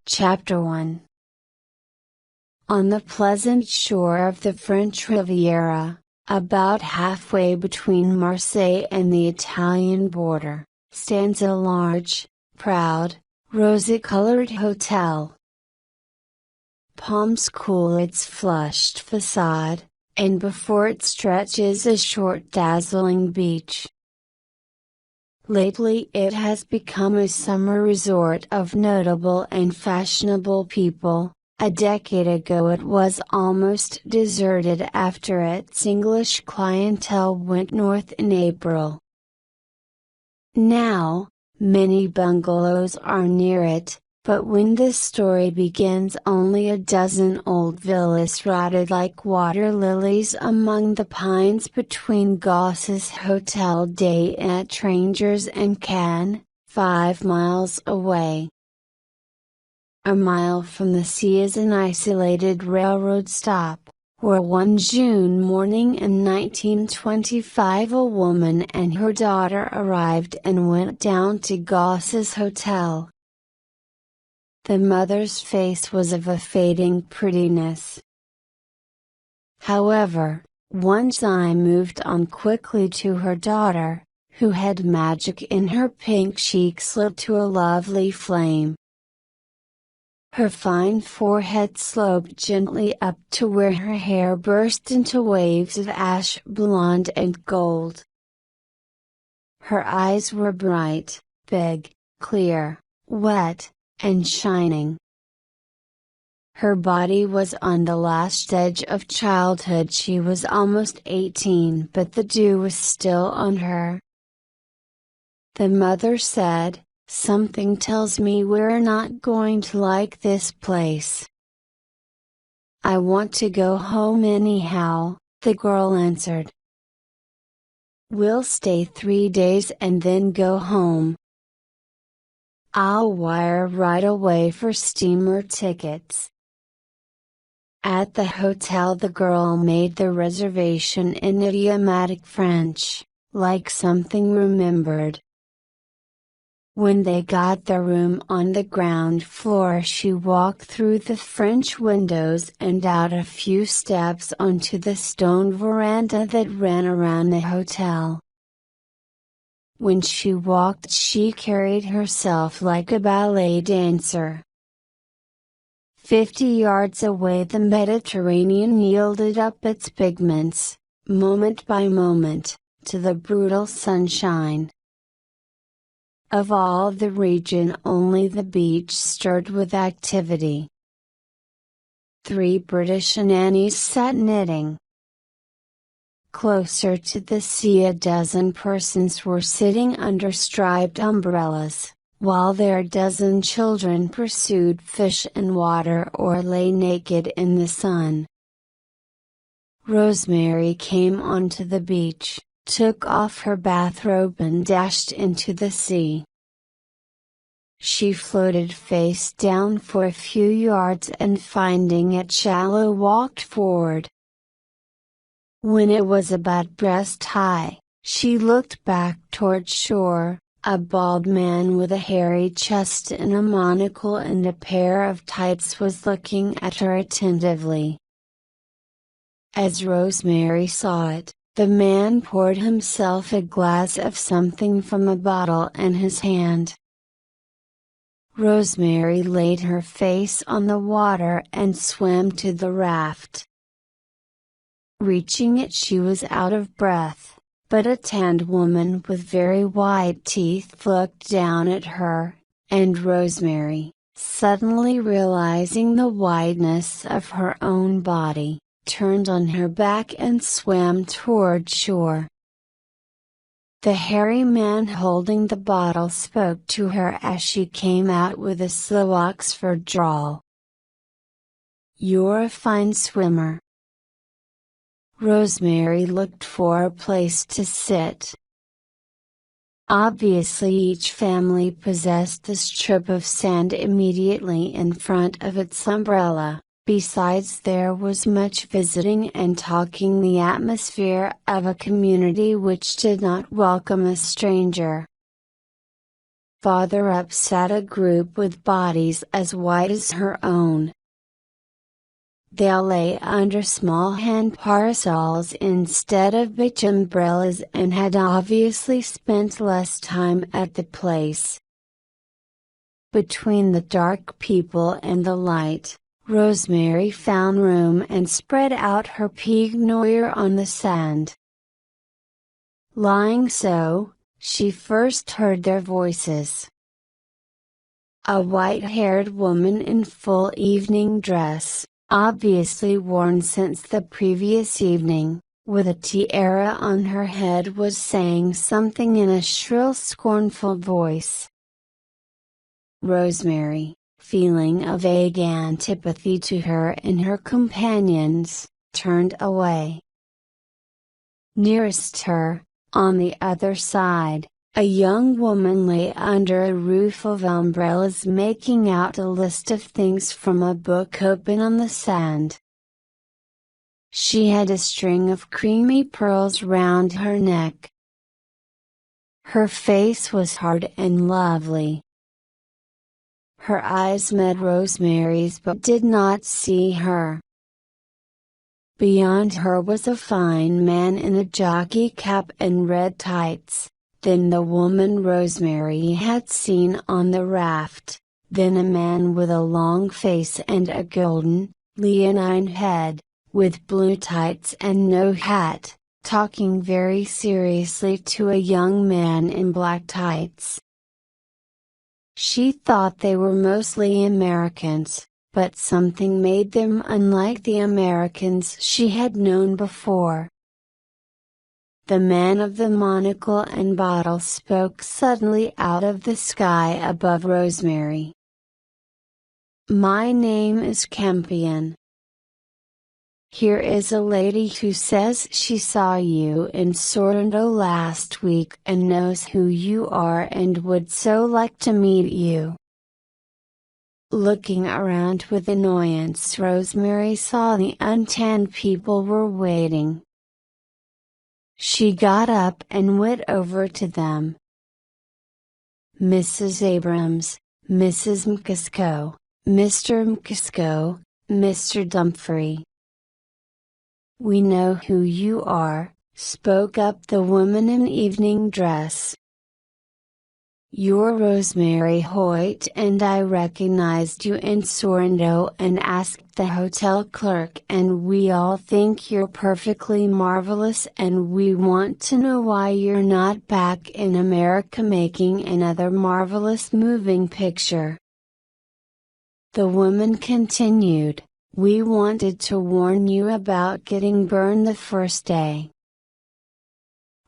Chapter 1. On the pleasant shore of the French Riviera, about halfway between Marseille and the Italian border, stands a large, proud, rosy-colored hotel. Palms cool its flushed facade, and before it stretches a short dazzling beach. Lately it has become a summer resort of notable and fashionable people. A decade ago it was almost deserted after its English clientele went north in April. Now, many bungalows are near it, but when this story begins only a dozen old villas rotted like water lilies among the pines between Gosse's Hotel des Etrangers and Cannes, 5 miles away. A mile from the sea is an isolated railroad stop, where one June morning in 1925 a woman and her daughter arrived and went down to Gosse's hotel. The mother's face was of a fading prettiness. However, one's eye moved on quickly to her daughter, who had magic in her pink cheeks lit to a lovely flame. Her fine forehead sloped gently up to where her hair burst into waves of ash blonde and gold. Her eyes were bright, big, clear, wet, and shining. Her body was on the last edge of childhood. She was almost 18, but the dew was still on her. The mother said, "Something tells me we're not going to like this place." "I want to go home anyhow," the girl answered. "We'll stay 3 days and then go home. I'll wire right away for steamer tickets." At the hotel the girl made the reservation in idiomatic French, like something remembered. When they got the room on the ground floor she walked through the French windows and out a few steps onto the stone veranda that ran around the hotel. When she walked she carried herself like a ballet dancer. 50 yards away the Mediterranean yielded up its pigments, moment by moment, to the brutal sunshine. Of all the region only the beach stirred with activity. 3 British nannies sat knitting. Closer to the sea a dozen persons were sitting under striped umbrellas, while their dozen children pursued fish in water or lay naked in the sun. Rosemary came onto the beach, took off her bathrobe and dashed into the sea. She floated face down for a few yards and finding it shallow walked forward. When it was about breast high, she looked back toward shore. A bald man with a hairy chest and a monocle and a pair of tights was looking at her attentively. As Rosemary saw it, the man poured himself a glass of something from a bottle in his hand. Rosemary laid her face on the water and swam to the raft. Reaching it she was out of breath, but a tanned woman with very white teeth looked down at her, and Rosemary, suddenly realizing the wideness of her own body, turned on her back and swam toward shore. The hairy man holding the bottle spoke to her as she came out with a slow Oxford drawl. "You're a fine swimmer." Rosemary looked for a place to sit. Obviously each family possessed a strip of sand immediately in front of its umbrella. Besides there was much visiting and talking, the atmosphere of a community which did not welcome a stranger. Farther up sat a group with bodies as white as her own. They all lay under small hand parasols instead of beach umbrellas and had obviously spent less time at the place. Between the dark people and the light, Rosemary found room and spread out her peignoir on the sand. Lying so, she first heard their voices. A white-haired woman in full evening dress, obviously worn since the previous evening, with a tiara on her head was saying something in a shrill scornful voice. Rosemary, feeling a vague antipathy to her and her companions, turned away. Nearest her, on the other side, a young woman lay under a roof of umbrellas making out a list of things from a book open on the sand. She had a string of creamy pearls round her neck. Her face was hard and lovely. Her eyes met Rosemary's but did not see her. Beyond her was a fine man in a jockey cap and red tights, then the woman Rosemary had seen on the raft, then a man with a long face and a golden, leonine head, with blue tights and no hat, talking very seriously to a young man in black tights. She thought they were mostly Americans, but something made them unlike the Americans she had known before. The man of the monocle and bottle spoke suddenly out of the sky above Rosemary. "My name is Campion. Here is a lady who says she saw you in Sorrento last week and knows who you are and would so like to meet you." Looking around with annoyance, Rosemary saw the untanned people were waiting. She got up and went over to them. "Mrs. Abrams, Mrs. McCusco, Mr. McCusco, Mr. Dumfrey. We know who you are," spoke up the woman in evening dress. "You're Rosemary Hoyt and I recognized you in Sorrento and asked the hotel clerk and we all think you're perfectly marvelous and we want to know why you're not back in America making another marvelous moving picture." The woman continued, "We wanted to warn you about getting burned the first day."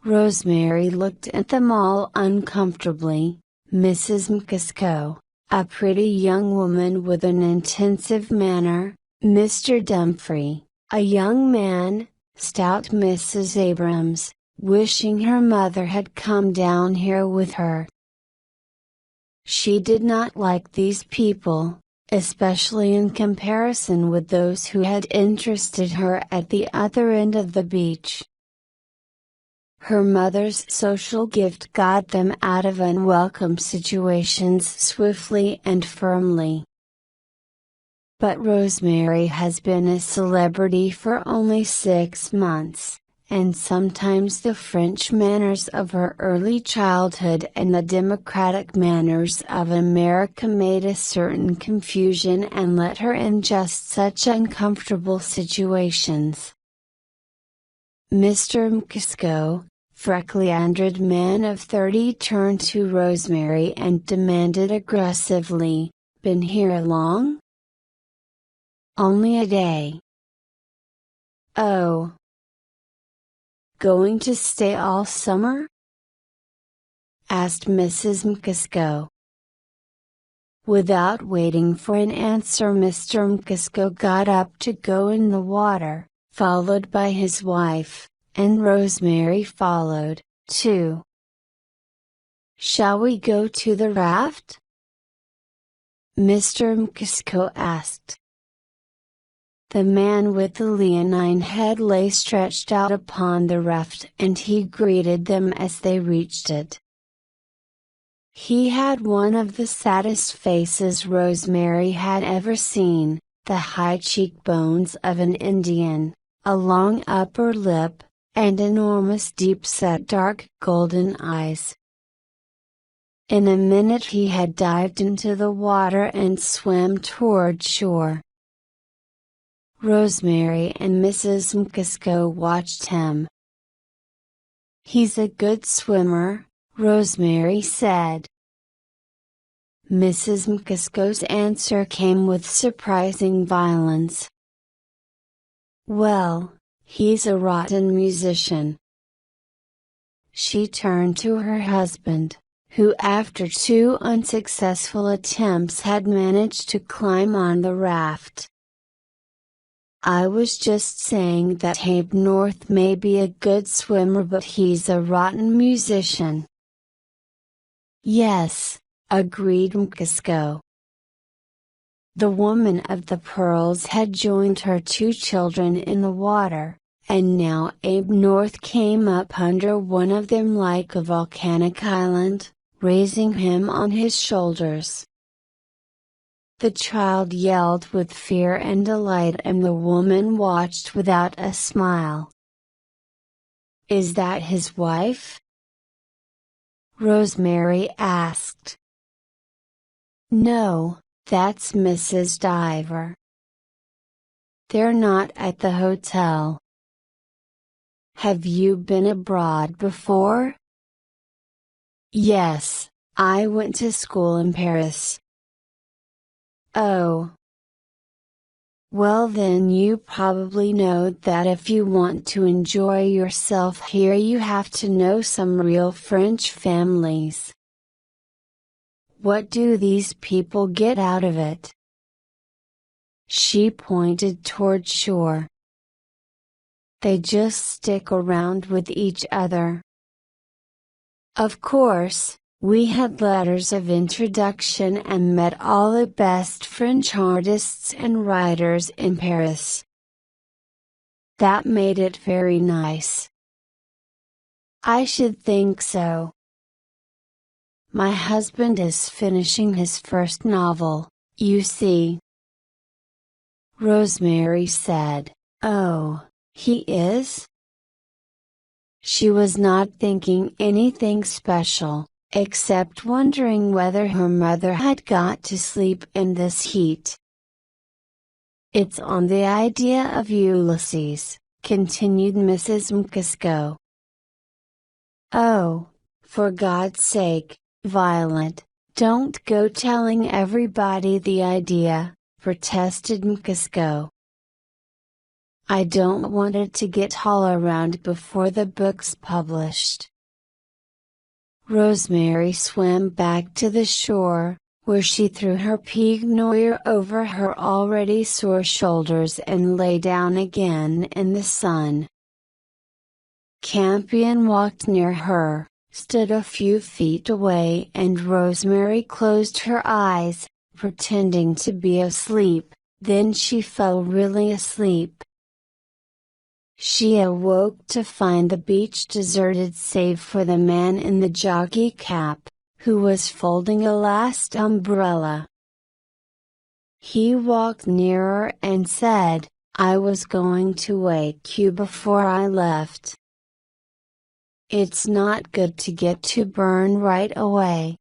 Rosemary looked at them all uncomfortably. Mrs. McCusco, a pretty young woman with an intensive manner, Mr. Dumfrey, a young man, stout Mrs. Abrams, wishing her mother had come down here with her. She did not like these people, especially in comparison with those who had interested her at the other end of the beach. Her mother's social gift got them out of unwelcome situations swiftly and firmly. But Rosemary has been a celebrity for only 6 months, and sometimes the French manners of her early childhood and the democratic manners of America made a certain confusion and let her in just such uncomfortable situations. Mr. McCusco, freckly-andred man of 30, turned to Rosemary and demanded aggressively, "Been here long?" "Only a day." "Oh. Going to stay all summer?" asked Mrs. McCusco. Without waiting for an answer, Mr. McCusco got up to go in the water, followed by his wife, and Rosemary followed, too. "Shall we go to the raft?" Mr. McCusco asked. The man with the leonine head lay stretched out upon the raft and he greeted them as they reached it. He had one of the saddest faces Rosemary had ever seen, the high cheekbones of an Indian, a long upper lip, and enormous deep-set dark golden eyes. In a minute he had dived into the water and swam toward shore. Rosemary and Mrs. Mckisko watched him. "He's a good swimmer," Rosemary said. Mrs. Mckisko's answer came with surprising violence. "Well, he's a rotten musician." She turned to her husband, who after 2 unsuccessful attempts had managed to climb on the raft. "I was just saying that Abe North may be a good swimmer, but he's a rotten musician." "Yes," agreed Mckisko. The woman of the pearls had joined her 2 children in the water, and now Abe North came up under one of them like a volcanic island, raising him on his shoulders. The child yelled with fear and delight, and the woman watched without a smile. "Is that his wife?" Rosemary asked. "No, that's Mrs. Diver. They're not at the hotel." "Have you been abroad before?" "Yes, I went to school in Paris." "Oh. Well, then you probably know that if you want to enjoy yourself here you have to know some real French families. What do these people get out of it?" She pointed toward shore. "They just stick around with each other. Of course, we had letters of introduction and met all the best French artists and writers in Paris. That made it very nice." "I should think so. My husband is finishing his first novel, you see." Rosemary said, "Oh, he is?" She was not thinking anything special, except wondering whether her mother had got to sleep in this heat. "It's on the idea of Ulysses," continued Mrs. Mckisko. "Oh, for God's sake, Violet, don't go telling everybody the idea," protested Mckisko. "I don't want it to get all around before the book's published." Rosemary swam back to the shore, where she threw her peignoir over her already sore shoulders and lay down again in the sun. Campion walked near her, stood a few feet away, and Rosemary closed her eyes, pretending to be asleep, then she fell really asleep. She awoke to find the beach deserted save for the man in the jockey cap, who was folding a last umbrella. He walked nearer and said, "I was going to wake you before I left. It's not good to get to burn right away."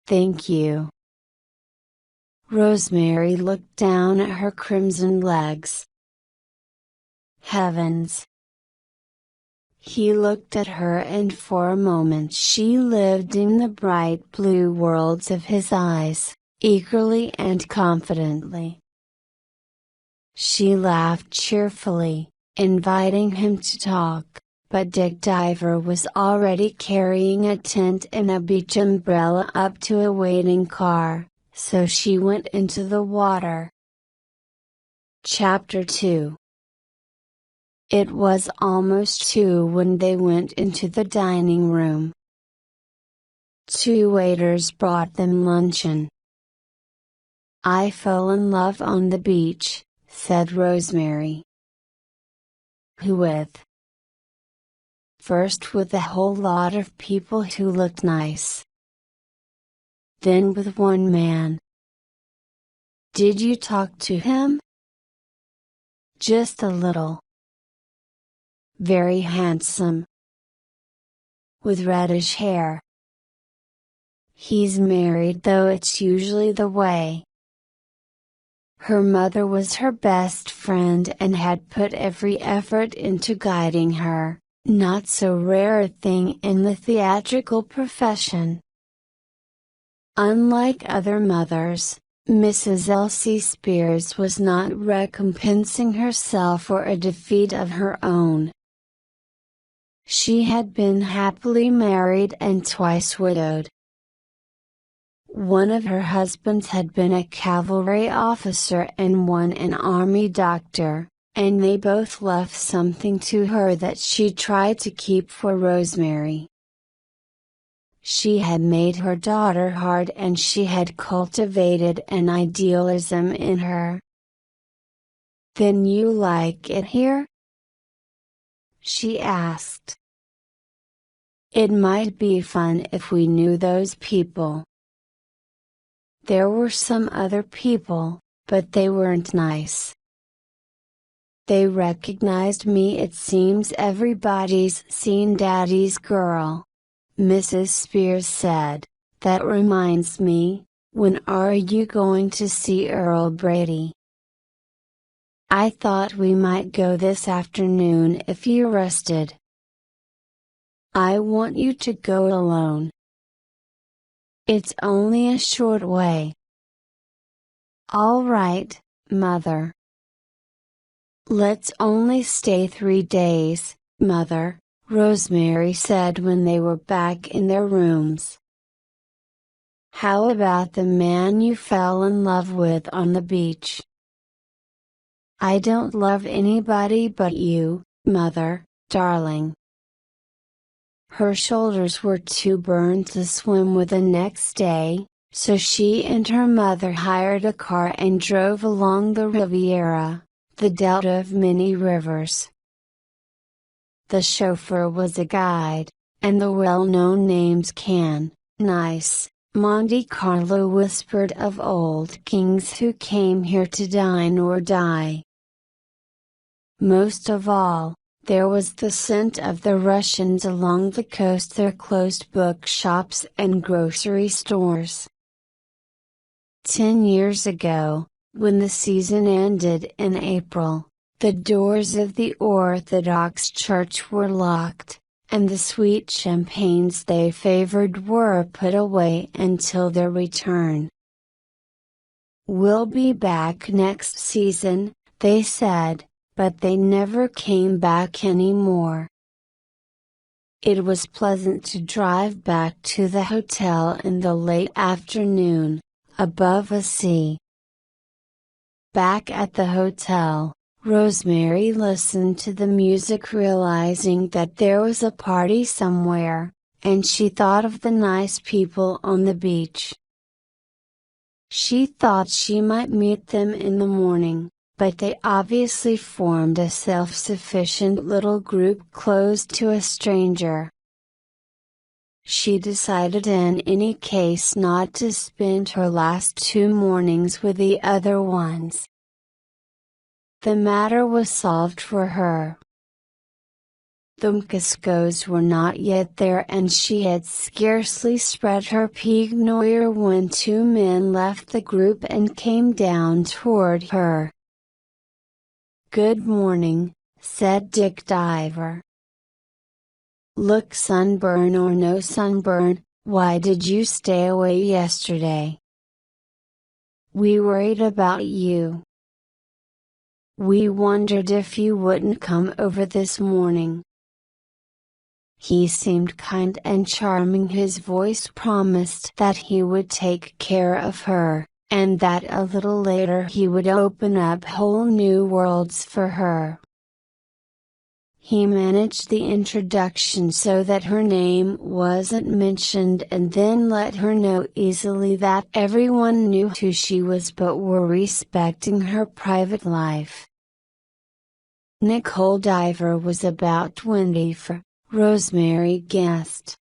"Thank you." Rosemary looked down at her crimson legs. Heavens! He looked at her, and for a moment she lived in the bright blue worlds of his eyes, eagerly and confidently. She laughed cheerfully, inviting him to talk, but Dick Diver was already carrying a tent and a beach umbrella up to a waiting car, so she went into the water. Chapter 2. It was almost 2 when they went into the dining room. 2 waiters brought them luncheon. "I fell in love on the beach," said Rosemary. "Who with?" "First with a whole lot of people who looked nice, then with one man. Did you talk to him? Just a little. Very handsome. With reddish hair. He's married, though it's usually the way. Her mother was her best friend and had put every effort into guiding her, not so rare a thing in the theatrical profession. Unlike other mothers, Mrs. Elsie Spears was not recompensing herself for a defeat of her own. She had been happily married and twice widowed. One of her husbands had been a cavalry officer and one an army doctor, and they both left something to her that she tried to keep for Rosemary. She had made her daughter hard and she had cultivated an idealism in her. "Then you like it here?" she asked. "It might be fun if we knew those people." There were some other people, but they weren't nice. They recognized me. "It seems everybody's seen Daddy's Girl," Mrs. Spears said. "That reminds me, when are you going to see Earl Brady?" "I thought we might go this afternoon if you're rested." "I want you to go alone." "It's only a short way." "All right, Mother." "Let's only stay 3 days, Mother," Rosemary said when they were back in their rooms. "How about the man you fell in love with on the beach?" "I don't love anybody but you, Mother, darling." Her shoulders were too burned to swim with the next day, so she and her mother hired a car and drove along the Riviera, the delta of many rivers. The chauffeur was a guide, and the well-known names Cannes, Nice, Monte Carlo whispered of old kings who came here to dine or die. Most of all, there was the scent of the Russians along the coast, their closed bookshops and grocery stores. 10 years ago, when the season ended in April, the doors of the Orthodox Church were locked, and the sweet champagnes they favored were put away until their return. "We'll be back next season," they said. But they never came back anymore. It was pleasant to drive back to the hotel in the late afternoon, above a sea. Back at the hotel, Rosemary listened to the music, realizing that there was a party somewhere, and she thought of the nice people on the beach. She thought she might meet them in the morning, but they obviously formed a self-sufficient little group closed to a stranger. She decided in any case not to spend her last 2 mornings with the other ones. The matter was solved for her. The Mcoscos were not yet there, and she had scarcely spread her peignoir when 2 men left the group and came down toward her. "Good morning," said Dick Diver. "Look, sunburn or no sunburn, why did you stay away yesterday?" "We worried about you. We wondered if you wouldn't come over this morning." He seemed kind and charming. His voice promised that he would take care of her, and that a little later he would open up whole new worlds for her. He managed the introduction so that her name wasn't mentioned, and then let her know easily that everyone knew who she was but were respecting her private life. Nicole Diver was about 24, Rosemary guessed.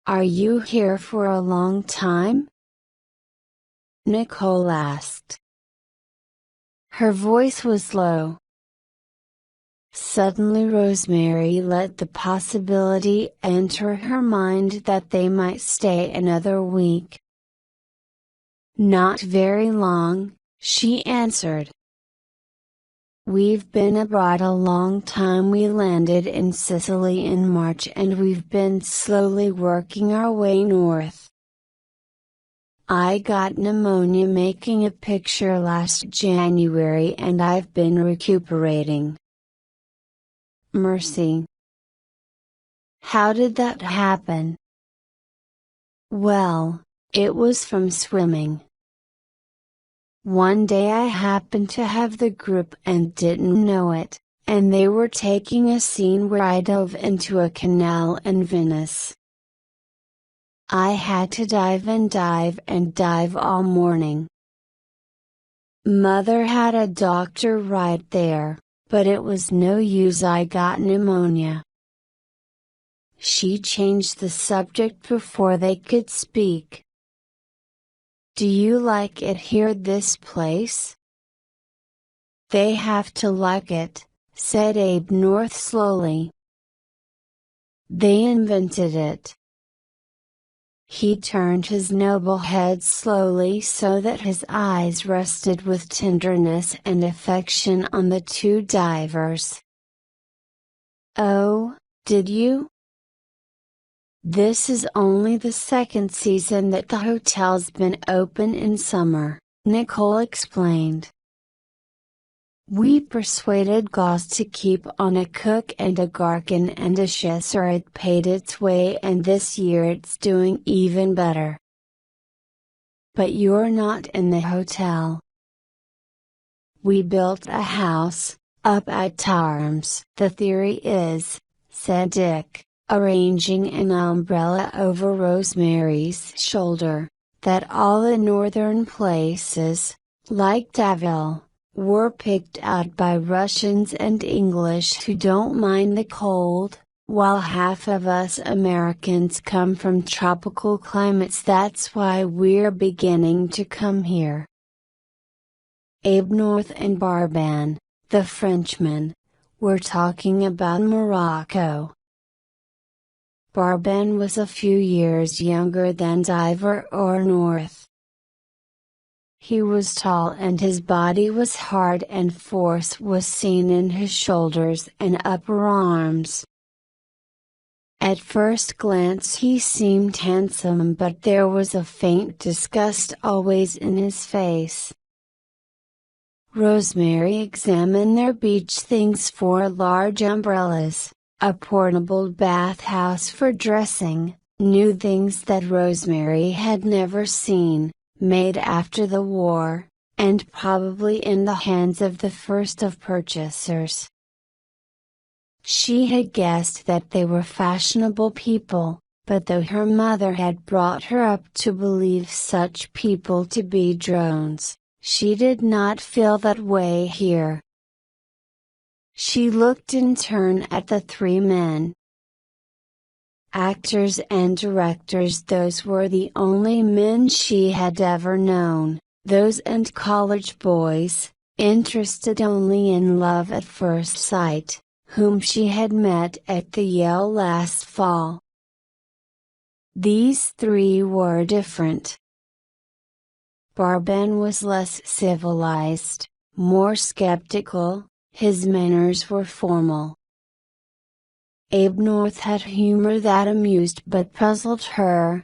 Are you here for a long time? Nicole asked. Her voice was low. Suddenly Rosemary let the possibility enter her mind that they might stay another week. Not very long, she answered. We've been abroad a long time. We landed in Sicily in March and we've been slowly working our way north. I got pneumonia making a picture last January and I've been recuperating. Mercy. How did that happen? Well, it was from swimming. One day I happened to have the group and didn't know it, and they were taking a scene where I dove into a canal in Venice. I had to dive and dive and dive all morning. Mother had a doctor right there, but it was no use. I got pneumonia. She changed the subject before they could speak. Do you like it here, this place? They have to like it, said Abe North slowly. They invented it. He turned his noble head slowly so that his eyes rested with tenderness and affection on the two divers. Oh, did you? This is only the second season that the hotel's been open in summer, Nicole explained. We persuaded Gauze to keep on a cook and a garçon and a chasseur. It paid its way and this year it's doing even better. But you're not in the hotel. We built a house, up at Tarms. The theory is, said Dick, arranging an umbrella over Rosemary's shoulder, that all the northern places, like Davil, were picked out by Russians and English who don't mind the cold, while half of us Americans come from tropical climates. That's why we're beginning to come here. Abe North and Barban, the Frenchman, were talking about Morocco. Barban was a few years younger than Diver or North. He was tall and his body was hard and force was seen in his shoulders and upper arms. At first glance he seemed handsome, but there was a faint disgust always in his face. Rosemary examined their beach things: 4 large umbrellas, a portable bathhouse for dressing, new things that Rosemary had never seen, made after the war, and probably in the hands of the first of purchasers. She had guessed that they were fashionable people, but though her mother had brought her up to believe such people to be drones, she did not feel that way here. She looked in turn at the 3 men. Actors and directors, those were the only men she had ever known, those and college boys, interested only in love at first sight, whom she had met at the Yale last fall. These 3 were different. Barban was less civilized, more skeptical. His manners were formal. Abe North had humor that amused but puzzled her.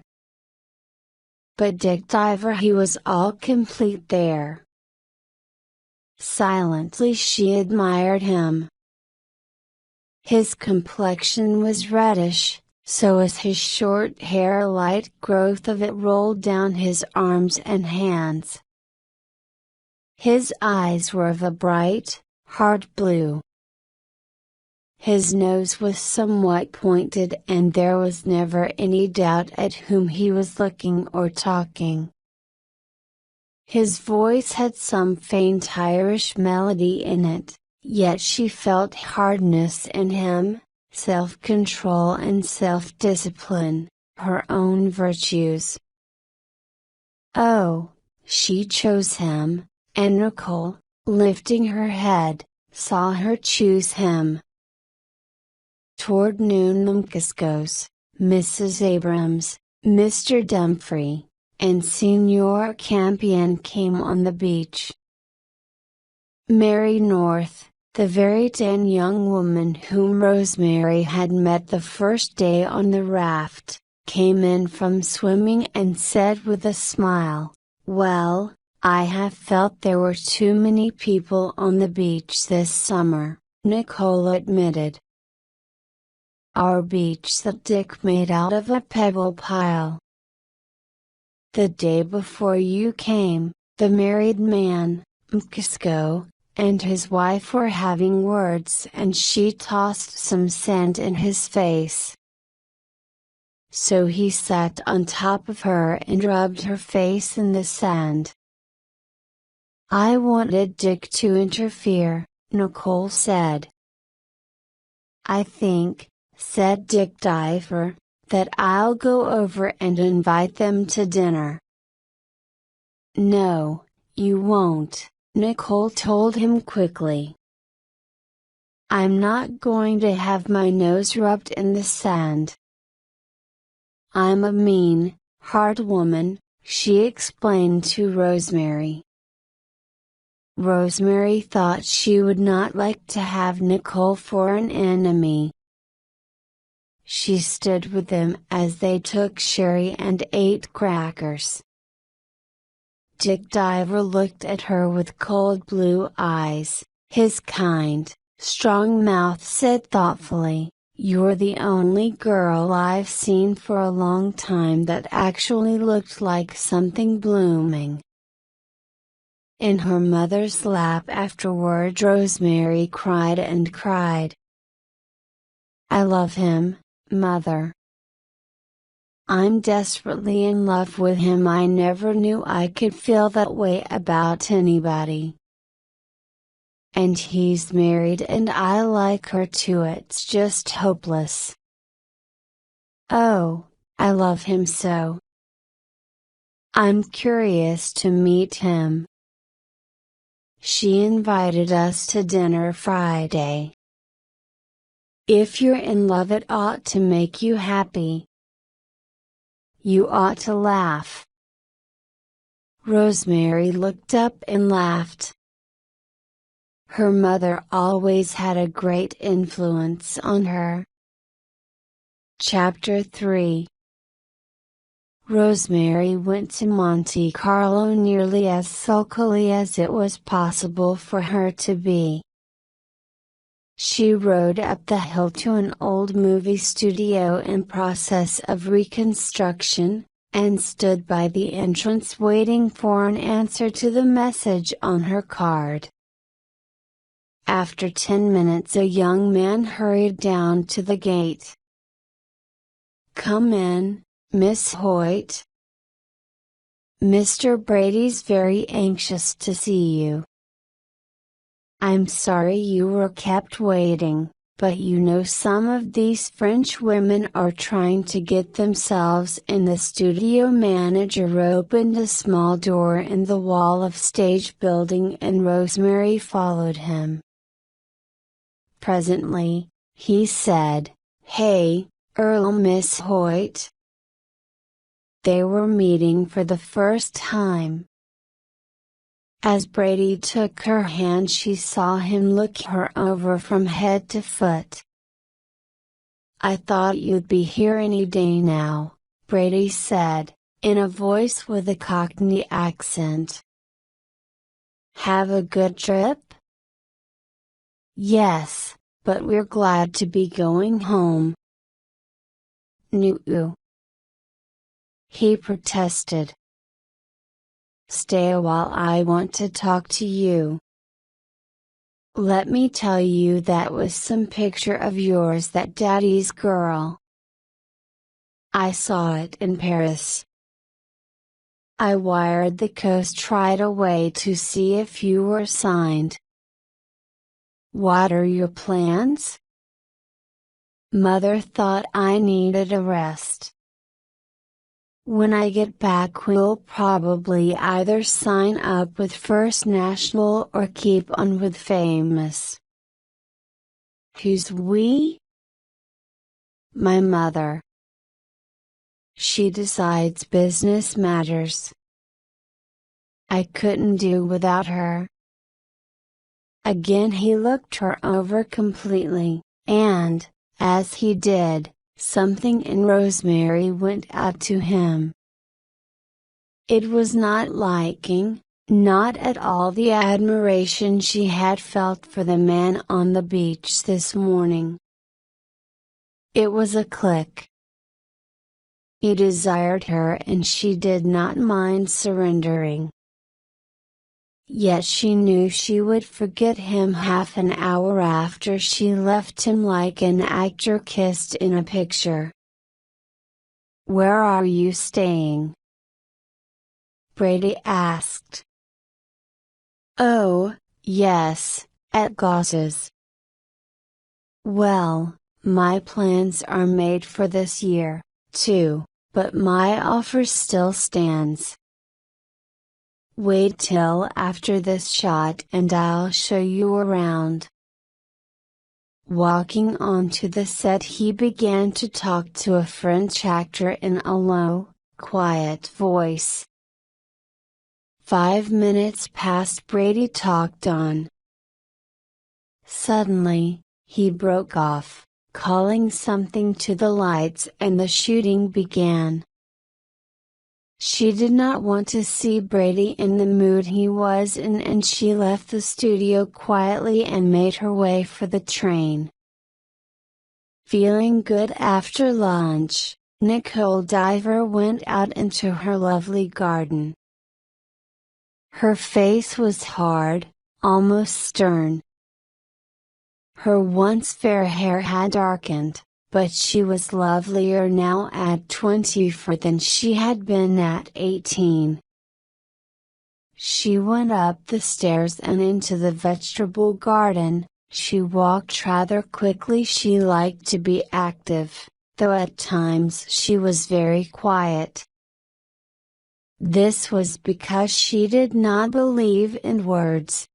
But Dick Diver, he was all complete there. Silently she admired him. His complexion was reddish, so was his short hair. A light growth of it rolled down his arms and hands. His eyes were of a bright, hard blue. His nose was somewhat pointed and there was never any doubt at whom he was looking or talking. His voice had some faint Irish melody in it, yet she felt hardness in him, self-control and self-discipline, her own virtues. Oh, she chose him, and Nicole, lifting her head, saw her choose him. Toward noon Mcskos, Mrs. Abrams, Mr. Dumfrey, and Signor Campion came on the beach. Mary North, the very tan young woman whom Rosemary had met the first day on the raft, came in from swimming and said with a smile, "Well, I have felt there were too many people on the beach this summer," Nicole admitted. "Our beach," said Dick, made out of a pebble pile. "The day before you came, the married man, Mcsko, and his wife were having words and she tossed some sand in his face. So he sat on top of her and rubbed her face in the sand." "I wanted Dick to interfere," Nicole said. "I think," said Dick Diver, "that I'll go over and invite them to dinner." "No, you won't," Nicole told him quickly. "I'm not going to have my nose rubbed in the sand. I'm a mean, hard woman," she explained to Rosemary. Rosemary thought she would not like to have Nicole for an enemy. She stood with them as they took sherry and ate crackers. Dick Diver looked at her with cold blue eyes. His kind, strong mouth said thoughtfully, "You're the only girl I've seen for a long time that actually looked like something blooming." In her mother's lap afterward, Rosemary cried and cried. "I love him, Mother. I'm desperately in love with him. I never knew I could feel that way about anybody. And he's married and I like her too. It's just hopeless. Oh, I love him so. I'm curious to meet him." She invited us to dinner Friday. "If you're in love, it ought to make you happy. You ought to laugh." Rosemary looked up and laughed. Her mother always had a great influence on her. Chapter 3. Rosemary went to Monte Carlo nearly as sulkily as it was possible for her to be. She rode up the hill to an old movie studio in process of reconstruction, and stood by the entrance waiting for an answer to the message on her card. After 10 minutes a young man hurried down to the gate. "Come in, Miss Hoyt. Mr. Brady's very anxious to see you." "I'm sorry you were kept waiting, but you know some of these French women are trying to get themselves in." The studio manager opened a small door in the wall of stage building and Rosemary followed him. Presently, he said, "Hey, Earl, Miss Hoyt." They were meeting for the first time. As Brady took her hand, she saw him look her over from head to foot. "I thought you'd be here any day now," Brady said, in a voice with a Cockney accent. "Have a good trip?" "Yes, but we're glad to be going home." "No," he protested. "Stay a while, I want to talk to you. Let me tell you, that was some picture of yours, that Daddy's girl. I saw it in Paris. I wired the coast right away to see if you were signed. What are your plans?" "Mother thought I needed a rest. When I get back we'll probably either sign up with First National or keep on with Famous. Who's we? My mother. She decides business matters. I couldn't do without her. Again he looked her over completely, and, as he did, something in Rosemary went out to him. It was not liking, not at all the admiration she had felt for the man on the beach this morning. It was a click. He desired her and she did not mind surrendering. Yet she knew she would forget him half an hour after she left him like an actor kissed in a picture. "Where are you staying?" Brady asked. "Oh, yes, at Goss's." "Well, my plans are made for this year, too, but my offer still stands. Wait till after this shot and I'll show you around." Walking onto the set he began to talk to a French actor in a low, quiet voice. 5 minutes passed. Brady talked on. Suddenly, he broke off, calling something to the lights and the shooting began. She did not want to see Brady in the mood he was in and she left the studio quietly and made her way for the train. Feeling good after lunch, Nicole Diver went out into her lovely garden. Her face was hard, almost stern. Her once fair hair had darkened, but she was lovelier now at 24 than she had been at 18. She went up the stairs and into the vegetable garden. She walked rather quickly. She liked to be active, though at times she was very quiet. This was because she did not believe in words.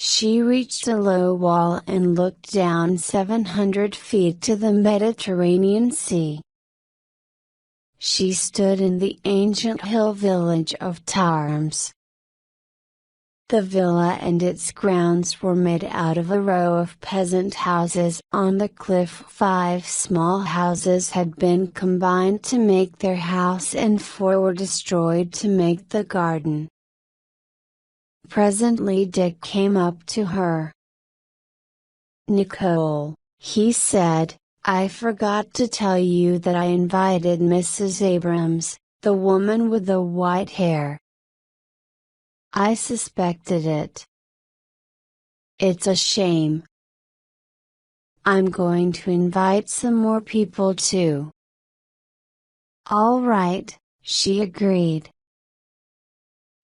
She reached a low wall and looked down 700 feet to the Mediterranean Sea. She stood in the ancient hill village of Tarmes. The villa and its grounds were made out of a row of peasant houses on the cliff. 5 small houses had been combined to make their house and 4 were destroyed to make the garden. Presently Dick came up to her. "Nicole," he said, "I forgot to tell you that I invited Mrs. Abrams, the woman with the white hair. I suspected it. It's a shame. I'm going to invite some more people too." "All right," she agreed.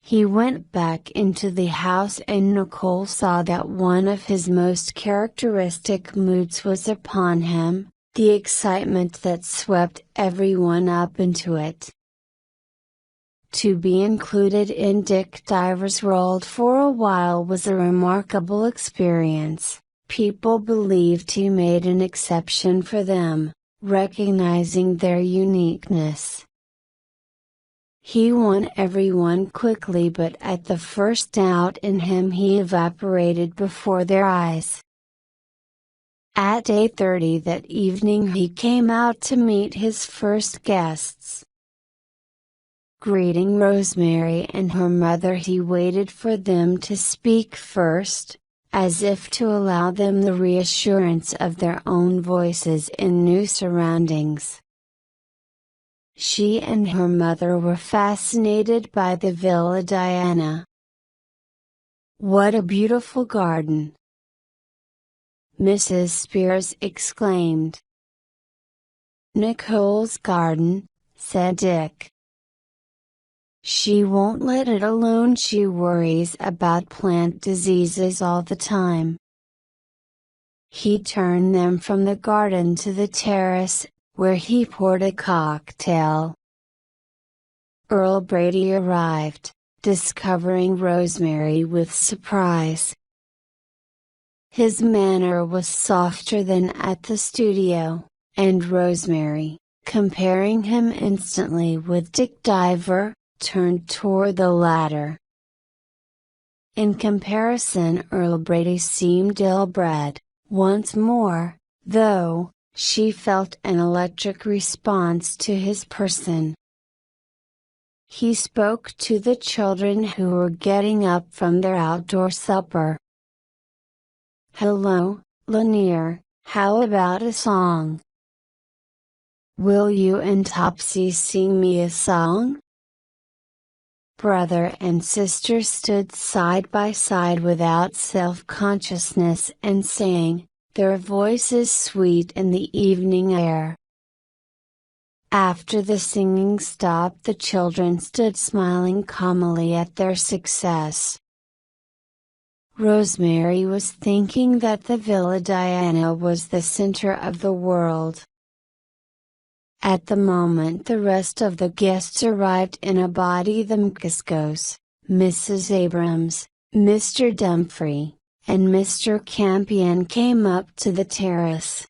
He went back into the house and Nicole saw that one of his most characteristic moods was upon him, the excitement that swept everyone up into it. To be included in Dick Diver's world for a while was a remarkable experience. People believed he made an exception for them, recognizing their uniqueness. He won everyone quickly, but at the first doubt in him he evaporated before their eyes. At 8:30 that evening he came out to meet his first guests. Greeting Rosemary and her mother, he waited for them to speak first, as if to allow them the reassurance of their own voices in new surroundings. She and her mother were fascinated by the Villa Diana. "What a beautiful garden!" Mrs. Spears exclaimed. "Nicole's garden," said Dick. "She won't let it alone. She worries about plant diseases all the time." He turned them from the garden to the terrace, where he poured a cocktail, Earl Brady arrived, discovering Rosemary with surprise. His manner was softer than at the studio, and Rosemary, comparing him instantly with Dick Diver, turned toward the latter. In comparison, Earl Brady seemed ill-bred. Once more, though, she felt an electric response to his person. He spoke to the children who were getting up from their outdoor supper. "Hello, Lanier, how about a song? Will you and Topsy sing me a song?" Brother and sister stood side by side without self-consciousness and sang, their voices sweet in the evening air. After the singing stopped, the children stood smiling calmly at their success. Rosemary was thinking that the Villa Diana was the center of the world. At the moment the rest of the guests arrived in a body, the Mckiskos, Mrs. Abrams, Mr. Dumfrey, and Mr. Campion came up to the terrace.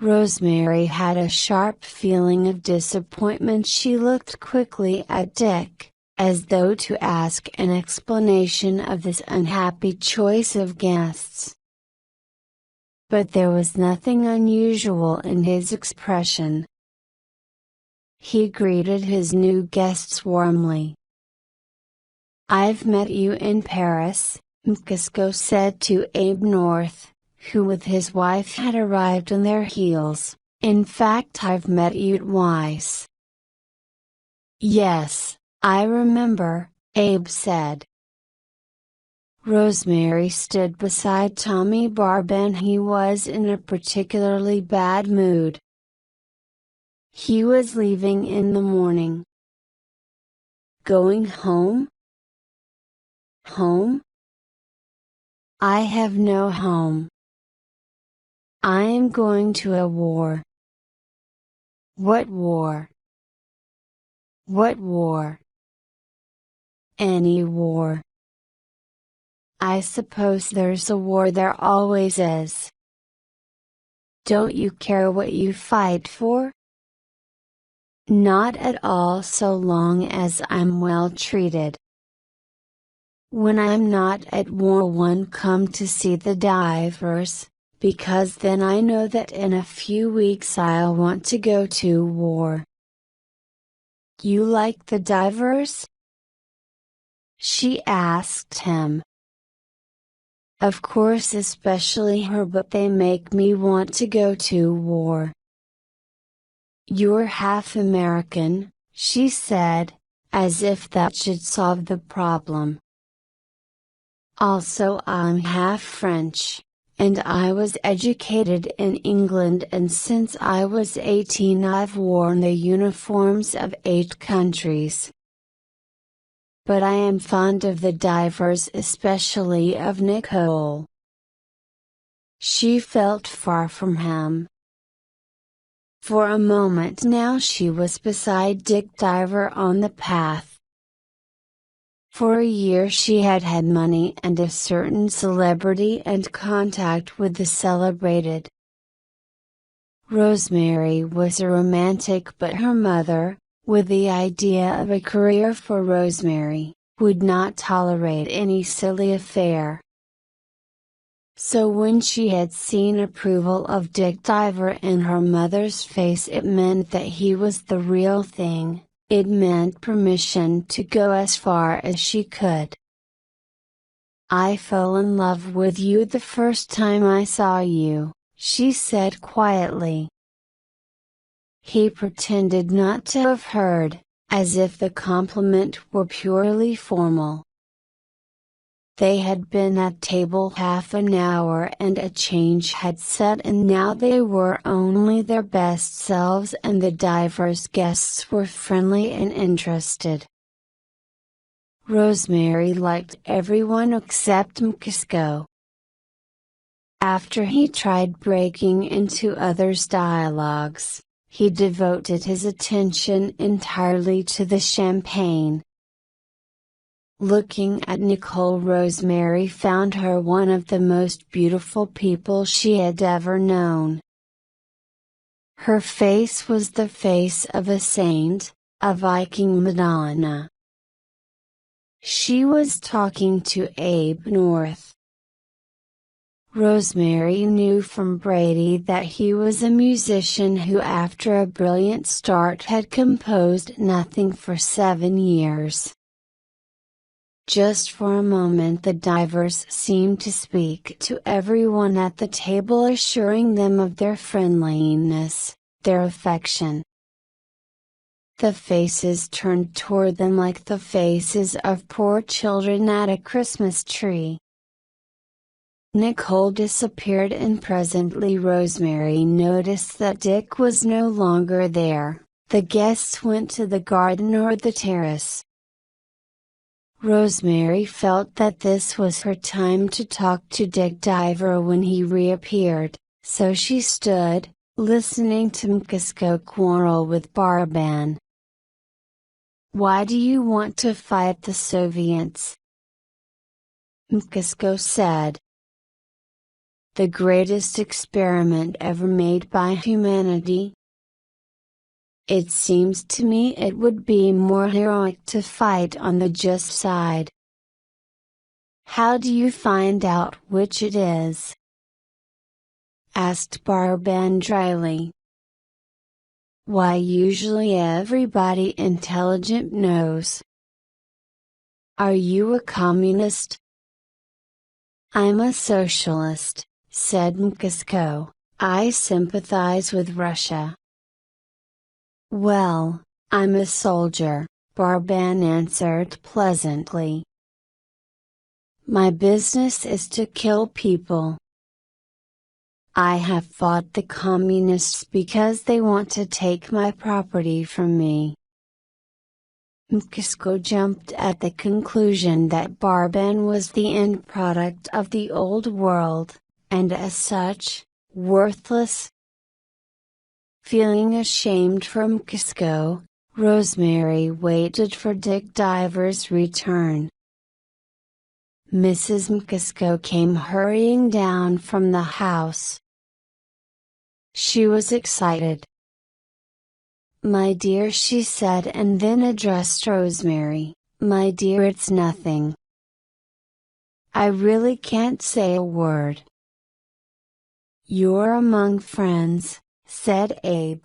Rosemary had a sharp feeling of disappointment. She looked quickly at Dick, as though to ask an explanation of this unhappy choice of guests. But there was nothing unusual in his expression. He greeted his new guests warmly. "I've met you in Paris," Mkisko said to Abe North, who with his wife had arrived on their heels. "In fact, I've met you twice." "Yes, I remember," Abe said. Rosemary stood beside Tommy Barben. He was in a particularly bad mood. He was leaving in the morning. "Going home?" "Home? I have no home. I am going to a war." "What war?" "What war?" "Any war. I suppose there's a war, there always is. Don't you care what you fight for?" "Not at all, so long as I'm well treated. When I'm not at war, one come to see the divers, because then I know that in a few weeks I'll want to go to war." "You like the divers?" she asked him. "Of course, especially her, but they make me want to go to war." "You're half American," she said, as if that should solve the problem. "Also, I'm half French, and I was educated in England, and since I was 18 I've worn the uniforms of 8 countries. But I am fond of the divers, especially of Nicole." She felt far from him. For a moment now she was beside Dick Diver on the path. For a year she had had money and a certain celebrity and contact with the celebrated. Rosemary was a romantic, but her mother, with the idea of a career for Rosemary, would not tolerate any silly affair. So when she had seen approval of Dick Diver in her mother's face, it meant that he was the real thing. It meant permission to go as far as she could. "I fell in love with you the first time I saw you," she said quietly. He pretended not to have heard, as if the compliment were purely formal. They had been at table half an hour and a change had set in. Now they were only their best selves, and the divers' guests were friendly and interested. Rosemary liked everyone except Mkisko. After he tried breaking into others' dialogues, he devoted his attention entirely to the champagne. Looking at Nicole, Rosemary found her one of the most beautiful people she had ever known. Her face was the face of a saint, a Viking Madonna. She was talking to Abe North. Rosemary knew from Brady that he was a musician who, after a brilliant start, had composed nothing for 7 years. Just for a moment the divers seemed to speak to everyone at the table, assuring them of their friendliness, their affection. The faces turned toward them like the faces of poor children at a Christmas tree. Nicole disappeared, and presently Rosemary noticed that Dick was no longer there. The guests went to the garden or the terrace. Rosemary felt that this was her time to talk to Dick Diver when he reappeared, so she stood, listening to Mkisko quarrel with Barban. "Why do you want to fight the Soviets?" Mkisko said. "The greatest experiment ever made by humanity? It seems to me it would be more heroic to fight on the just side." "How do you find out which it is?" asked Barban dryly. "Why, usually everybody intelligent knows." "Are you a communist?" "I'm a socialist," said Mkisko. "I sympathize with Russia." "Well, I'm a soldier," Barban answered pleasantly. "My business is to kill people. I have fought the communists because they want to take my property from me." Mkisko jumped at the conclusion that Barban was the end product of the old world, and as such, worthless. Feeling ashamed for Mkisko, Rosemary waited for Dick Diver's return. Mrs. Mkisko came hurrying down from the house. She was excited. "My dear," she said, and then addressed Rosemary, "My dear, it's nothing. I really can't say a word." "You're among friends," said Abe.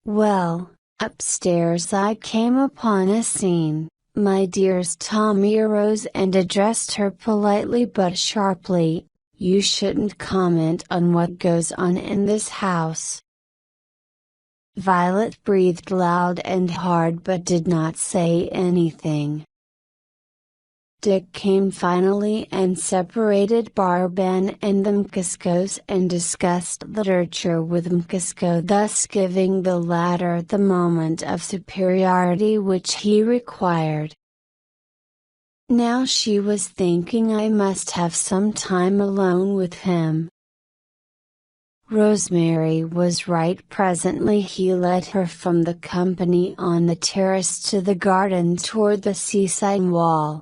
"Well, upstairs I came upon a scene, my dears." Tommy arose and addressed her politely but sharply, "You shouldn't comment on what goes on in this house." Violet breathed loud and hard but did not say anything. Dick came finally and separated Barban and the Mkiskos and discussed literature with Mkisko, thus giving the latter the moment of superiority which he required. Now she was thinking, "I must have some time alone with him." Rosemary was right. Presently he led her from the company on the terrace to the garden toward the seaside wall.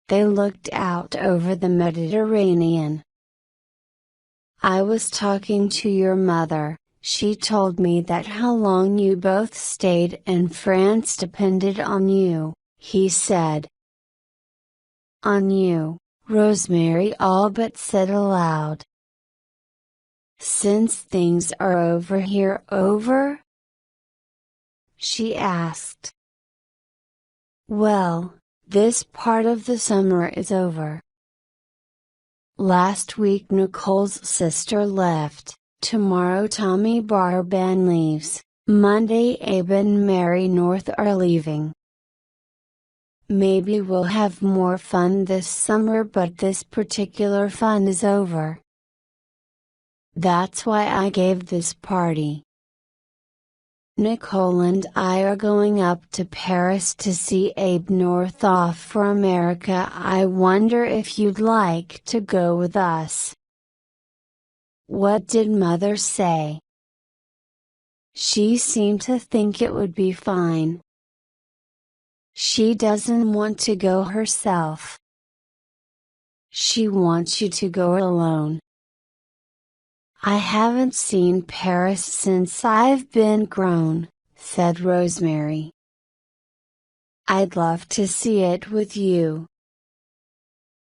They looked out over the Mediterranean. "I was talking to your mother. She told me that how long you both stayed in France depended on you," he said. "On you," Rosemary all but said aloud. "Since things are over here." "Over?" she asked. "Well, this part of the summer is over. Last week Nicole's sister left, tomorrow Tommy Barban leaves, Monday Abe and Mary North are leaving. Maybe we'll have more fun this summer, but this particular fun is over. That's why I gave this party. Nicole and I are going up to Paris to see Abe North off for America. I wonder if you'd like to go with us." "What did Mother say?" She seemed to think it would be fine. She doesn't want to go herself. She wants you to go alone. I haven't seen Paris since I've been grown, said Rosemary. I'd love to see it with you.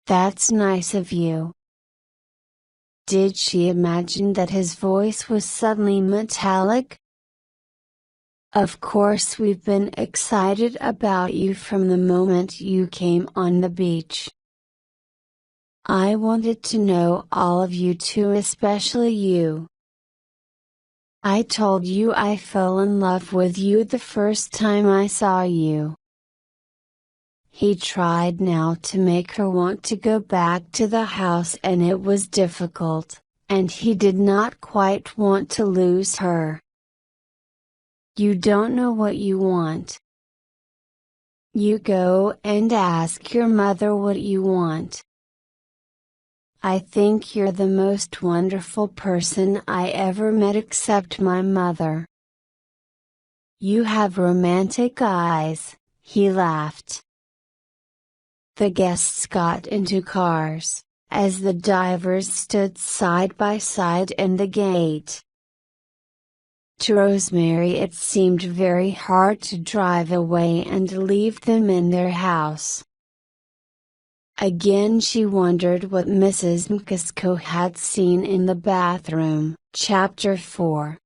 That's nice of you. Did she imagine that his voice was suddenly metallic? Of course, we've been excited about you from the moment you came on the beach. I wanted to know all of you too, especially you. I told you I fell in love with you the first time I saw you. He tried now to make her want to go back to the house, and it was difficult, and he did not quite want to lose her. You don't know what you want. You go and ask your mother what you want. I think you're the most wonderful person I ever met except my mother. You have romantic eyes, he laughed. The guests got into cars, as the divers stood side by side in the gate. To Rosemary it seemed very hard to drive away and leave them in their house. Again she wondered what Mrs. McCuskey had seen in the bathroom. Chapter 4.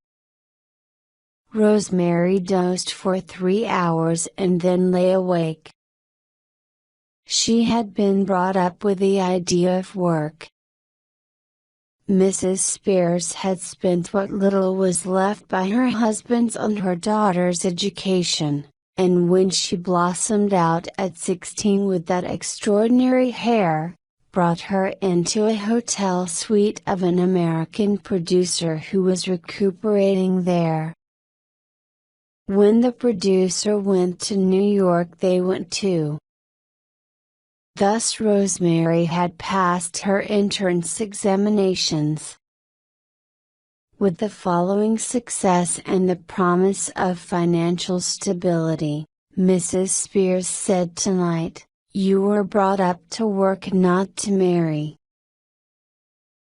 Rosemary dozed for 3 hours and then lay awake. She had been brought up with the idea of work. Mrs. Spears had spent what little was left by her husband's on her daughter's education, and when she blossomed out at 16 with that extraordinary hair, brought her into a hotel suite of an American producer who was recuperating there. When the producer went to New York, they went too. Thus Rosemary had passed her entrance examinations. With the following success and the promise of financial stability, Mrs. Spears said tonight, "You were brought up to work, not to marry.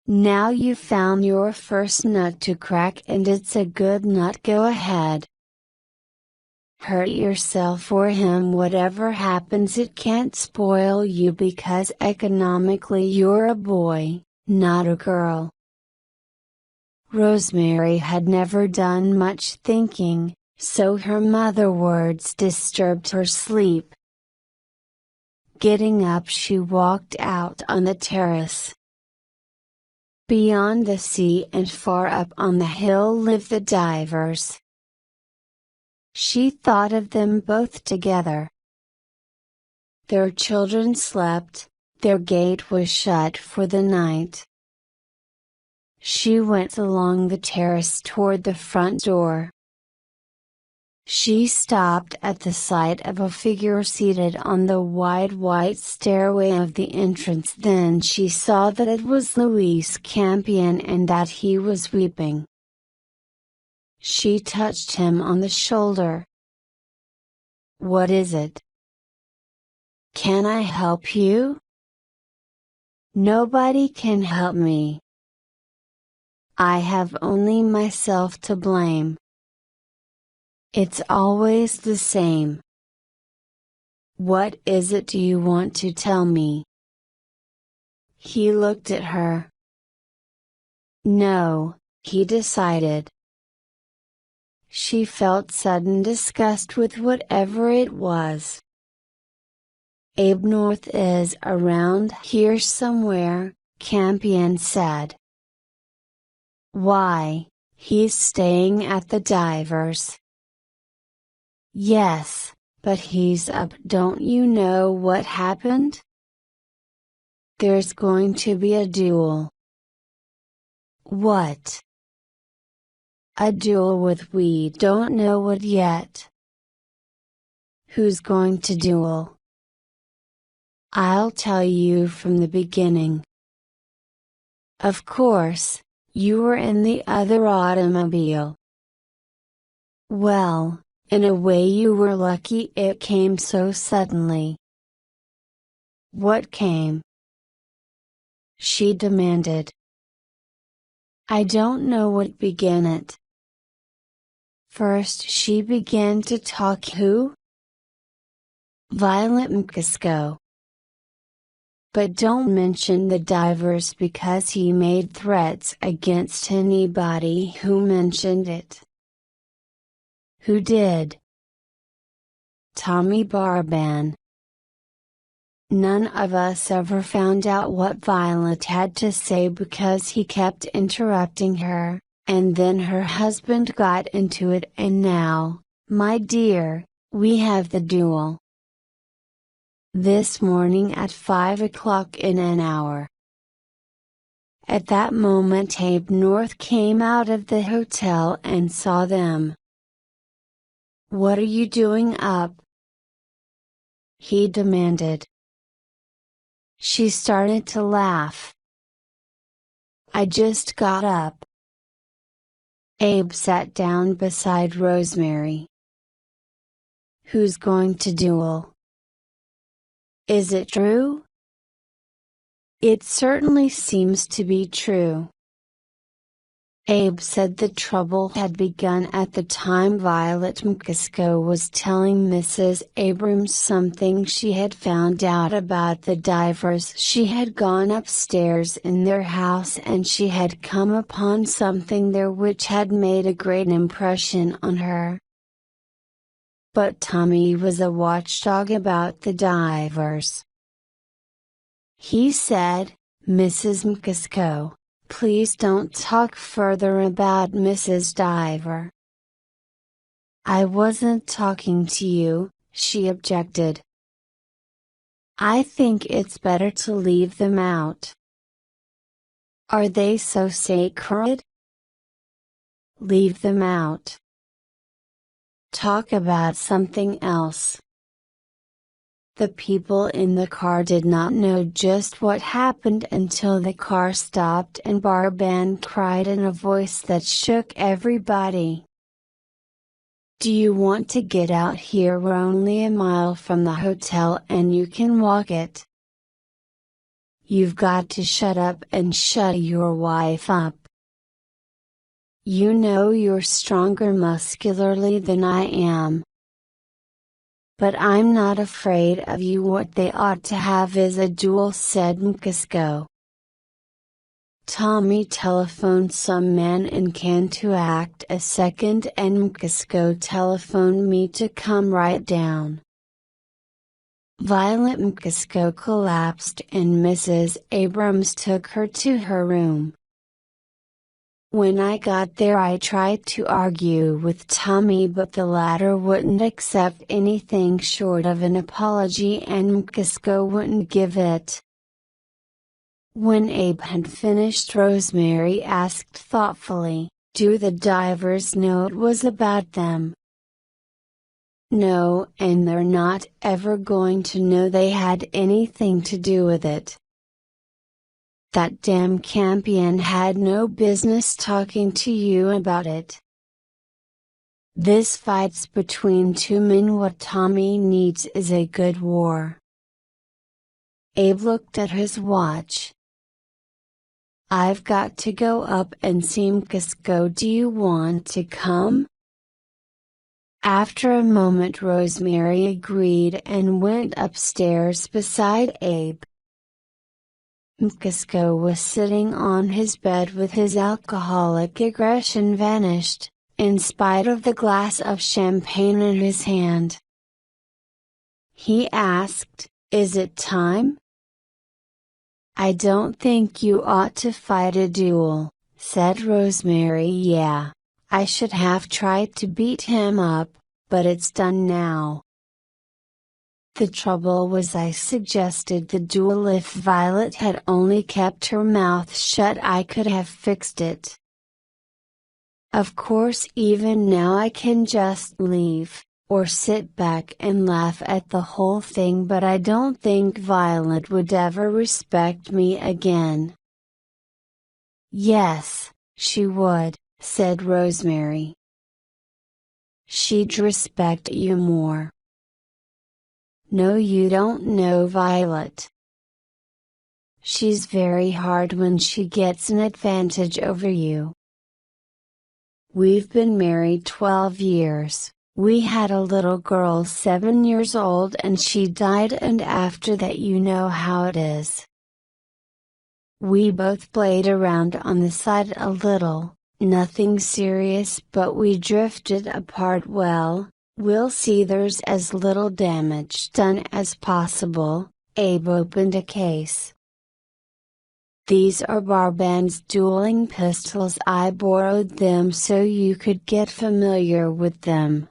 Now you've found your first nut to crack, and it's a good nut. Go ahead. Hurt yourself for him. Whatever happens, it can't spoil you because economically you're a boy, not a girl." Rosemary had never done much thinking, so her mother's words disturbed her sleep. Getting up, she walked out on the terrace. Beyond the sea and far up on the hill lived the divers. She thought of them both together. Their children slept, their gate was shut for the night. She went along the terrace toward the front door. She stopped at the sight of a figure seated on the wide white stairway of the entrance. Then she saw that it was Louis Campion and that he was weeping. She touched him on the shoulder. "What is it? Can I help you?" "Nobody can help me. I have only myself to blame. It's always the same." "What is it do you want to tell me?" He looked at her. "No," he decided. She felt sudden disgust with whatever it was. "Abe North is around here somewhere," Campion said. "Why, he's staying at the divers." "Yes, but he's up. Don't you know what happened? There's going to be a duel." "What?" "A duel with we don't know what yet." "Who's going to duel?" "I'll tell you from the beginning. Of course, you were in the other automobile. Well, in a way you were lucky it came so suddenly. What came? She demanded. I don't know what began it. First she began to talk who? Violet Mcusco. But don't mention the divers because he made threats against anybody who mentioned it. Who did? Tommy Barban. None of us ever found out what Violet had to say because he kept interrupting her, and then her husband got into it and now, my dear, we have the duel. This morning at 5 o'clock in an hour. At that moment Abe North came out of the hotel and saw them. What are you doing up? He demanded. She started to laugh. I just got up. Abe sat down beside Rosemary. Who's going to duel? Is it true? It certainly seems to be true. Abe said the trouble had begun at the time Violet Mcusco was telling Mrs. Abrams something she had found out about the divers. She had gone upstairs in their house and she had come upon something there which had made a great impression on her. But Tommy was a watchdog about the divers. He said, Mrs. Mcusco, please don't talk further about Mrs. Diver. I wasn't talking to you, she objected. I think it's better to leave them out. Are they so sacred? Leave them out. Talk about something else. The people in the car did not know just what happened until the car stopped and Barban cried in a voice that shook everybody. Do you want to get out here? We're only a mile from the hotel and you can walk it. You've got to shut up and shut your wife up. You know you're stronger muscularly than I am. But I'm not afraid of you. What they ought to have is a duel, said Mcusco. Tommy telephoned some man in Cannes to act a second and Mcusco telephoned me to come right down. Violet Mcusco collapsed and Mrs. Abrams took her to her room. When I got there I tried to argue with Tommy but the latter wouldn't accept anything short of an apology and Mcusco wouldn't give it. When Abe had finished Rosemary asked thoughtfully, do the divers know it was about them? No, and they're not ever going to know they had anything to do with it. That damn Campion had no business talking to you about it. This fight's between two men. What Tommy needs is a good war. Abe looked at his watch. I've got to go up and see Mcusco. Do you want to come? After a moment Rosemary agreed and went upstairs beside Abe. Mcusco was sitting on his bed with his alcoholic aggression vanished, in spite of the glass of champagne in his hand. He asked, is it time? I don't think you ought to fight a duel, said Rosemary. Yeah, I should have tried to beat him up, but it's done now. The trouble was I suggested the duel. If Violet had only kept her mouth shut I could have fixed it. Of course even now I can just leave, or sit back and laugh at the whole thing, but I don't think Violet would ever respect me again. Yes, she would, said Rosemary. she'd respect you more. No, you don't know Violet. She's very hard when she gets an advantage over you. We've been married 12 years. We had a little girl 7 years old and she died, and after that you know how it is. We both played around on the side a little, nothing serious, but we drifted apart. Well, we'll see there's as little damage done as possible. Abe opened a case. These are Barban's dueling pistols. I borrowed them so you could get familiar with them.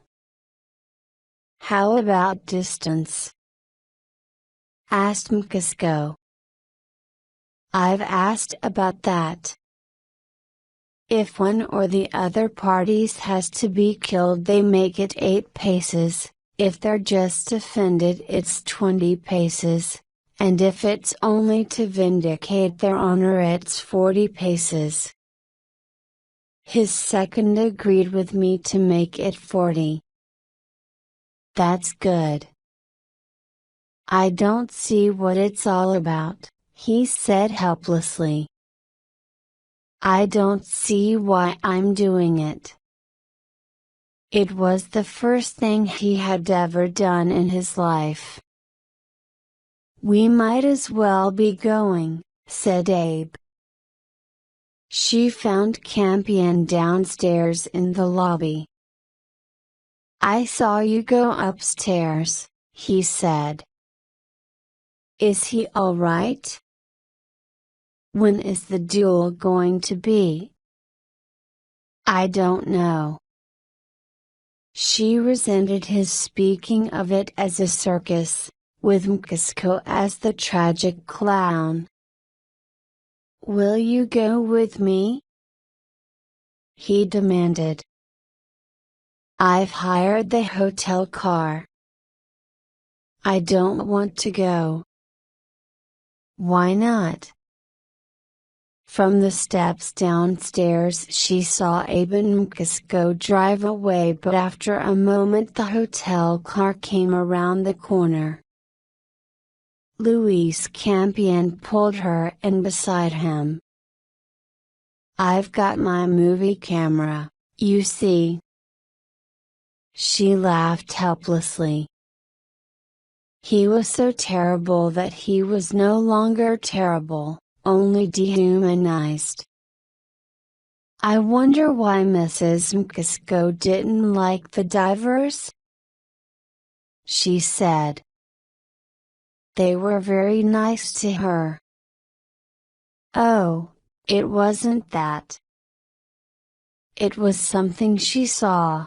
How about distance? Asked Mkisko. I've asked about that. If one or the other parties has to be killed, they make it 8 paces, if they're just offended it's 20 paces, and if it's only to vindicate their honor it's 40 paces. His second agreed with me to make it 40. That's good. I don't see what it's all about, he said helplessly. I don't see why I'm doing it. It was the first thing he had ever done in his life. We might as well be going, said Abe. She found Campion downstairs in the lobby. I saw you go upstairs, he said. Is he all right? When is the duel going to be? I don't know. She resented his speaking of it as a circus, with Mkisko as the tragic clown. Will you go with me? He demanded. I've hired the hotel car. I don't want to go. Why not? From the steps downstairs she saw Abe and Mkisko drive away, but after a moment the hotel car came around the corner. Luis Campion pulled her in beside him. I've got my movie camera, you see. She laughed helplessly. He was so terrible that he was no longer terrible, only dehumanized. I wonder why Mrs. Mkisko didn't like the divers? She said. They were very nice to her. Oh, it wasn't that. It was something she saw.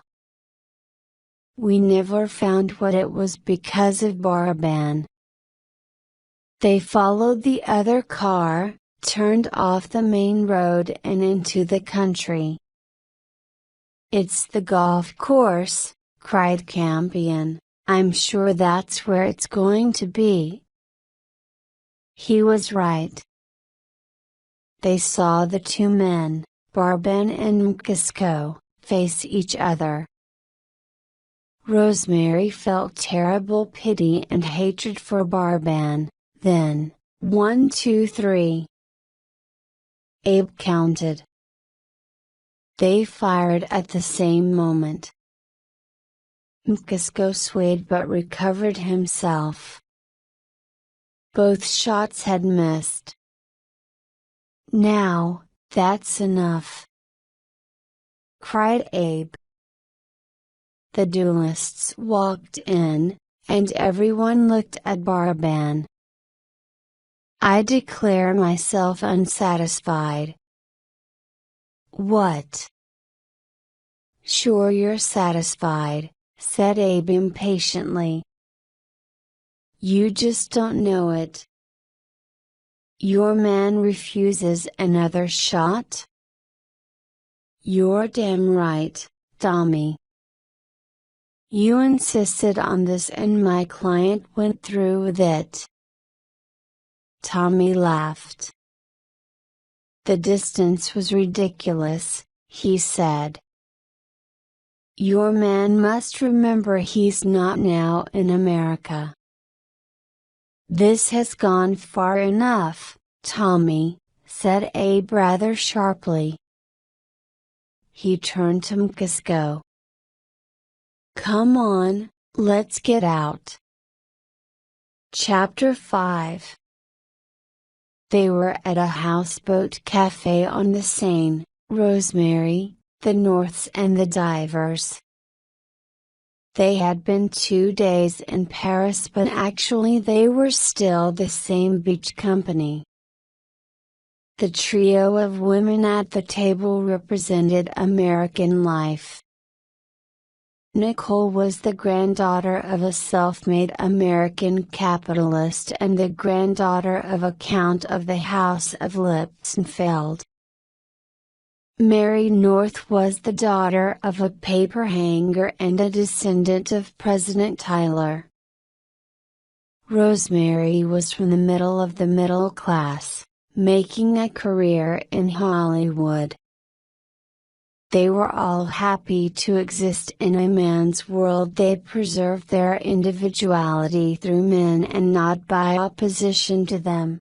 We never found what it was because of Barban. They followed the other car, turned off the main road and into the country. It's the golf course, cried Campion. I'm sure that's where it's going to be. He was right. They saw the two men, Barban and Mkisko, face each other. Rosemary felt terrible pity and hatred for Barban. Then, 1, 2, 3. Abe counted. They fired at the same moment. Mkisko swayed but recovered himself. Both shots had missed. Now, that's enough, cried Abe. The duelists walked in, and everyone looked at Barban. I declare myself unsatisfied. What? Sure you're satisfied, said Abe impatiently. You just don't know it. Your man refuses another shot? You're damn right, Tommy. You insisted on this and my client went through with it. Tommy laughed. The distance was ridiculous, he said. Your man must remember he's not now in America. This has gone far enough, Tommy, said Abe rather sharply. He turned to Mcasco. Come on, let's get out. Chapter 5. They were at a houseboat cafe on the Seine, Rosemary, the Norths and the Divers. They had been 2 days in Paris, but actually they were still the same beach company. The trio of women at the table represented American life. Nicole was the granddaughter of a self-made American capitalist and the granddaughter of a count of the House of Lipsenfeld. Mary North was the daughter of a paperhanger and a descendant of President Tyler. Rosemary was from the middle of the middle class, making a career in Hollywood. They were all happy to exist in a man's world. They preserved their individuality through men and not by opposition to them.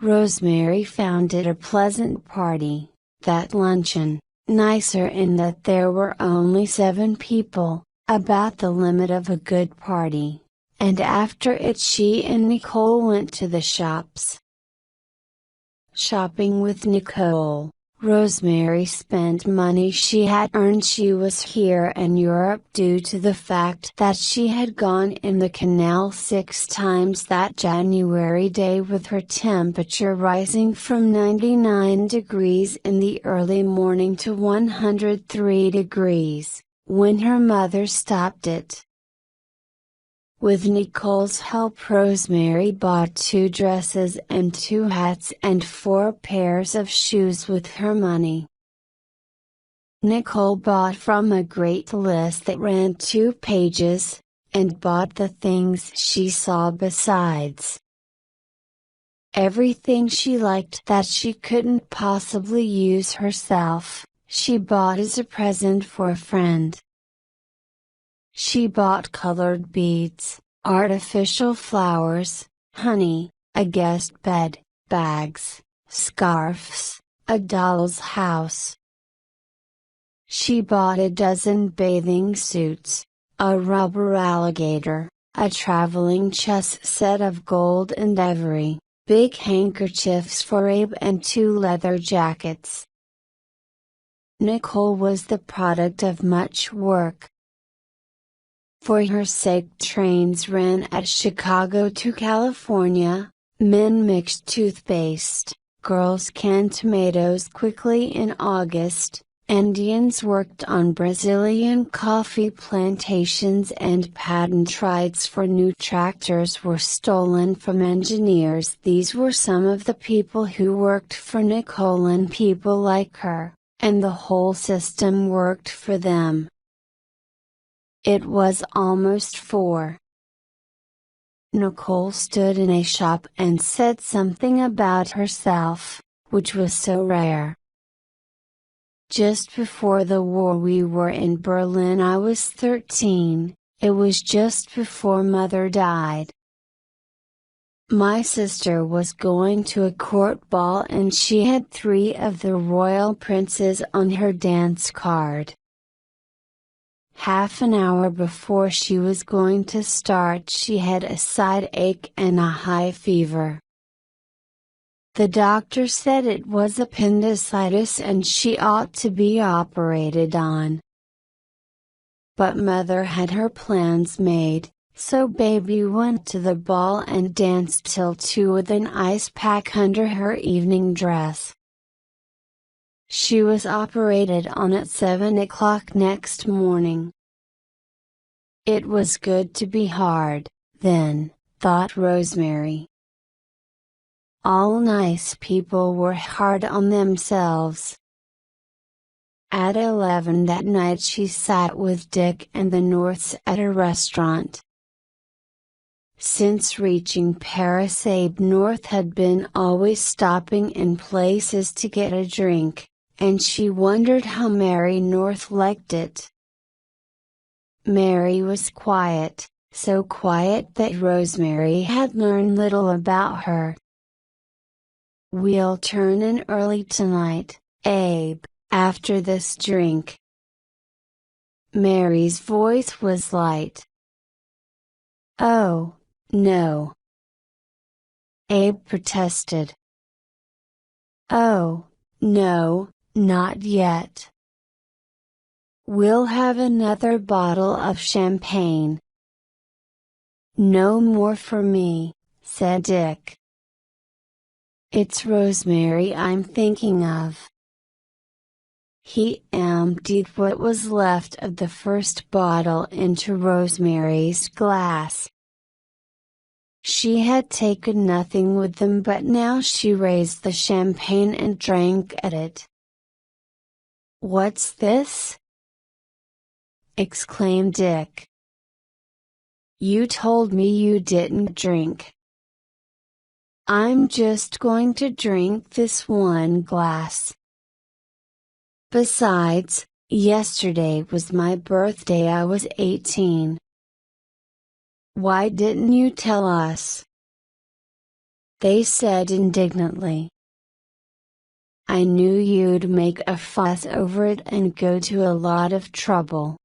Rosemary found it a pleasant party, that luncheon, nicer in that there were only 7 people, about the limit of a good party, and after it she and Nicole went to the shops. Shopping with Nicole, Rosemary spent money she had earned. She was here in Europe due to the fact that she had gone in the canal 6 times that January day, with her temperature rising from 99 degrees in the early morning to 103 degrees, when her mother stopped it. With Nicole's help, Rosemary bought 2 dresses and 2 hats and 4 pairs of shoes with her money. Nicole bought from a great list that ran 2 pages, and bought the things she saw besides. Everything she liked that she couldn't possibly use herself, she bought as a present for a friend. She bought colored beads, artificial flowers, honey, a guest bed, bags, scarves, a doll's house. She bought a dozen bathing suits, a rubber alligator, a traveling chess set of gold and ivory, big handkerchiefs for Abe and 2 leather jackets. Nicole was the product of much work. For her sake, trains ran at Chicago to California, men mixed toothpaste, girls canned tomatoes quickly in August, Indians worked on Brazilian coffee plantations, and patent rights for new tractors were stolen from engineers. These were some of the people who worked for Nicole and people like her, and the whole system worked for them. It was almost 4. Nicole stood in a shop and said something about herself, which was so rare. Just before the war we were in Berlin. I was 13, it was just before Mother died. My sister was going to a court ball and she had 3 of the royal princes on her dance card. Half an hour before she was going to start she had a side ache and a high fever. The doctor said it was appendicitis and she ought to be operated on. But Mother had her plans made, so baby went to the ball and danced till 2 with an ice pack under her evening dress. She was operated on at 7 o'clock next morning. It was good to be hard, then, thought Rosemary. All nice people were hard on themselves. At 11 that night she sat with Dick and the Norths at a restaurant. Since reaching Paris, Abe North had been always stopping in places to get a drink, and she wondered how Mary North liked it. Mary was quiet, so quiet that Rosemary had learned little about her. "We'll turn in early tonight, Abe, after this drink." Mary's voice was light. "Oh, no," Abe protested. "Oh, no, not yet. We'll have another bottle of champagne." "No more for me," said Dick. "It's Rosemary I'm thinking of." He emptied what was left of the first bottle into Rosemary's glass. She had taken nothing with them, but now she raised the champagne and drank at it. "What's this?" exclaimed Dick. "You told me you didn't drink." "I'm just going to drink this one glass. Besides, yesterday was my birthday. I was 18. Why didn't you tell us?" they said indignantly. "I knew you'd make a fuss over it and go to a lot of trouble."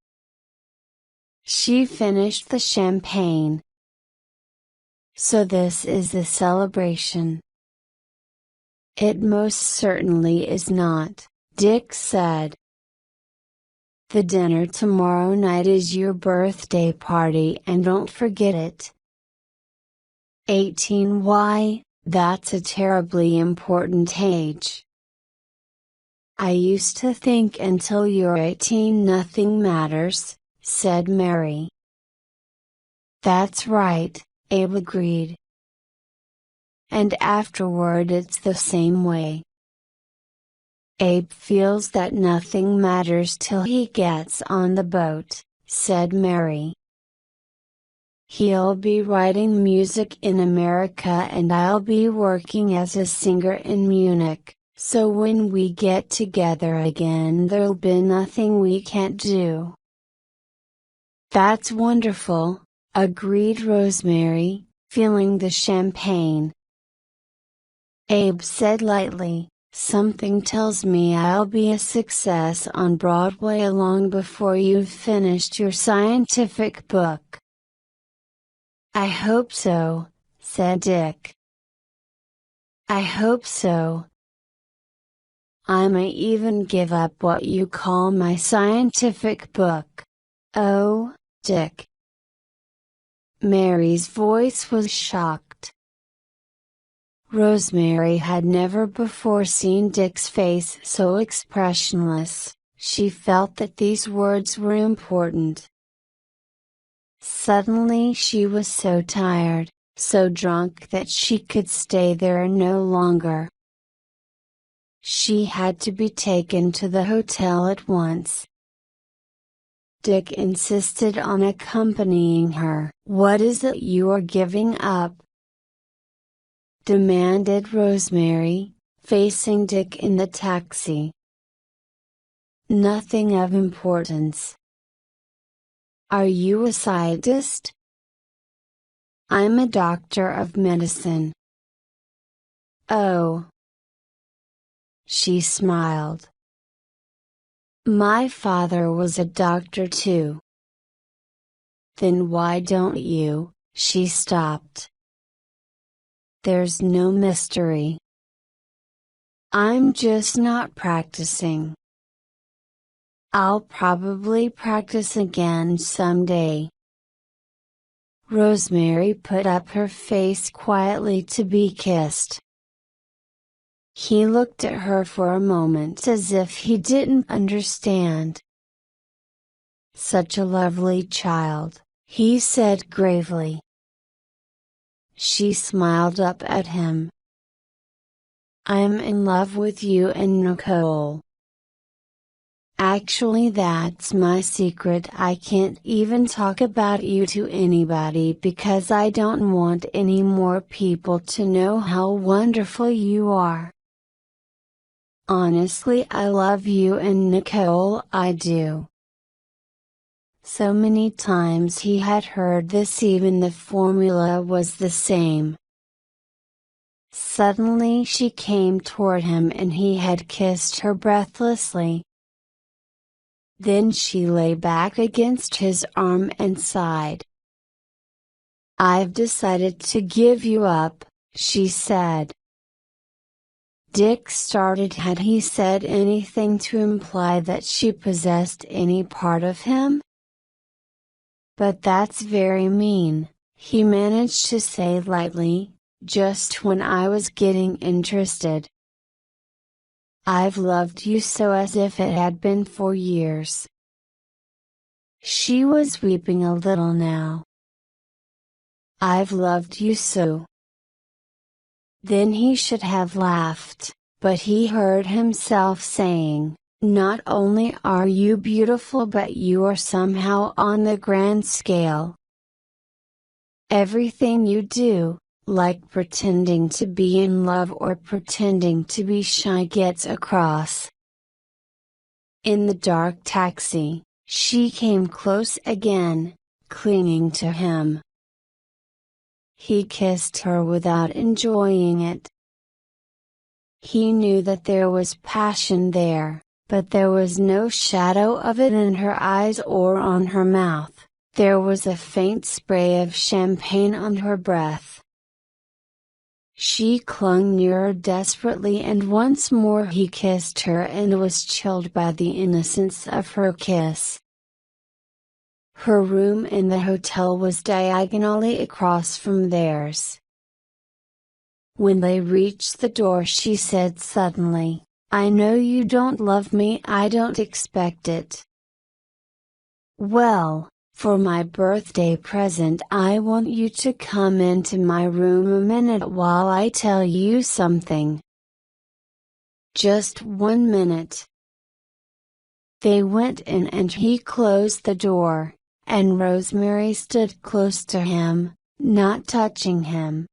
She finished the champagne. "So this is the celebration." "It most certainly is not," Dick said. "The dinner tomorrow night is your birthday party, and don't forget it." 18? Why, that's a terribly important age. "I used to think until you're 18 nothing matters," said Mary. "That's right," Abe agreed. "And afterward it's the same way." "Abe feels that nothing matters till he gets on the boat," said Mary. "He'll be writing music in America and I'll be working as a singer in Munich, so when we get together again there'll be nothing we can't do." "That's wonderful," agreed Rosemary, feeling the champagne. Abe said lightly, "Something tells me I'll be a success on Broadway long before you've finished your scientific book." "I hope so," said Dick. "I hope so. I may even give up what you call my scientific book." "Oh, Dick." Mary's voice was shocked. Rosemary had never before seen Dick's face so expressionless. She felt that these words were important. Suddenly she was so tired, so drunk that she could stay there no longer. She had to be taken to the hotel at once. Dick insisted on accompanying her. "What is it you are giving up?" demanded Rosemary, facing Dick in the taxi. "Nothing of importance." "Are you a scientist?" "I'm a doctor of medicine." "Oh." She smiled. "My father was a doctor too." "Then why don't you?" She stopped. "There's no mystery. I'm just not practicing. I'll probably practice again someday." Rosemary put up her face quietly to be kissed. He looked at her for a moment as if he didn't understand. "Such a lovely child," he said gravely. She smiled up at him. "I'm in love with you and Nicole. Actually, that's my secret. I can't even talk about you to anybody because I don't want any more people to know how wonderful you are." Honestly, I love you and Nicole, I do. So many times he had heard this, even the formula was the same. Suddenly she came toward him and he had kissed her breathlessly. Then she lay back against his arm and sighed. "I've decided to give you up," she said. Dick started. Had he said anything to imply that she possessed any part of him? "But that's very mean," he managed to say lightly, "just when I was getting interested. I've loved you so, as if it had been for years." She was weeping a little now. "I've loved you so." Then he should have laughed, but he heard himself saying, "Not only are you beautiful, but you are somehow on the grand scale. Everything you do, like pretending to be in love or pretending to be shy, gets across." In the dark taxi, she came close again, clinging to him. He kissed her without enjoying it. He knew that there was passion there, but there was no shadow of it in her eyes or on her mouth. There was a faint spray of champagne on her breath. She clung nearer desperately, and once more he kissed her and was chilled by the innocence of her kiss. Her room in the hotel was diagonally across from theirs. When they reached the door, she said suddenly, "I know you don't love me. I don't expect it. Well, for my birthday present, I want you to come into my room a minute while I tell you something. Just 1 minute." They went in and he closed the door, and Rosemary stood close to him, not touching him.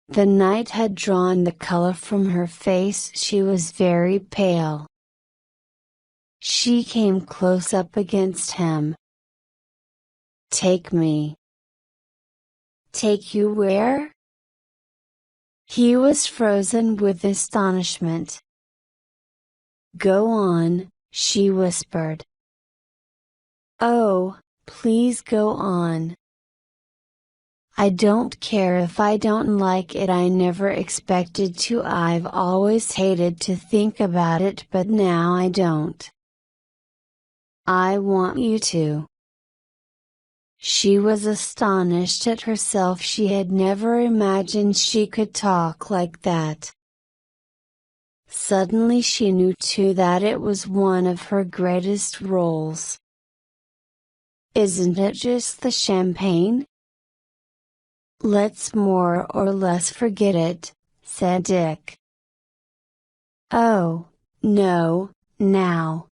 The night had drawn the color from her face. She was very pale. She came close up against him. "Take me." "Take you where?" He was frozen with astonishment. "Go on," she whispered. "Oh, please go on." "I don't care if I don't like it. I never expected to. I've always hated to think about it, but now I don't. I want you to." She was astonished at herself. She had never imagined she could talk like that. Suddenly she knew too that it was one of her greatest roles. "Isn't it just the champagne? Let's more or less forget it," said Dick. "Oh, no, now.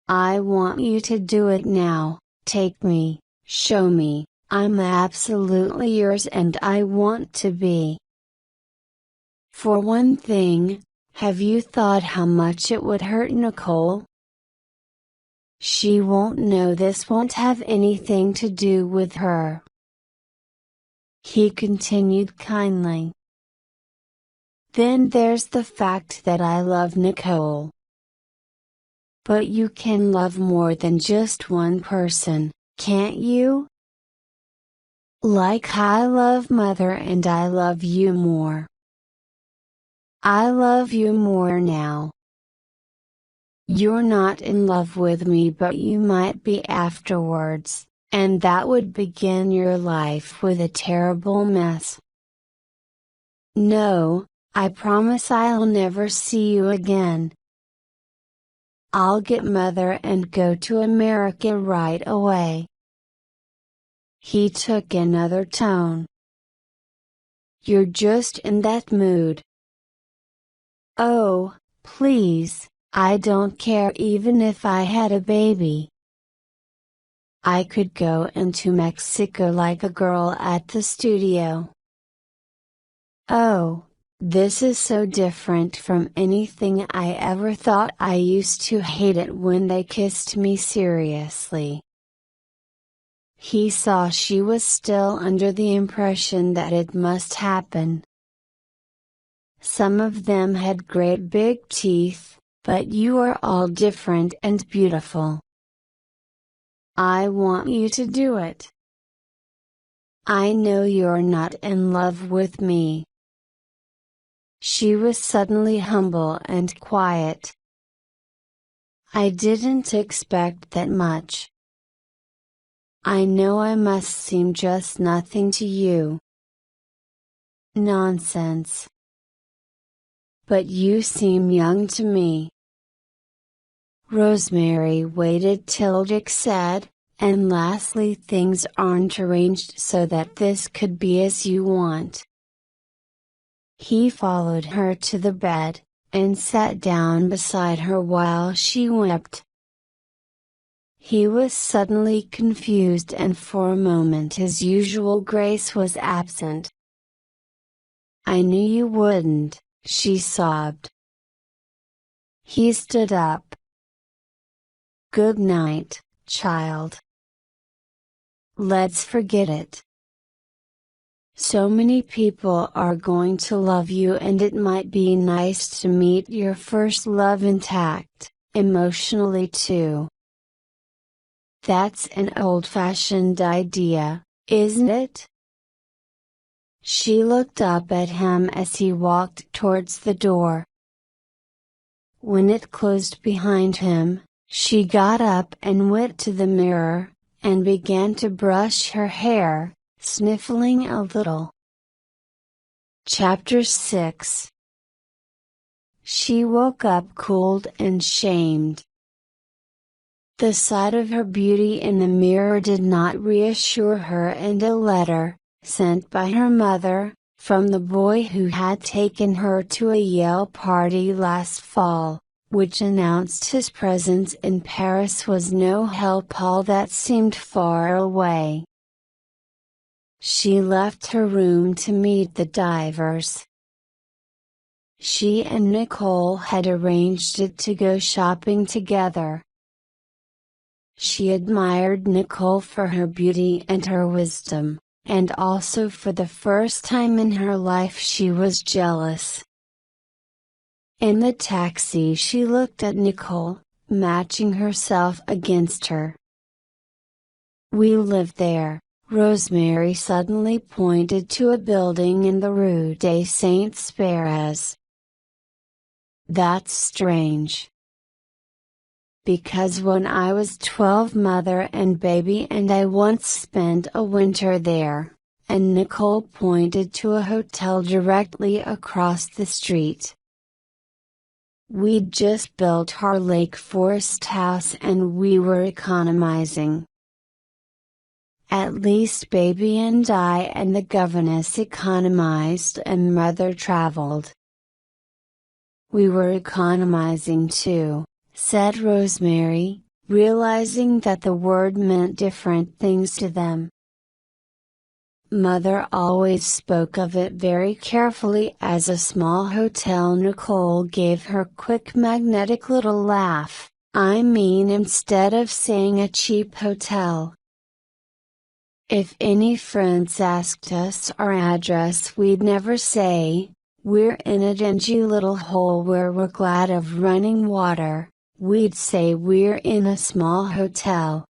I want you to do it now. Take me, show me, I'm absolutely yours and I want to be. For one thing, have you thought how much it would hurt Nicole? She won't know. This won't have anything to do with her." He continued kindly. "Then there's the fact that I love Nicole. But you can love more than just one person, can't you? Like I love Mother and I love you more. I love you more now. You're not in love with me, but you might be afterwards, and that would begin your life with a terrible mess. No, I promise I'll never see you again. I'll get Mother and go to America right away." He took another tone. "You're just in that mood." "Oh, please, I don't care even if I had a baby. I could go into Mexico like a girl at the studio." "Oh, This is so different from anything I ever thought. I used to hate it when they kissed me seriously. He saw she was still under the impression that it must happen. Some of them had great big teeth, but you are all different and beautiful. I want you to do it. I know you're not in love with me. She was suddenly humble and quiet. I didn't expect that much. I know I must seem just nothing to you. Nonsense. But you seem young to me. Rosemary waited till Dick said, and lastly, things aren't arranged so that this could be as you want. He followed her to the bed, and sat down beside her while she wept. He was suddenly confused, and for a moment his usual grace was absent. I knew you wouldn't, she sobbed. He stood up. Good night, child. Let's forget it. So many people are going to love you, and it might be nice to meet your first love intact, emotionally too. That's an old-fashioned idea, isn't it? She looked up at him as he walked towards the door. When it closed behind him, she got up and went to the mirror, and began to brush her hair, sniffling a little. Chapter 6. She woke up cooled and shamed. The sight of her beauty in the mirror did not reassure her, and a letter, sent by her mother, from the boy who had taken her to a Yale party last fall, which announced his presence in Paris, was no help. All that seemed far away. She left her room to meet the divers. She and Nicole had arranged it to go shopping together. She admired Nicole for her beauty and her wisdom, and also for the first time in her life she was jealous. In the taxi she looked at Nicole, matching herself against her. We live there. Rosemary suddenly pointed to a building in the Rue des Saints-Pères. That's strange. Because when I was 12, mother and baby and I once spent a winter there, and Nicole pointed to a hotel directly across the street. We'd just built our Lake Forest house and we were economizing. At least baby and I and the governess economized, and mother traveled. We were economizing too, said Rosemary, realizing that the word meant different things to them. Mother always spoke of it very carefully as a small hotel. Nicole gave her quick magnetic little laugh. I mean, instead of saying a cheap hotel. If any friends asked us our address, we'd never say, we're in a dingy little hole where we're glad of running water. We'd say we're in a small hotel.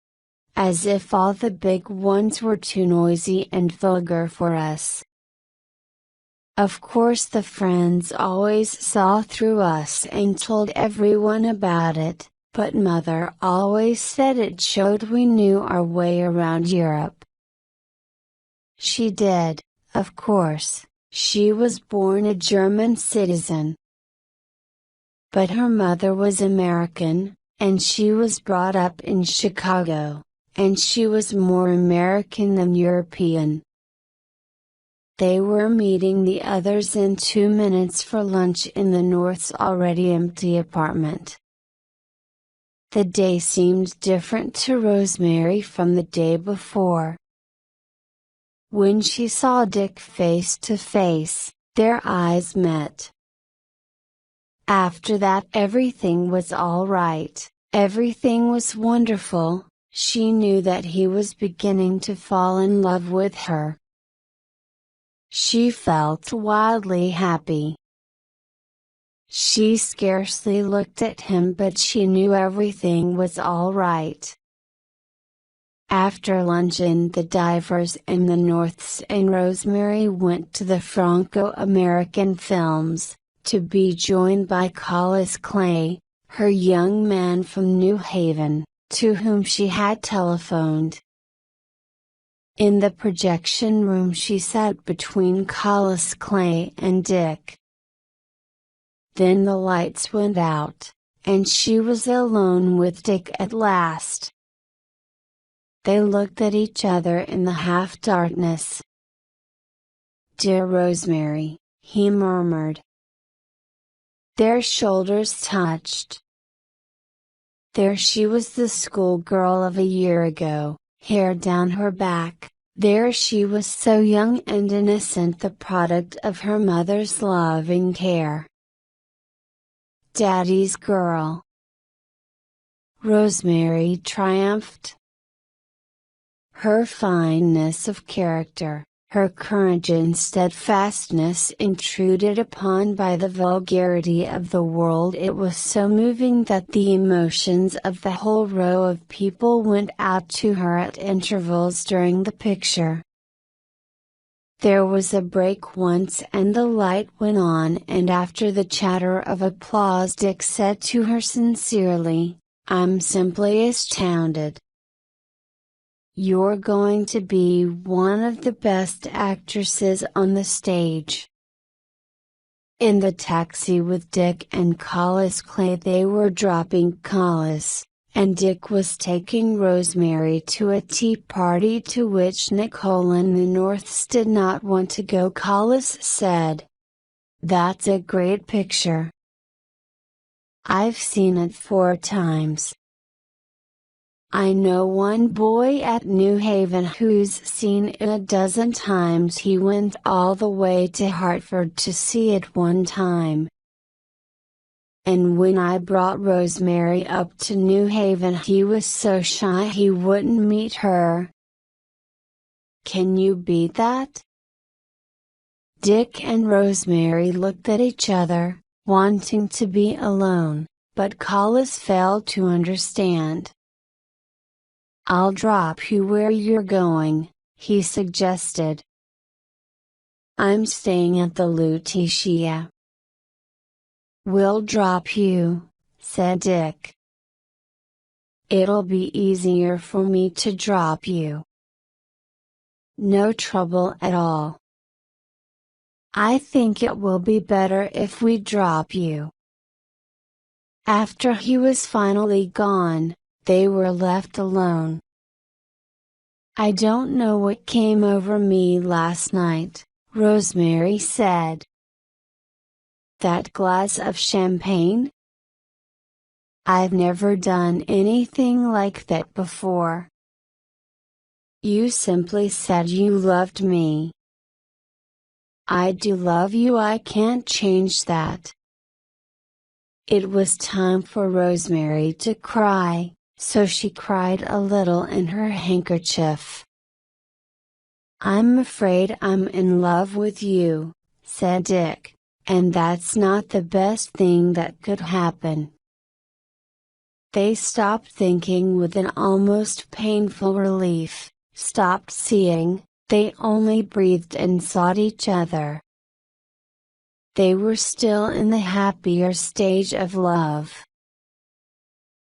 As if all the big ones were too noisy and vulgar for us. Of course the friends always saw through us and told everyone about it, but mother always said it showed we knew our way around Europe. She did, of course, she was born a German citizen. But her mother was American, and she was brought up in Chicago, and she was more American than European. They were meeting the others in 2 minutes for lunch in the North's already empty apartment. The day seemed different to Rosemary from the day before. When she saw Dick face to face, Their eyes met. After that everything was all right, everything was wonderful. She knew that he was beginning to fall in love with her. She felt wildly happy. She scarcely looked at him, but she knew everything was all right. After luncheon, the divers and the Norths and Rosemary went to the Franco-American Films, to be joined by Collis Clay, her young man from New Haven, to whom she had telephoned. In the projection room she sat between Collis Clay and Dick. Then the lights went out, and she was alone with Dick at last. They looked at each other in the half-darkness. "Dear Rosemary," he murmured. Their shoulders touched. There she was, the schoolgirl of a year ago, hair down her back. There she was, so young and innocent, the product of her mother's loving care. Daddy's girl. Rosemary triumphed. Her fineness of character, her courage and steadfastness intruded upon by the vulgarity of the world. It was so moving that the emotions of the whole row of people went out to her at intervals during the picture. There was a break once and the light went on, and after the chatter of applause Dick said to her sincerely, "I'm simply astounded. You're going to be one of the best actresses on the stage." In the taxi with Dick and Collis Clay, they were dropping Collis, and Dick was taking Rosemary to a tea party to which Nicole and the Norths did not want to go. Collis said, "That's a great picture. I've seen it 4 times. I know one boy at New Haven who's seen it a dozen times. He went all the way to Hartford to see it one time. And when I brought Rosemary up to New Haven, he was so shy he wouldn't meet her. Can you beat that?" Dick and Rosemary looked at each other, wanting to be alone, but Collis failed to understand. "I'll drop you where you're going," he suggested. "I'm staying at the Lutetia." "We'll drop you," said Dick. "It'll be easier for me to drop you." "No trouble at all. I think it will be better if we drop you." After he was finally gone, they were left alone. "I don't know what came over me last night," Rosemary said. "That glass of champagne? I've never done anything like that before. You simply said you loved me. I do love you. I can't change that." It was time for Rosemary to cry, so she cried a little in her handkerchief. "I'm afraid I'm in love with you," said Dick, "and that's not the best thing that could happen." They stopped thinking with an almost painful relief, stopped seeing, they only breathed and sought each other. They were still in the happier stage of love.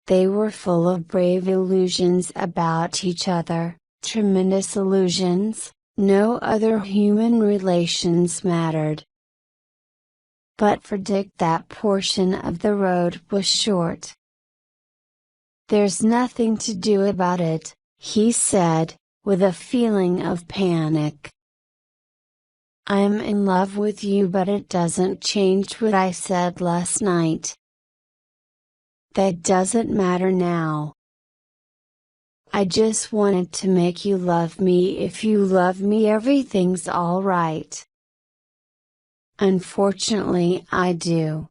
They were full of brave illusions about each other, tremendous illusions. No other human relations mattered. But for Dick that portion of the road was short. "There's nothing to do about it," he said, with a feeling of panic. "I'm in love with you, but it doesn't change what I said last night. That doesn't matter now. I just wanted to make you love me. If you love me, everything's all right. Unfortunately I do.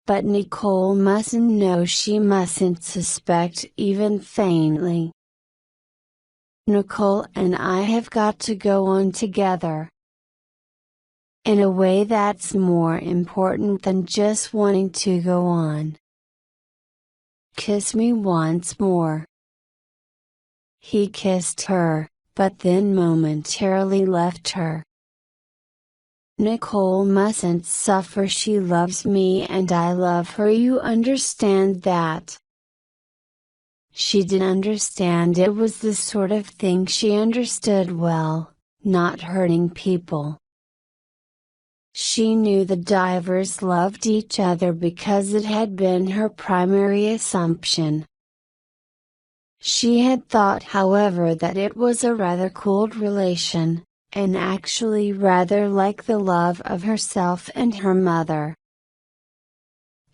But Nicole mustn't know, she mustn't suspect even faintly. Nicole and I have got to go on together. In a way that's more important than just wanting to go on. Kiss me once more. He kissed her, but then momentarily left her. Nicole mustn't suffer, she loves me and I love her, you understand that? She did understand it was the sort of thing she understood well, not hurting people. She knew the divers loved each other because it had been her primary assumption. She had thought, however, that it was a rather cold relation, and actually rather like the love of herself and her mother.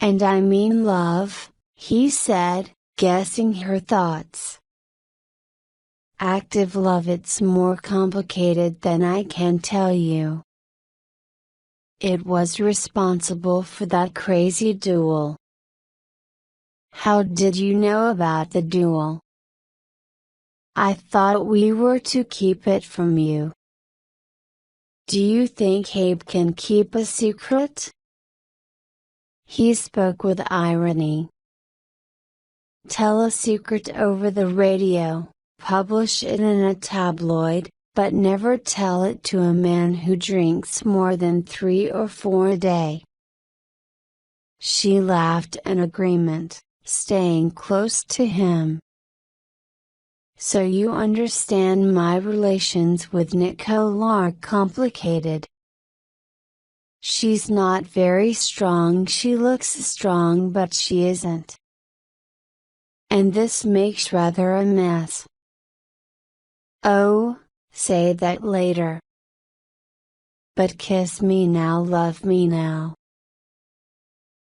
"And I mean love," he said, guessing her thoughts. "Active love, it's more complicated than I can tell you. It was responsible for that crazy duel." "How did you know about the duel?" "I thought we were to keep it from you." "Do you think Abe can keep a secret?" He spoke with irony. "Tell a secret over the radio, publish it in a tabloid, but never tell it to a man who drinks more than 3 or 4 a day." She laughed in agreement, staying close to him. "So you understand my relations with Nicole are complicated." "She's not very strong, she looks strong but she isn't. And this makes rather a mess." "Oh, say that later. But kiss me now, love me now."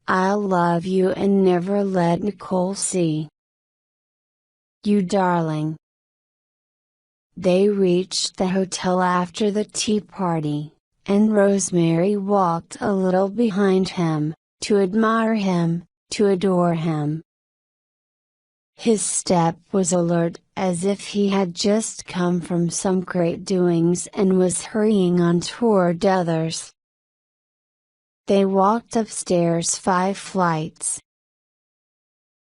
"I'll love you and never let Nicole see." "You darling." They reached the hotel after the tea party, and Rosemary walked a little behind him, to admire him, to adore him. His step was alert, as if he had just come from some great doings and was hurrying on toward others. They walked upstairs 5 flights.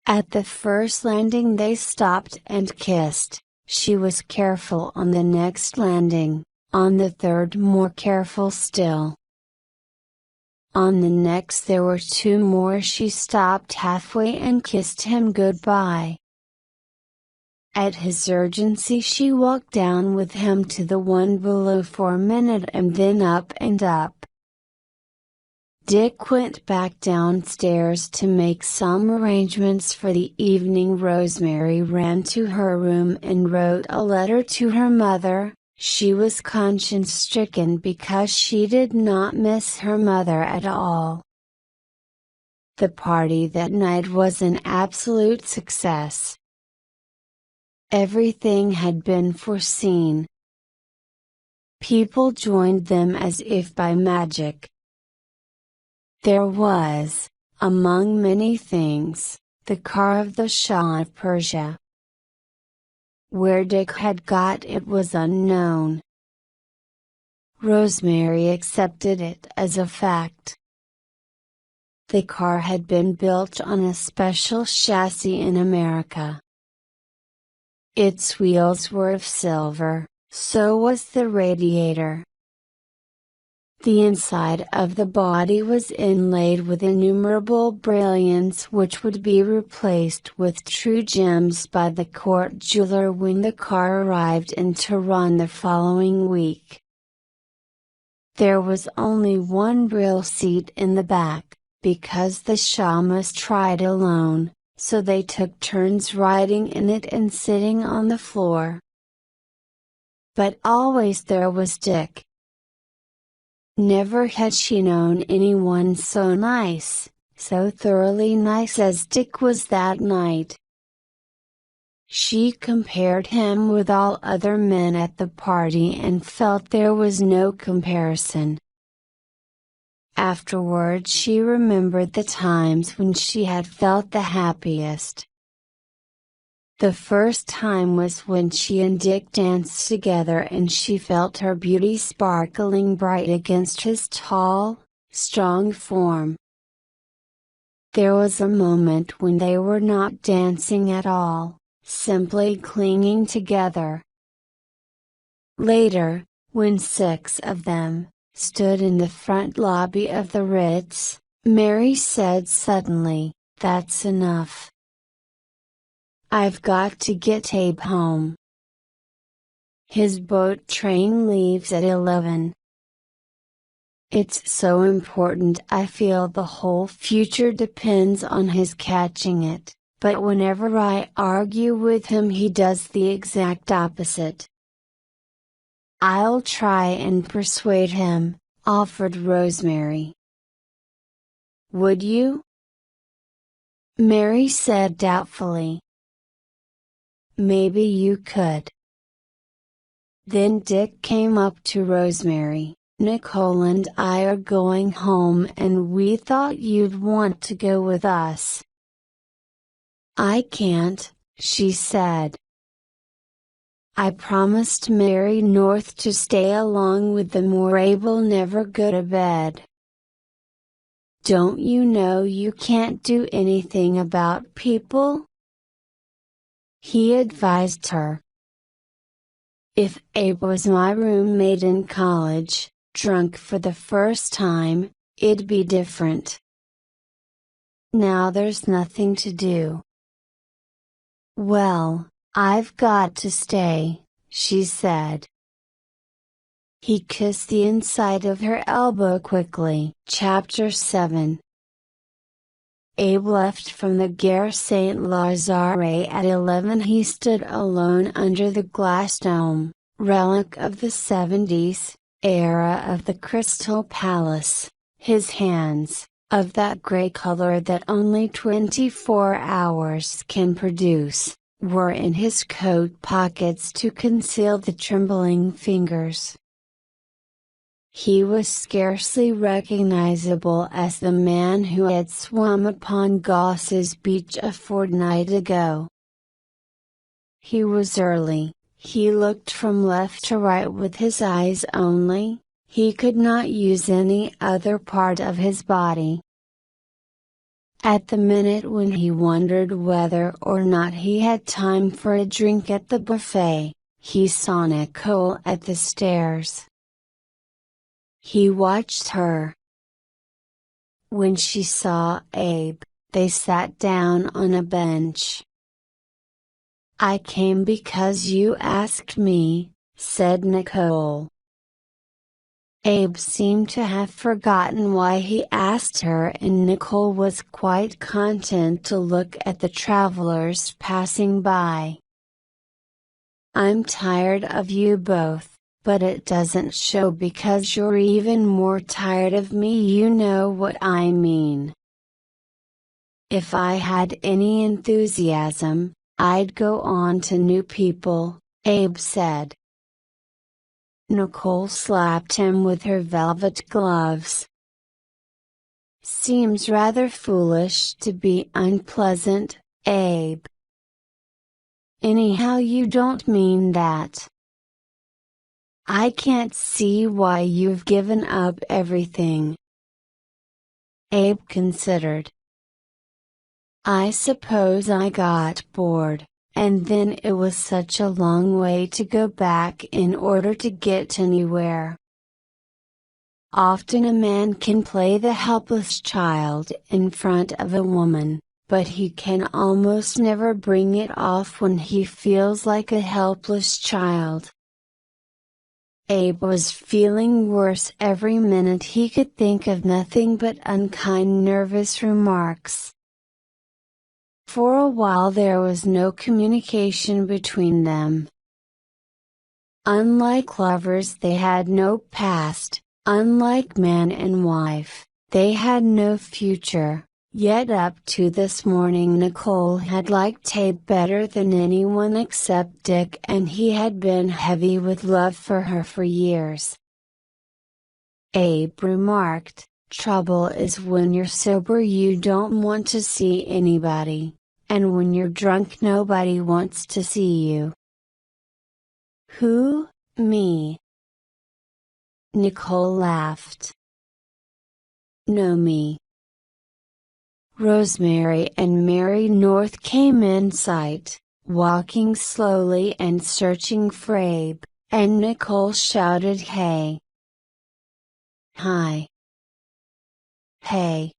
At the first landing they stopped and kissed. She was careful on the next landing, on the third more careful still. On the next there were 2 more, she stopped halfway and kissed him goodbye. At his urgency she walked down with him to the one below for a minute and then up and up. Dick went back downstairs to make some arrangements for the evening. Rosemary ran to her room and wrote a letter to her mother. She was conscience-stricken because she did not miss her mother at all. The party that night was an absolute success. Everything had been foreseen. People joined them as if by magic. There was, among many things, the car of the Shah of Persia. Where Dick had got it was unknown. Rosemary accepted it as a fact. The car had been built on a special chassis in America. Its wheels were of silver, so was the radiator. The inside of the body was inlaid with innumerable brilliants which would be replaced with true gems by the court jeweler when the car arrived in Tehran the following week. There was only one real seat in the back, because the Shah must ride alone, so they took turns riding in it and sitting on the floor. But always there was Dick. Never had she known anyone so nice, so thoroughly nice as Dick was that night. She compared him with all other men at the party and felt there was no comparison. Afterward she remembered the times when she had felt the happiest. The first time was when she and Dick danced together and she felt her beauty sparkling bright against his tall, strong form. There was a moment when they were not dancing at all, simply clinging together. Later, when 6 of them stood in the front lobby of the Ritz, Mary said suddenly, "That's enough. I've got to get Abe home. His boat train leaves at 11. It's so important. I feel the whole future depends on his catching it, but whenever I argue with him he does the exact opposite." "I'll try and persuade him," offered Rosemary. "Would you?" Mary said doubtfully. "Maybe you could." Then Dick came up to Rosemary. "Nicole and I are going home and we thought you'd want to go with us." "I can't," she said. "I promised Mary North to stay along with them or Abel never go to bed." "Don't you know you can't do anything about people?" he advised her. "If Abe was my roommate in college, drunk for the first time, it'd be different. Now there's nothing to do." "Well, I've got to stay," she said. He kissed the inside of her elbow quickly. Chapter 7. Abe left from the Gare Saint Lazare at 11. He stood alone under the glass dome, relic of the 70s, era of the Crystal Palace. His hands, of that gray color that only 24 hours can produce, were in his coat pockets to conceal the trembling fingers. He was scarcely recognizable as the man who had swum upon Goss's beach a fortnight ago. He was early, he looked from left to right with his eyes only, he could not use any other part of his body. At the minute when he wondered whether or not he had time for a drink at the buffet, he saw Nicole at the stairs. He watched her. When she saw Abe, they sat down on a bench. "I came because you asked me," said Nicole. Abe seemed to have forgotten why he asked her, and Nicole was quite content to look at the travelers passing by. "I'm tired of you both. But it doesn't show because you're even more tired of me, you know what I mean. If I had any enthusiasm, I'd go on to new people," Abe said. Nicole slapped him with her velvet gloves. "Seems rather foolish to be unpleasant, Abe." "Anyhow you don't mean that." "I can't see why you've given up everything." Abe considered. "I suppose I got bored, and then it was such a long way to go back in order to get anywhere. Often a man can play the helpless child in front of a woman, but he can almost never bring it off when he feels like a helpless child." Abe was feeling worse every minute. He could think of nothing but unkind nervous remarks. For a while there was no communication between them. Unlike lovers they had no past, unlike man and wife, they had no future. Yet up to this morning Nicole had liked Abe better than anyone except Dick, and he had been heavy with love for her for years. Abe remarked, Trouble is when you're sober you don't want to see anybody, and when you're drunk nobody wants to see you. Who, me? Nicole laughed. No, me. Rosemary and Mary North came in sight, walking slowly and searching for Abe, and Nicole shouted, "Hey! Hi! Hey!"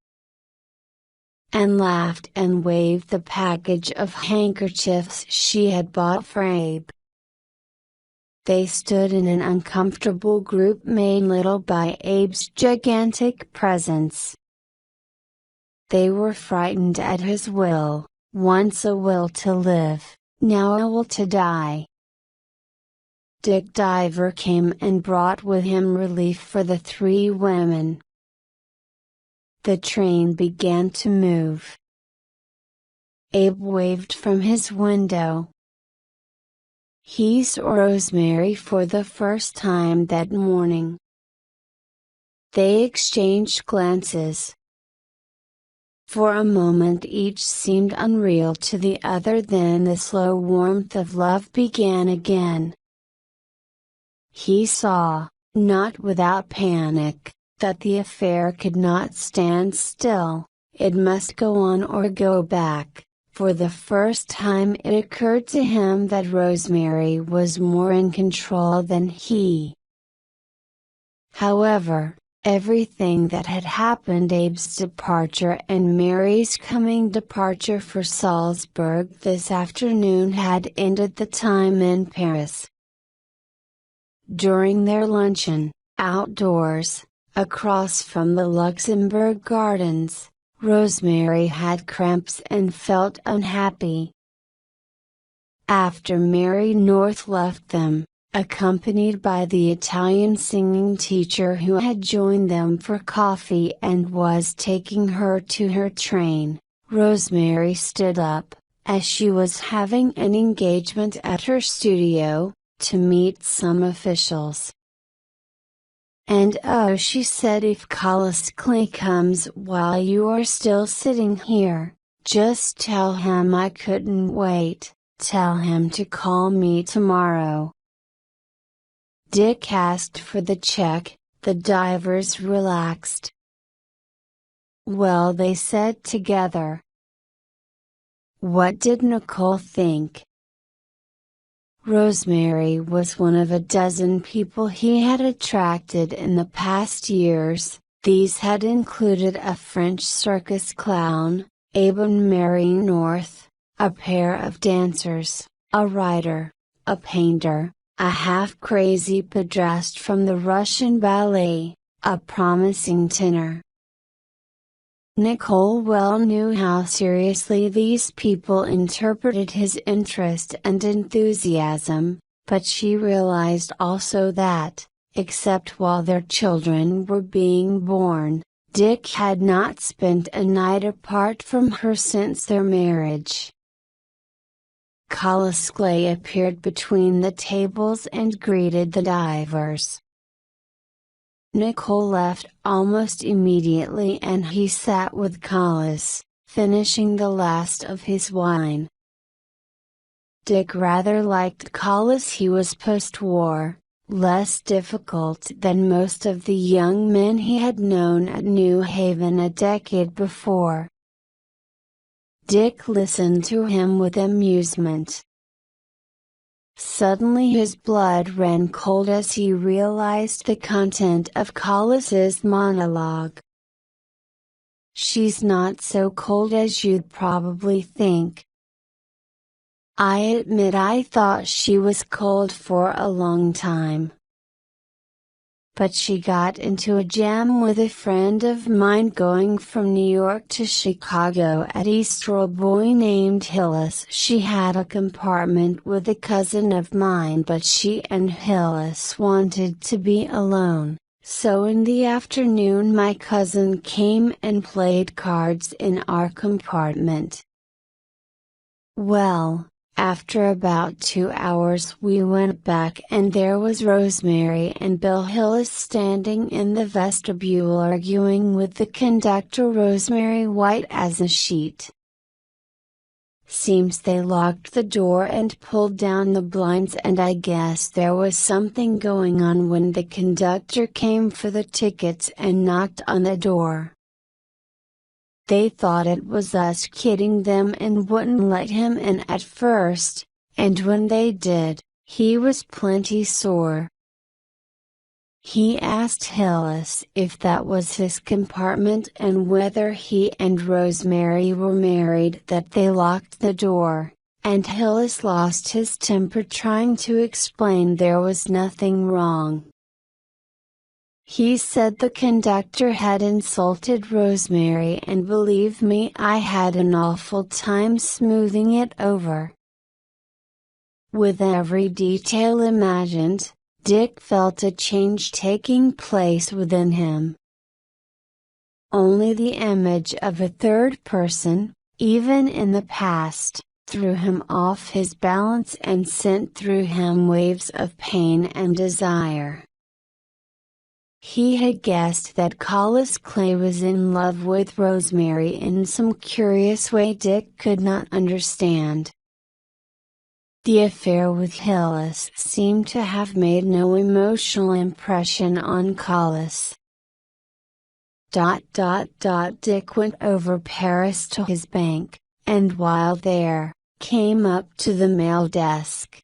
and laughed and waved the package of handkerchiefs she had bought for Abe. They stood in an uncomfortable group made little by Abe's gigantic presence. They were frightened at his will, once a will to live, now a will to die. Dick Diver came and brought with him relief for the three women. The train began to move. Abe waved from his window. He saw Rosemary for the first time that morning. They exchanged glances. For a moment each seemed unreal to the other, then the slow warmth of love began again. He saw, not without panic, that the affair could not stand still, it must go on or go back. For the first time it occurred to him that Rosemary was more in control than he. However, everything that had happened, Abe's departure and Mary's coming departure for Salzburg this afternoon, had ended the time in Paris. During their luncheon, outdoors, across from the Luxembourg Gardens, Rosemary had cramps and felt unhappy. After Mary North left them, accompanied by the Italian singing teacher who had joined them for coffee and was taking her to her train, Rosemary stood up, as she was having an engagement at her studio, to meet some officials. "And oh," she said, "if Collis Clay comes while you are still sitting here, just tell him I couldn't wait, tell him to call me tomorrow." Dick asked for the check, the Divers relaxed. "Well," they said together. What did Nicole think? Rosemary was one of a dozen people he had attracted in the past years. These had included a French circus clown, Abe and Mary North, a pair of dancers, a writer, a painter, a half-crazy pedrast from the Russian ballet, a promising tenor. Nicole well knew how seriously these people interpreted his interest and enthusiasm, but she realized also that, except while their children were being born, Dick had not spent a night apart from her since their marriage. Collis Clay appeared between the tables and greeted the Divers. Nicole left almost immediately and he sat with Collis, finishing the last of his wine. Dick rather liked Collis. He was post-war, less difficult than most of the young men he had known at New Haven a decade before. Dick listened to him with amusement. Suddenly his blood ran cold as he realized the content of Collis's monologue. "She's not so cold as you'd probably think. I admit I thought she was cold for a long time. But she got into a jam with a friend of mine going from New York to Chicago at Easter. A boy named Hillis. She had a compartment with a cousin of mine, but she and Hillis wanted to be alone, so in the afternoon my cousin came and played cards in our compartment. Well, After about 2 hours we went back and there was Rosemary and Bill Hillis standing in the vestibule arguing with the conductor. Rosemary white as a sheet. Seems they locked the door and pulled down the blinds, and I guess there was something going on when the conductor came for the tickets and knocked on the door. They thought it was us kidding them and wouldn't let him in at first, and when they did, he was plenty sore. He asked Hillis if that was his compartment and whether he and Rosemary were married that they locked the door, and Hillis lost his temper trying to explain there was nothing wrong. He said the conductor had insulted Rosemary, and believe me, I had an awful time smoothing it over. With every detail imagined, Dick felt a change taking place within him. Only the image of a third person, even in the past, threw him off his balance and sent through him waves of pain and desire. He had guessed that Collis Clay was in love with Rosemary in some curious way Dick could not understand. The affair with Hillis seemed to have made no emotional impression on Collis. Dick went over Paris to his bank, and while there, came up to the mail desk.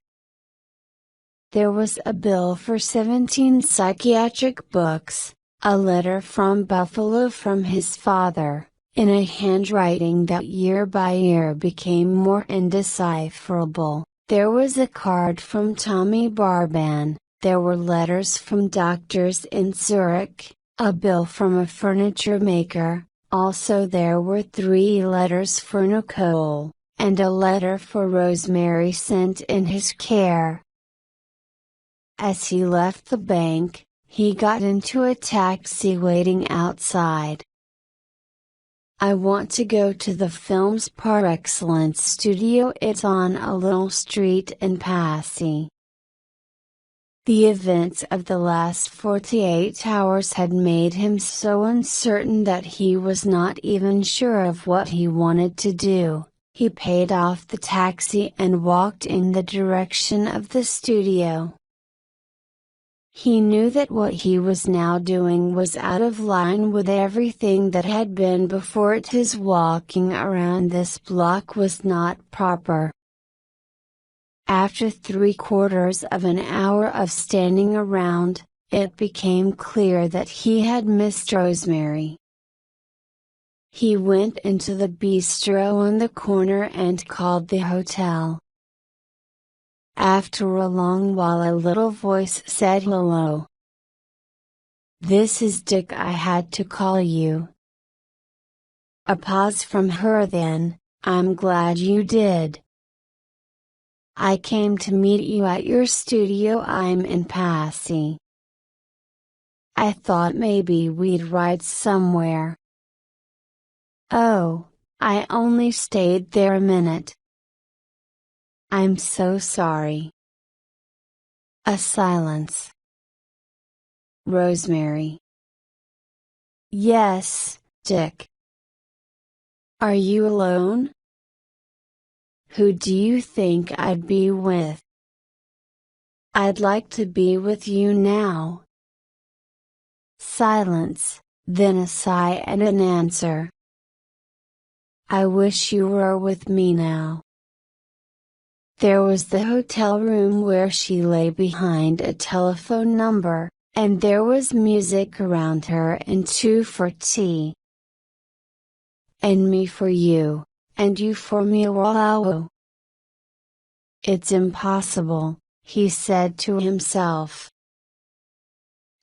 There was a bill for 17 psychiatric books, a letter from Buffalo from his father, in a handwriting that year by year became more indecipherable. There was a card from Tommy Barban, there were letters from doctors in Zurich, a bill from a furniture maker, also there were 3 letters for Nicole, and a letter for Rosemary sent in his care. As he left the bank, he got into a taxi waiting outside. I want to go to the film's par excellence studio. It's on a little street in Passy. The events of the last 48 hours had made him so uncertain that he was not even sure of what he wanted to do. He paid off the taxi and walked in the direction of the studio. He knew that what he was now doing was out of line with everything that had been before it. His walking around this block was not proper. After 3/4 of an hour of standing around, it became clear that he had missed Rosemary. He went into the bistro on the corner and called the hotel. After a long while a little voice said hello. "This is Dick, I had to call you." A pause from her, then, "I'm glad you did. I came to meet you at your studio. I'm in Passy. I thought maybe we'd ride somewhere." "Oh, I only stayed there a minute." "I'm so sorry." A silence. "Rosemary." "Yes, Dick." "Are you alone?" "Who do you think I'd be with?" "I'd like to be with you now." Silence, then a sigh and an answer. "I wish you were with me now." There was the hotel room where she lay behind a telephone number, and there was music around her and 2 for tea. "And me for you, and you for me." Wow. "It's impossible," he said to himself.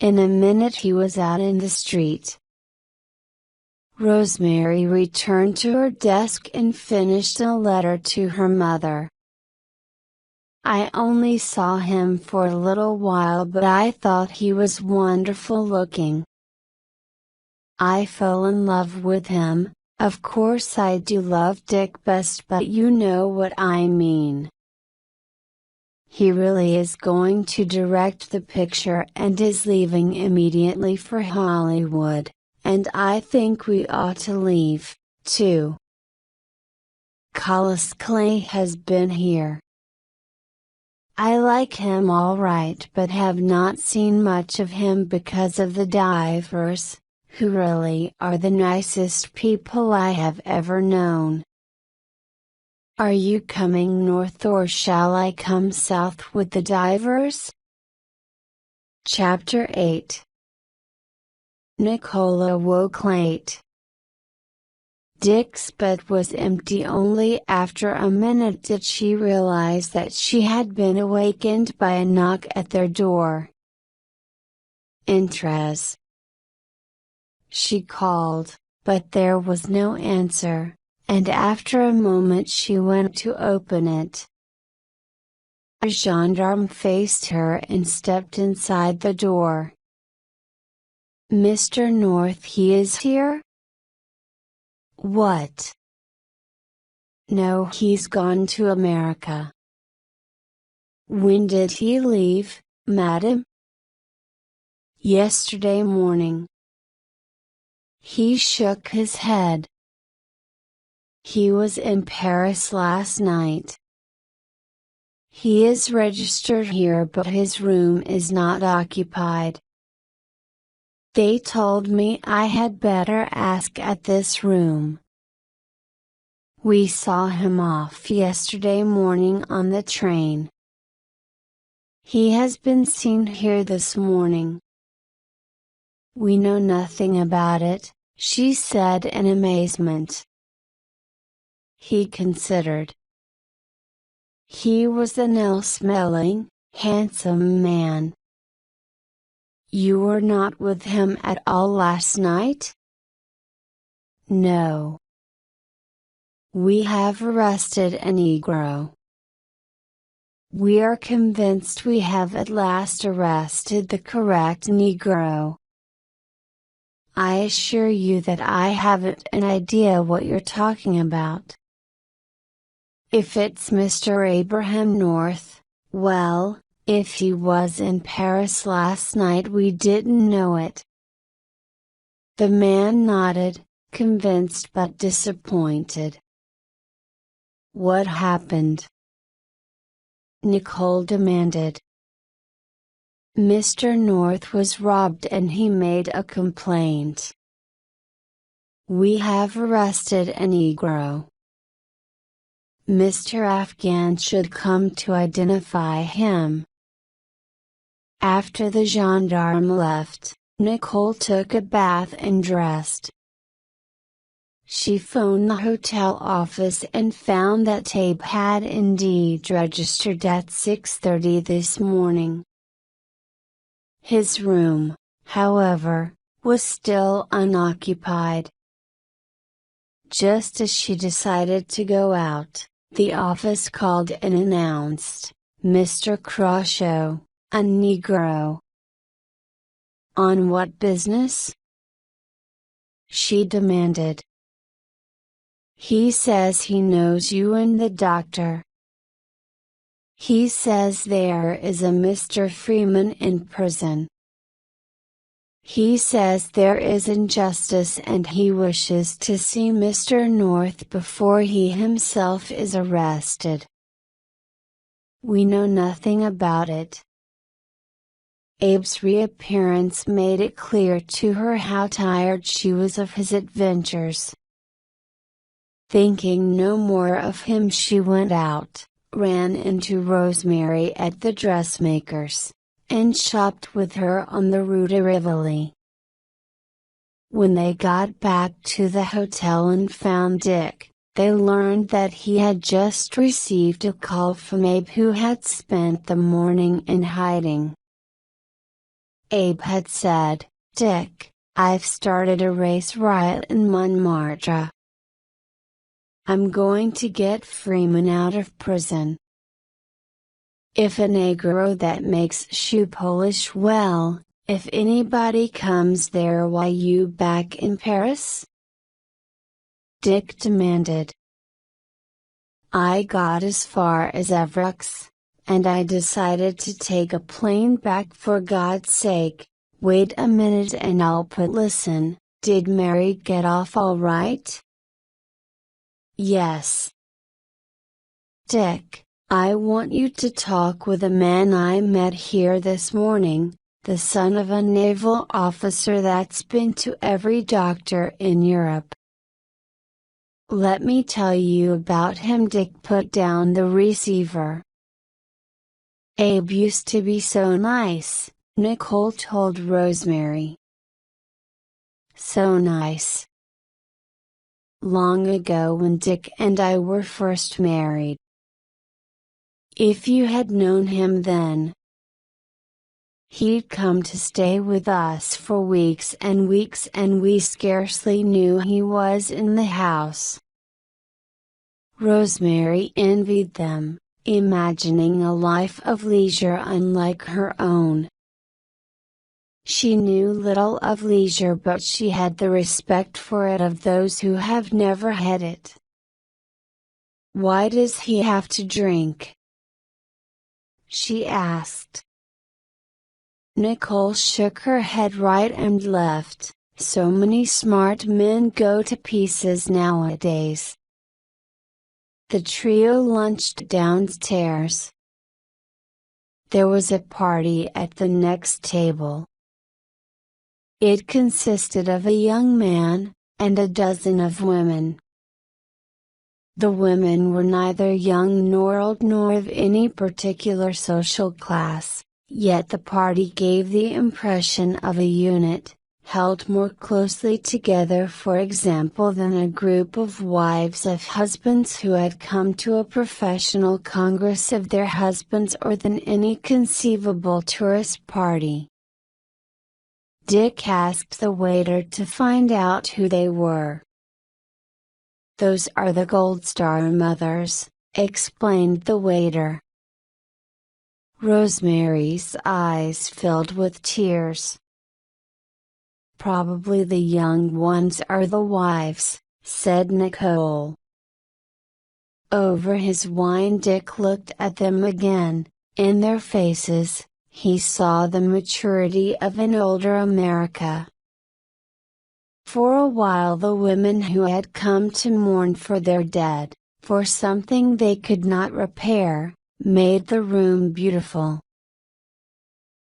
In a minute he was out in the street. Rosemary returned to her desk and finished a letter to her mother. "I only saw him for a little while, but I thought he was wonderful looking. I fell in love with him. Of course I do love Dick best, but you know what I mean. He really is going to direct the picture and is leaving immediately for Hollywood, and I think we ought to leave, too. Collis Clay has been here. I like him all right but have not seen much of him because of the divers, who really are the nicest people I have ever known. Are you coming north or shall I come south with the divers? Chapter 8. Nicola woke late. Dick's bed was empty. Only after a minute did she realize that she had been awakened by a knock at their door. "Entres," she called, but there was no answer, and after a moment she went to open it. A gendarme faced her and stepped inside the door. "Mr. North, he is here?" "What?" "No, he's gone to America." "When did he leave, madam?" "Yesterday morning." He shook his head. "He was in Paris last night." "He is registered here but his room is not occupied." "They told me I had better ask at this room." "We saw him off yesterday morning on the train." "He has been seen here this morning." "We know nothing about it," she said in amazement. He considered. "He was an ill-smelling, handsome man." "You were not with him at all last night?" "No. We have arrested a Negro." "We are convinced we have at last arrested the correct Negro." "I assure you that I haven't an idea what you're talking about." "If it's Mr. Abraham North, well, if he was in Paris last night we didn't know it." The man nodded, convinced but disappointed. "What happened?" Nicole demanded. "Mr. North was robbed and he made a complaint." "We have arrested a Negro." "Mr. Afghan should come to identify him." After the gendarme left, Nicole took a bath and dressed. She phoned the hotel office and found that Abe had indeed registered at 6:30 this morning. His room, however, was still unoccupied. Just as she decided to go out, the office called and announced, "Mr. Crawshaw, a Negro." "On what business?" she demanded. "He says he knows you and the doctor. He says there is a Mr. Freeman in prison. He says there is injustice and he wishes to see Mr. North before he himself is arrested." "We know nothing about it." Abe's reappearance made it clear to her how tired she was of his adventures. Thinking no more of him she went out, ran into Rosemary at the dressmaker's, and shopped with her on the Rue de Rivoli. When they got back to the hotel and found Dick, they learned that he had just received a call from Abe, who had spent the morning in hiding. Abe had said, "Dick, I've started a race riot in Montmartre. I'm going to get Freeman out of prison. If a Negro that makes shoe polish, well, if anybody comes there, why you back in Paris?" Dick demanded. "I got as far as Evreux, and I decided to take a plane back for God's sake. Wait a minute and I'll put listen, did Mary get off all right? Yes. Dick, I want you to talk with a man I met here this morning, the son of a naval officer that's been to every doctor in Europe. Let me tell you about him. Dick put down the receiver. Abe used to be so nice, Nicole told Rosemary. So nice. Long ago when Dick and I were first married. If you had known him then. He'd come to stay with us for weeks and weeks and we scarcely knew he was in the house. Rosemary envied them, imagining a life of leisure unlike her own. She knew little of leisure, but she had the respect for it of those who have never had it. Why does he have to drink? She asked. Nicole shook her head right and left. So many smart men go to pieces nowadays. The trio lunched downstairs. There was a party at the next table. It consisted of a young man, and a dozen of women. The women were neither young nor old nor of any particular social class. Yet the party gave the impression of a unit, held more closely together, for example, than a group of wives of husbands who had come to a professional congress of their husbands, or than any conceivable tourist party. Dick asked the waiter to find out who they were. Those are the Gold Star mothers, explained the waiter. Rosemary's eyes filled with tears. Probably the young ones are the wives, said Nicole. Over his wine Dick looked at them again. In their faces, he saw the maturity of an older America. For a while the women who had come to mourn for their dead, for something they could not repair, made the room beautiful.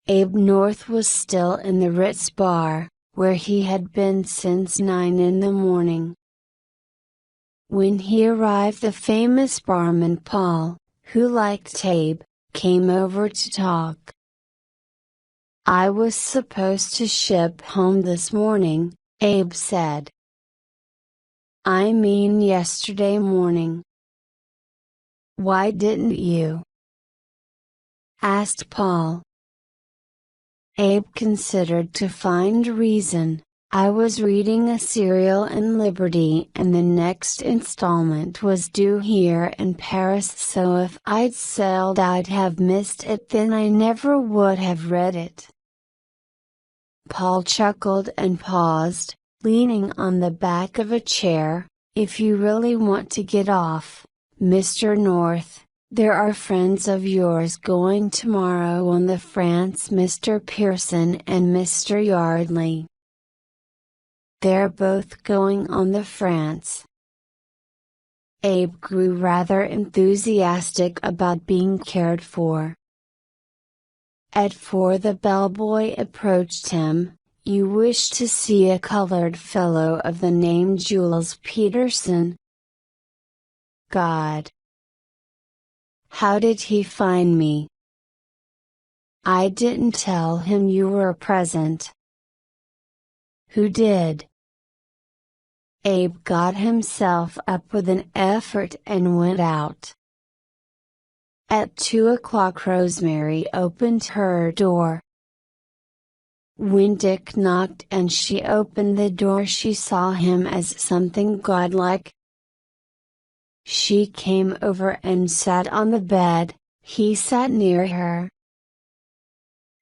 Abe North was still in the Ritz bar, where he had been since 9 in the morning. When he arrived, the famous barman Paul, who liked Abe, came over to talk. I was supposed to ship home this morning, Abe said. I mean yesterday morning. Why didn't you? Asked Paul. Abe considered to find reason. I was reading a serial in Liberty and the next installment was due here in Paris, so if I'd sailed I'd have missed it, then I never would have read it. Paul chuckled and paused, leaning on the back of a chair. If you really want to get off, Mr. North, there are friends of yours going tomorrow on the France, Mr. Pearson and Mr. Yardley. They're both going on the France. Abe grew rather enthusiastic about being cared for. At 4 the bellboy approached him. You wish to see a colored fellow of the name Jules Peterson? God! How did he find me? I didn't tell him you were present. Who did? Abe got himself up with an effort and went out. At 2 o'clock Rosemary opened her door. When Dick knocked and she opened the door, she saw him as something godlike. She came over and sat on the bed, he sat near her.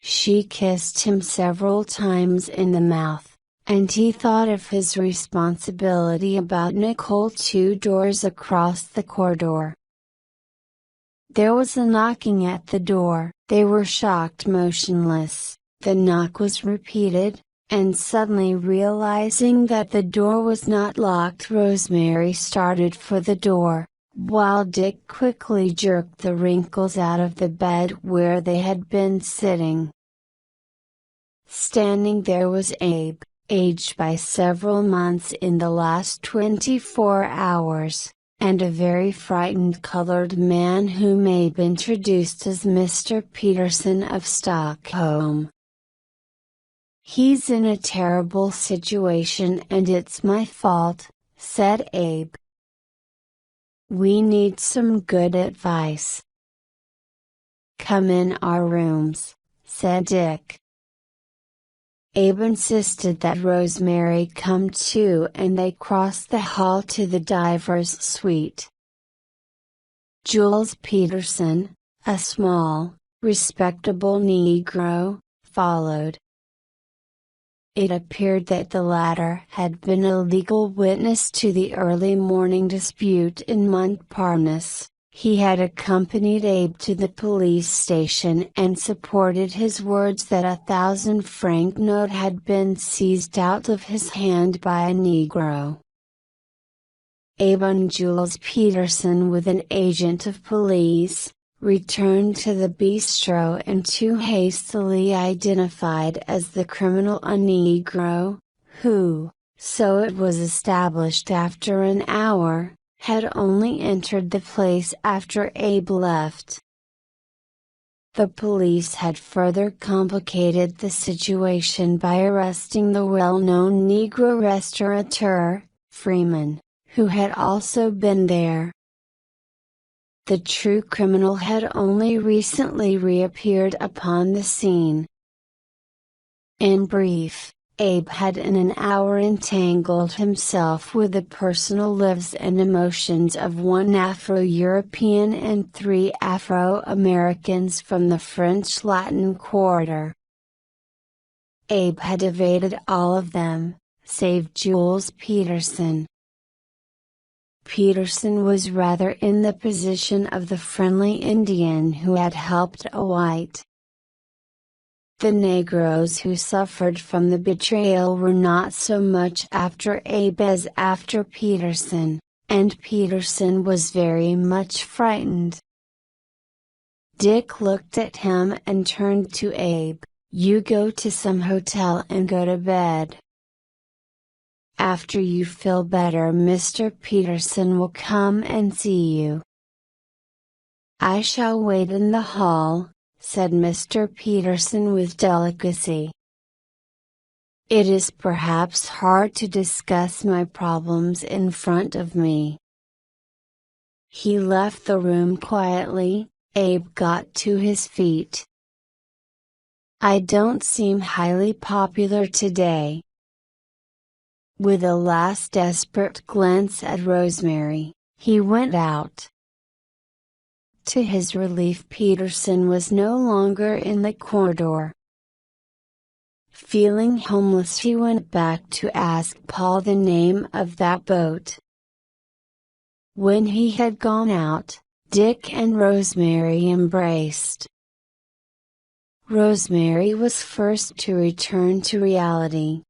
She kissed him several times in the mouth, and he thought of his responsibility about Nicole 2 doors across the corridor. There was a knocking at the door. They were shocked motionless. The knock was repeated, and suddenly realizing that the door was not locked, Rosemary started for the door, while Dick quickly jerked the wrinkles out of the bed where they had been sitting. Standing there was Abe, aged by several months in the last 24 hours, and a very frightened colored man whom Abe introduced as Mr. Peterson of Stockholm. "He's in a terrible situation and it's my fault," said Abe. "We need some good advice." "Come in our rooms," said Dick. Abe insisted that Rosemary come too, and they crossed the hall to the diver's suite. Jules Peterson, a small, respectable Negro, followed. It appeared that the latter had been a legal witness to the early morning dispute in Montparnasse. He had accompanied Abe to the police station and supported his words that a 1,000-franc note had been seized out of his hand by a Negro. Abe and Jules Peterson, with an agent of police, returned to the bistro, and too hastily identified as the criminal a Negro, who, so it was established after an hour, had only entered the place after Abe left. The police had further complicated the situation by arresting the well-known Negro restaurateur, Freeman, who had also been there. The true criminal had only recently reappeared upon the scene. In brief, Abe had in an hour entangled himself with the personal lives and emotions of one Afro-European and 3 Afro-Americans from the French Latin Quarter. Abe had evaded all of them, save Jules Peterson. Peterson was rather in the position of the friendly Indian who had helped a white. The Negroes who suffered from the betrayal were not so much after Abe as after Peterson, and Peterson was very much frightened. Dick looked at him and turned to Abe. "You go to some hotel and go to bed. After you feel better, Mr. Peterson will come and see you." "I shall wait in the hall," said Mr. Peterson with delicacy. "It is perhaps hard to discuss my problems in front of me." He left the room quietly. Abe got to his feet. "I don't seem highly popular today." With a last desperate glance at Rosemary, he went out. To his relief, Peterson was no longer in the corridor. Feeling homeless, he went back to ask Paul the name of that boat. When he had gone out, Dick and Rosemary embraced. Rosemary was first to return to reality.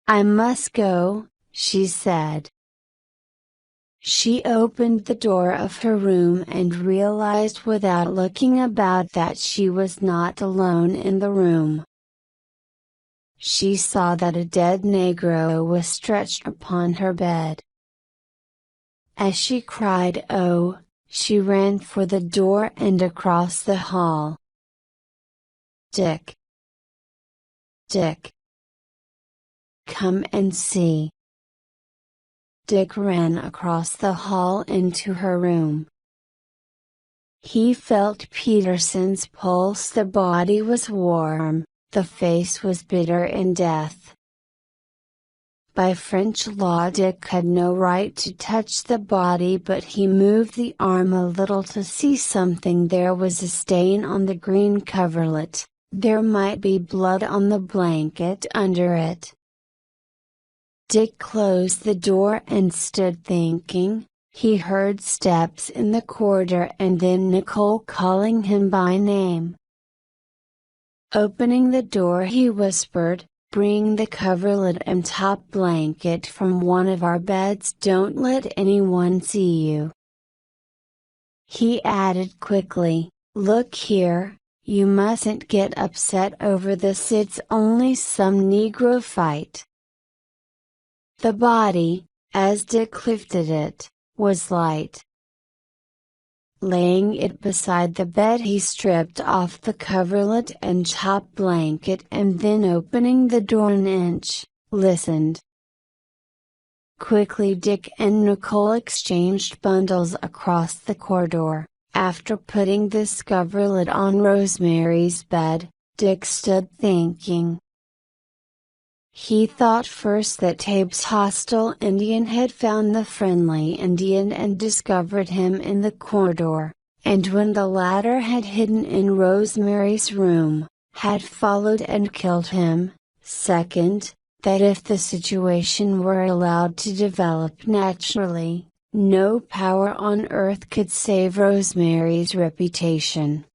"I must go," she said. She opened the door of her room and realized without looking about that she was not alone in the room. She saw that a dead Negro was stretched upon her bed. As she cried "Oh!" she ran for the door and across the hall. "Dick! Dick! Come and see." Dick ran across the hall into her room. He felt Peterson's pulse. The body was warm, the face was bitter in death. By French law, Dick had no right to touch the body, but he moved the arm a little to see something. There was a stain on the green coverlet. There might be blood on the blanket under it. Dick closed the door and stood thinking. He heard steps in the corridor and then Nicole calling him by name. Opening the door, he whispered, "Bring the coverlet and top blanket from one of our beds. Don't let anyone see you." He added quickly, "Look here, you mustn't get upset over this, it's only some Negro fight." The body, as Dick lifted it, was light. Laying it beside the bed, he stripped off the coverlet and top blanket and then opening the door an inch, listened. Quickly Dick and Nicole exchanged bundles across the corridor. After putting this coverlet on Rosemary's bed, Dick stood thinking. He thought first that Abe's hostile Indian had found the friendly Indian and discovered him in the corridor, and when the latter had hidden in Rosemary's room, had followed and killed him. Second, that if the situation were allowed to develop naturally, no power on earth could save Rosemary's reputation.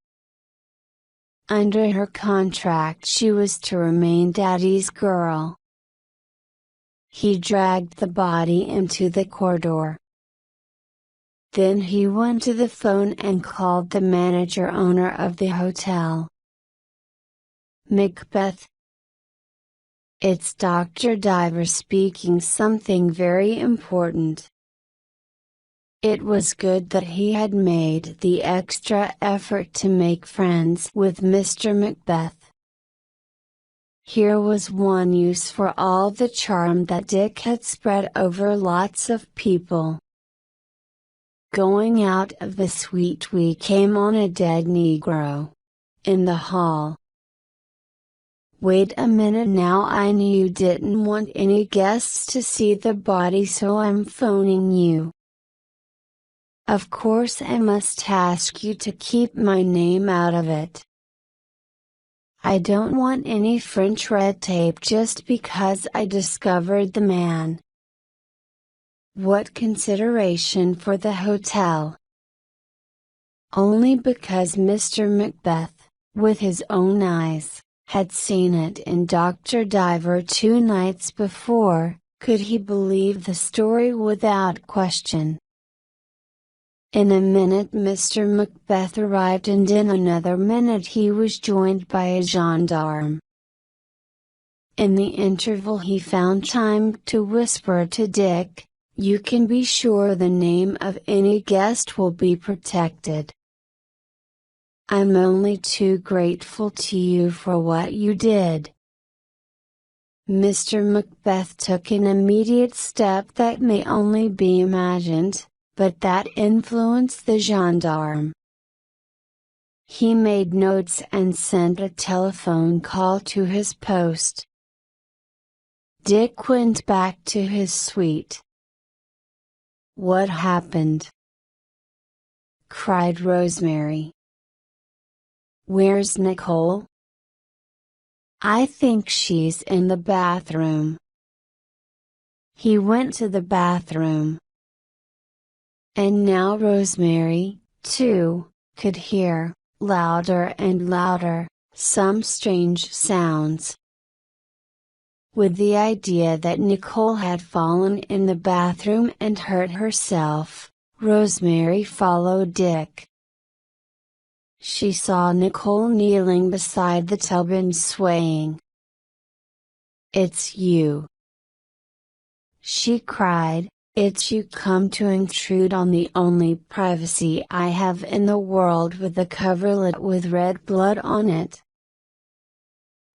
Under her contract, she was to remain Daddy's girl. He dragged the body into the corridor. Then he went to the phone and called the manager-owner of the hotel. "Macbeth. It's Dr. Diver speaking, something very important." It was good that he had made the extra effort to make friends with Mr. Macbeth. Here was one use for all the charm that Dick had spread over lots of people. Going out of the suite, we came on a dead Negro. In the hall. "Wait a minute now, I knew you didn't want any guests to see the body, so I'm phoning you. Of course I must ask you to keep my name out of it. I don't want any French red tape just because I discovered the man." "What consideration for the hotel?" "Only because Mr. Macbeth, with his own eyes, had seen it in Dr. Diver 2 nights before. Could he believe the story without question?" In a minute Mr. Macbeth arrived, and in another minute he was joined by a gendarme. In the interval he found time to whisper to Dick, "You can be sure the name of any guest will be protected. I'm only too grateful to you for what you did." Mr. Macbeth took an immediate step that may only be imagined, but that influenced the gendarme. He made notes and sent a telephone call to his post. Dick went back to his suite. "What happened?" cried Rosemary. "Where's Nicole?" "I think she's in the bathroom." He went to the bathroom. And now Rosemary, too, could hear, louder and louder, some strange sounds. With the idea that Nicole had fallen in the bathroom and hurt herself, Rosemary followed Dick. She saw Nicole kneeling beside the tub and swaying. "It's you!" she cried. "It's you come to intrude on the only privacy I have in the world with a coverlet with red blood on it.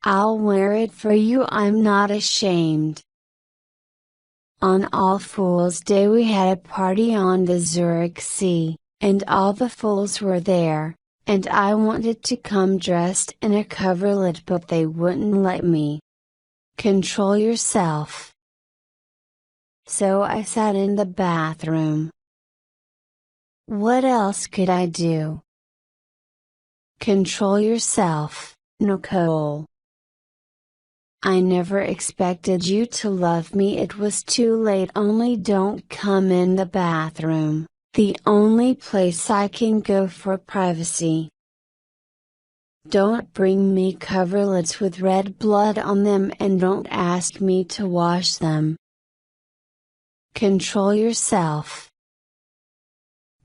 I'll wear it for you, I'm not ashamed." On All Fools' Day we had a party on the Zurich Sea, and all the fools were there, and I wanted to come dressed in a coverlet but they wouldn't let me. Control yourself. So I sat in the bathroom. What else could I do? Control yourself, Nicole. I never expected you to love me. It was too late. Only don't come in the bathroom, the only place I can go for privacy. Don't bring me coverlets with red blood on them, and don't ask me to wash them. Control yourself.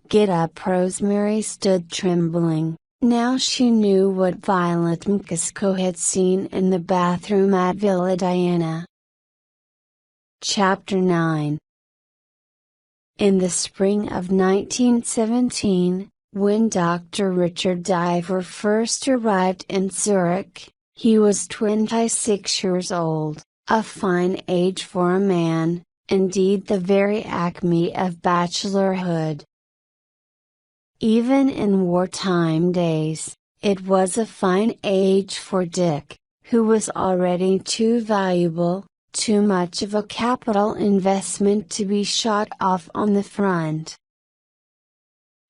Get up. Rosemary stood trembling. Now she knew what Violet Mcasco had seen in the bathroom at Villa Diana. Chapter 9. In the spring of 1917, when Dr. Richard Diver first arrived in Zurich, he was 26 years old, a fine age for a man, indeed the very acme of bachelorhood. Even in wartime days, it was a fine age for Dick, who was already too valuable, too much of a capital investment to be shot off on the front.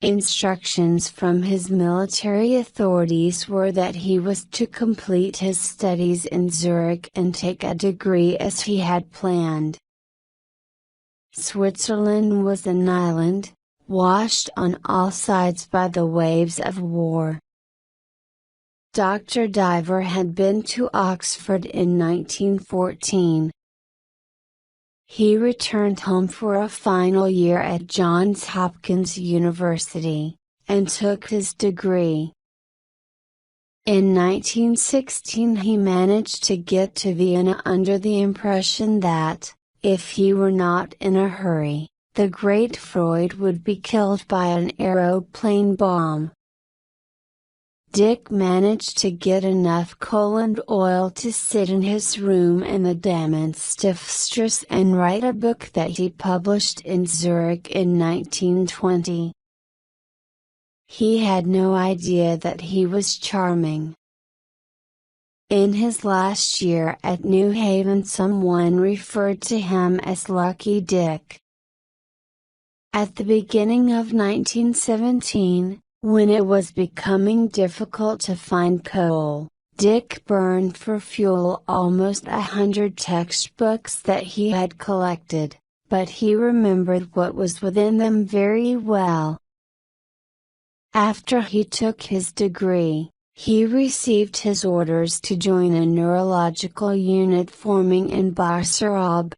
Instructions from his military authorities were that he was to complete his studies in Zurich and take a degree as he had planned. Switzerland was an island, washed on all sides by the waves of war. Dr. Diver had been to Oxford in 1914. He returned home for a final year at Johns Hopkins University, and took his degree. In 1916 he managed to get to Vienna under the impression that, if he were not in a hurry, the great Freud would be killed by an aeroplane bomb. Dick managed to get enough coal and oil to sit in his room in the Dammenstiftsstrasse and write a book that he published in Zurich in 1920. He had no idea that he was charming. In his last year at New Haven, someone referred to him as Lucky Dick. At the beginning of 1917, when it was becoming difficult to find coal, Dick burned for fuel almost 100 textbooks that he had collected, but he remembered what was within them very well. After he took his degree, he received his orders to join a neurological unit forming in Bar-sur-Aube.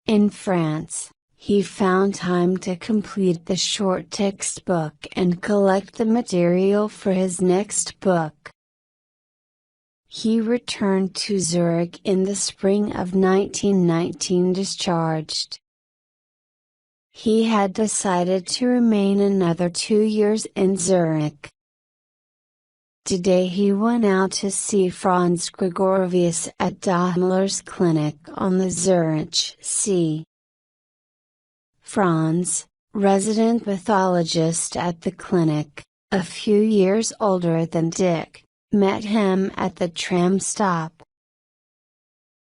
In France, he found time to complete the short textbook and collect the material for his next book. He returned to Zurich in the spring of 1919 discharged. He had decided to remain another 2 years in Zurich. Today he went out to see Franz Gregorovius at Daimler's clinic on the Zurich Sea. Franz, resident pathologist at the clinic, a few years older than Dick, met him at the tram stop.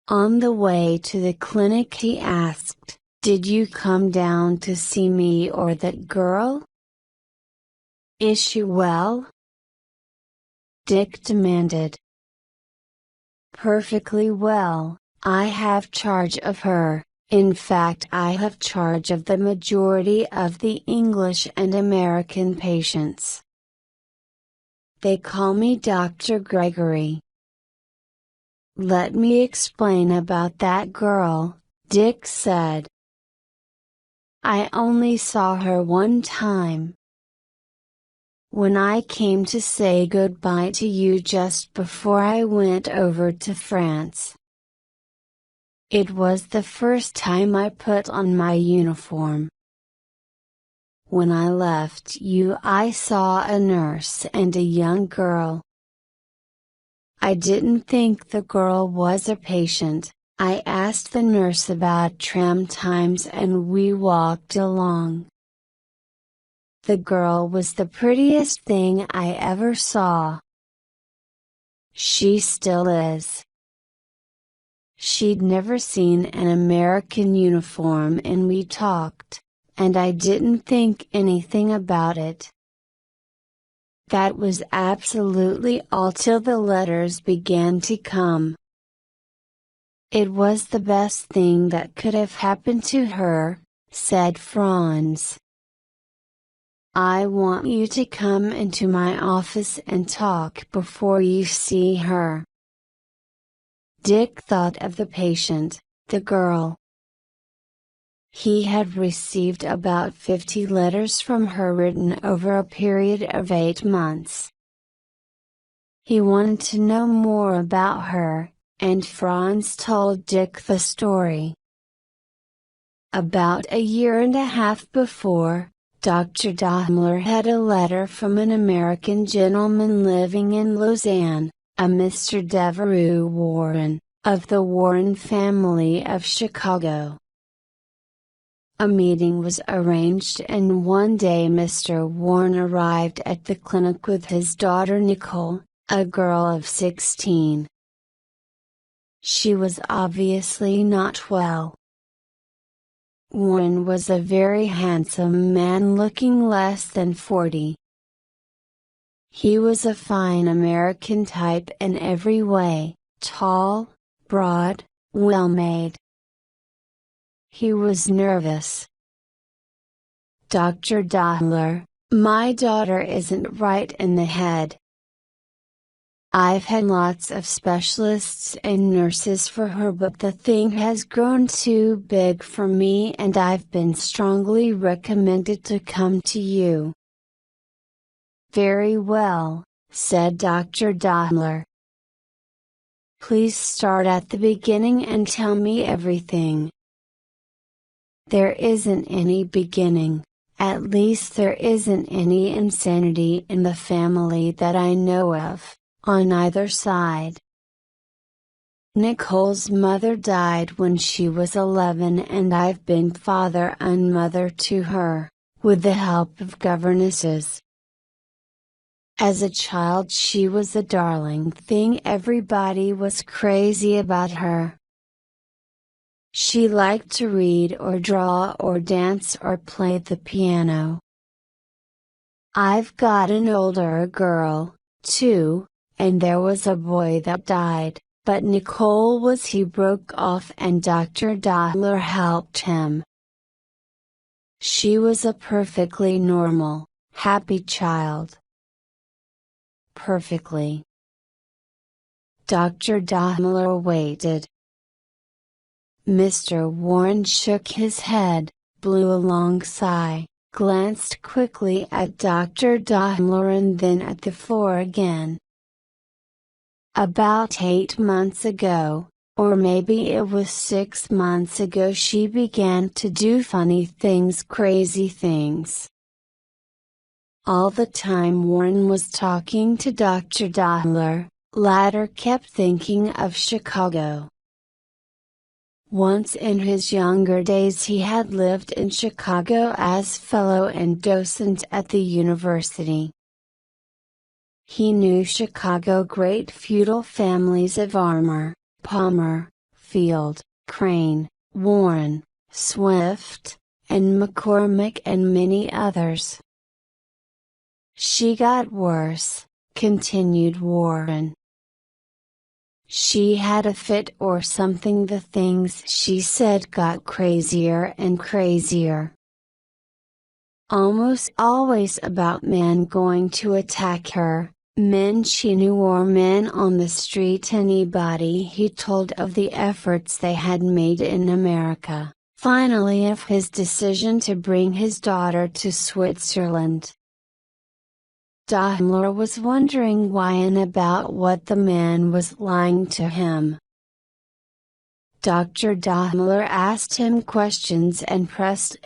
On the way to the clinic he asked, "Did you come down to see me or that girl? Is she well?" Dick demanded. "Perfectly well, I have charge of her. In fact, I have charge of the majority of the English and American patients. They call me Dr. Gregory." "Let me explain about that girl," Dick said. "I only saw her one time. When I came to say goodbye to you just before I went over to France. It was the first time I put on my uniform. When I left you I saw a nurse and a young girl. I didn't think the girl was a patient. I asked the nurse about tram times and we walked along. The girl was the prettiest thing I ever saw. She still is. She'd never seen an American uniform and we talked, and I didn't think anything about it. That was absolutely all till the letters began to come. It was the best thing that could have happened to her, said Franz. I want you to come into my office and talk before you see her. Dick thought of the patient, the girl. He had received about 50 letters from her written over a period of 8 months. He wanted to know more about her, and Franz told Dick the story. About a year and a half before, Dr. Daimler had a letter from an American gentleman living in Lausanne, a Mr. Devereux Warren, of the Warren family of Chicago. A meeting was arranged and one day Mr. Warren arrived at the clinic with his daughter Nicole, a girl of 16. She was obviously not well. Warren was a very handsome man looking less than 40. He was a fine American type in every way, tall, broad, well-made. He was nervous. Dr. Daimler, my daughter isn't right in the head. I've had lots of specialists and nurses for her, but the thing has grown too big for me and I've been strongly recommended to come to you. Very well, said Dr. Daimler. Please start at the beginning and tell me everything. There isn't any beginning, at least there isn't any insanity in the family that I know of, on either side. Nicole's mother died when she was 11 and I've been father and mother to her, with the help of governesses. As a child she was a darling thing, everybody was crazy about her. She liked to read or draw or dance or play the piano. I've got an older girl, too, and there was a boy that died, but Nicole was. He broke off and Dr. Daimler helped him. She was a perfectly normal, happy child. Perfectly. Dr. Daimler waited. Mr. Warren shook his head, blew a long sigh, glanced quickly at Dr. Daimler and then at the floor again. About 8 months ago, or maybe it was 6 months ago, she began to do funny things, crazy things. All the time Warren was talking to Dr. Daimler, latter kept thinking of Chicago. Once in his younger days he had lived in Chicago as fellow and docent at the university. He knew Chicago great feudal families of Armour, Palmer, Field, Crane, Warren, Swift, and McCormick and many others. She got worse, continued Warren. She had a fit or something. The things she said got crazier and crazier. Almost always about men going to attack her, men she knew or men on the street. Anybody he told of the efforts they had made in America, finally of his decision to bring his daughter to Switzerland. Daimler was wondering why and about what the man was lying to him. Dr. Daimler asked him questions and pressed,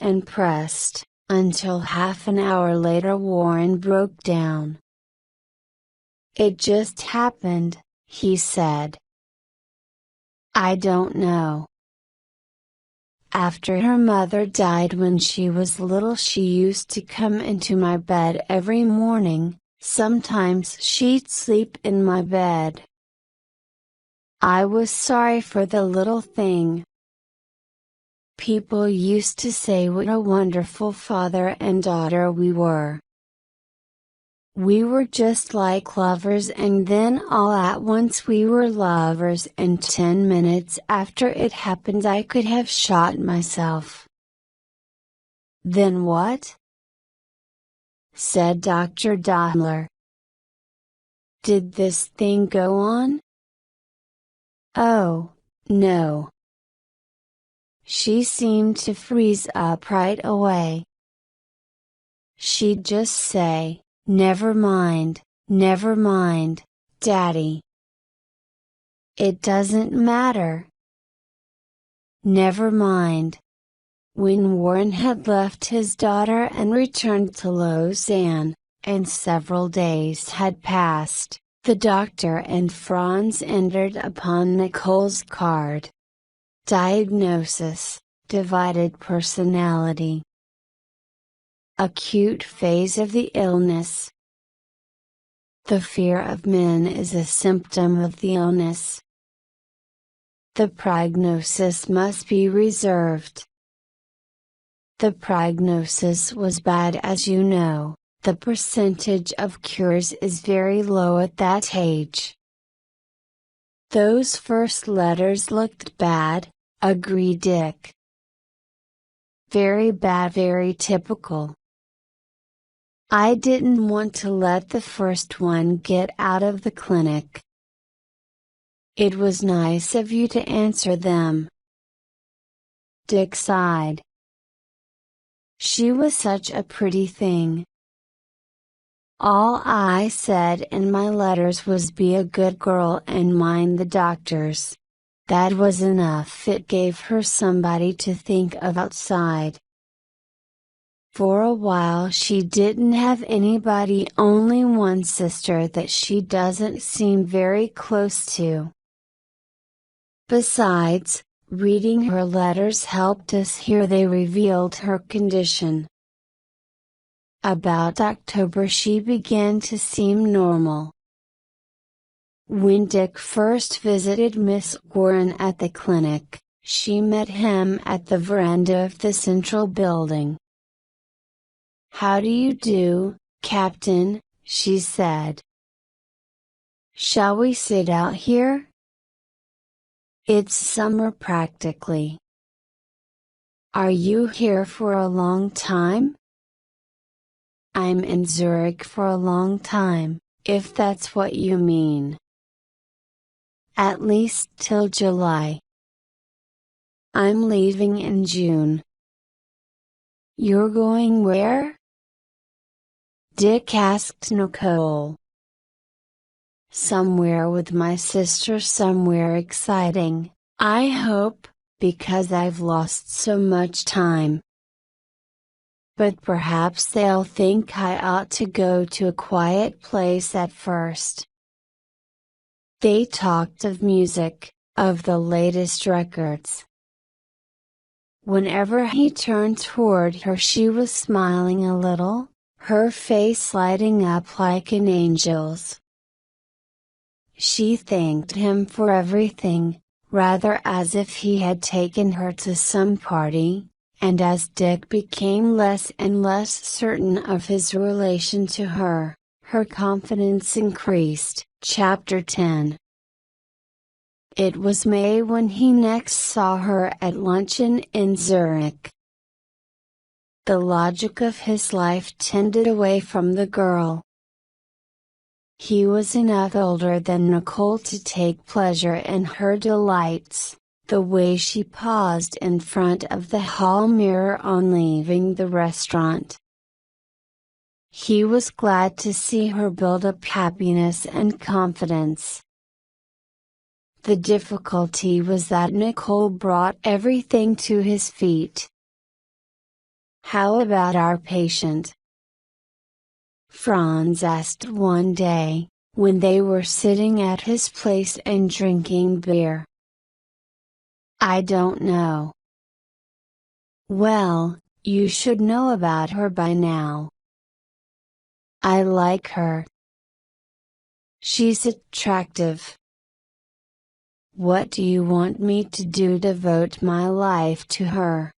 until half an hour later Warren broke down. It just happened, he said. I don't know. After her mother died when she was little, she used to come into my bed every morning, sometimes she'd sleep in my bed. I was sorry for the little thing. People used to say what a wonderful father and daughter we were. We were just like lovers, and then all at once we were lovers, and 10 minutes after it happened I could have shot myself." "Then what?" said Dr. Daimler. "Did this thing go on?" "Oh, no." She seemed to freeze up right away. She'd just say, never mind, Daddy. It doesn't matter. Never mind." When Warren had left his daughter and returned to Lausanne, and several days had passed, the doctor and Franz entered upon Nicole's card. Diagnosis: divided personality. Acute phase of the illness. The fear of men is a symptom of the illness. The prognosis must be reserved. The prognosis was bad, as you know. The percentage of cures is very low at that age. Those first letters looked bad, agreed Dick. Very bad, very typical. I didn't want to let the first one get out of the clinic. It was nice of you to answer them. Dick sighed. She was such a pretty thing. All I said in my letters was be a good girl and mind the doctors. That was enough. It gave her somebody to think of outside. For a while she didn't have anybody, only one sister that she doesn't seem very close to. Besides, reading her letters helped us hear they revealed her condition. About October she began to seem normal. When Dick first visited Miss Warren at the clinic, she met him at the veranda of the central building. "How do you do, Captain?" she said. "Shall we sit out here? It's summer practically. Are you here for a long time?" "I'm in Zurich for a long time, if that's what you mean. At least till July. I'm leaving in June." "You're going where?" Dick asked Nicole. "Somewhere with my sister, somewhere exciting, I hope, because I've lost so much time. But perhaps they'll think I ought to go to a quiet place at first." They talked of music, of the latest records. Whenever he turned toward her she was smiling a little, her face lighting up like an angel's. She thanked him for everything, rather as if he had taken her to some party, and as Dick became less and less certain of his relation to her, her confidence increased. Chapter 10. It was May when he next saw her at luncheon in Zurich. The logic of his life tended away from the girl. He was enough older than Nicole to take pleasure in her delights, the way she paused in front of the hall mirror on leaving the restaurant. He was glad to see her build up happiness and confidence. The difficulty was that Nicole brought everything to his feet. "How about our patient?" Franz asked one day, when they were sitting at his place and drinking beer. "I don't know." "Well, you should know about her by now." "I like her. She's attractive." "What do you want me to do? Devote my life to her?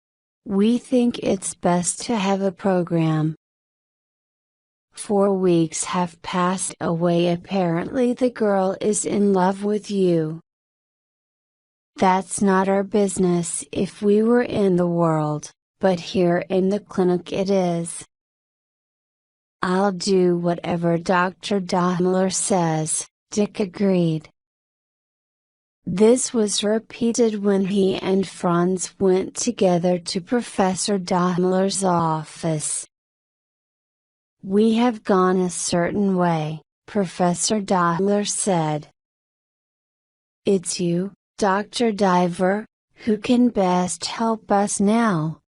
We think it's best to have a program." 4 weeks have passed away. Apparently the girl is in love with you. That's not our business if we were in the world, but here in the clinic it is. I'll do whatever Dr. Daimler says, Dick agreed. This was repeated when he and Franz went together to Professor Daimler's office. We have gone a certain way, Professor Daimler said. It's you, Dr. Diver, who can best help us now.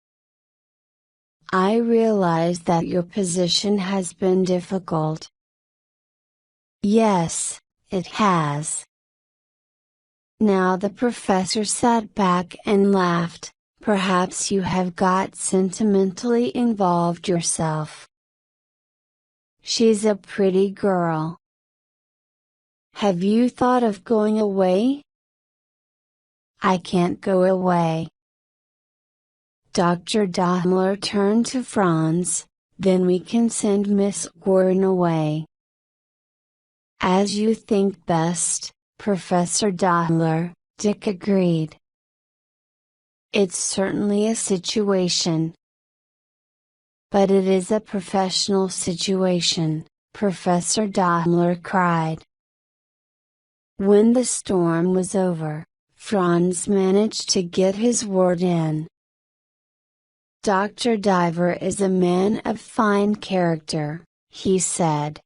I realize that your position has been difficult. Yes, it has. Now the professor sat back and laughed. Perhaps you have got sentimentally involved yourself. She's a pretty girl. Have you thought of going away? I can't go away. Dr. Daimler turned to Franz, then we can send Miss Gordon away. As you think best, Professor Daimler, Dick agreed. It's certainly a situation. But it is a professional situation, Professor Daimler cried. When the storm was over, Franz managed to get his word in. Dr. Diver is a man of fine character, he said.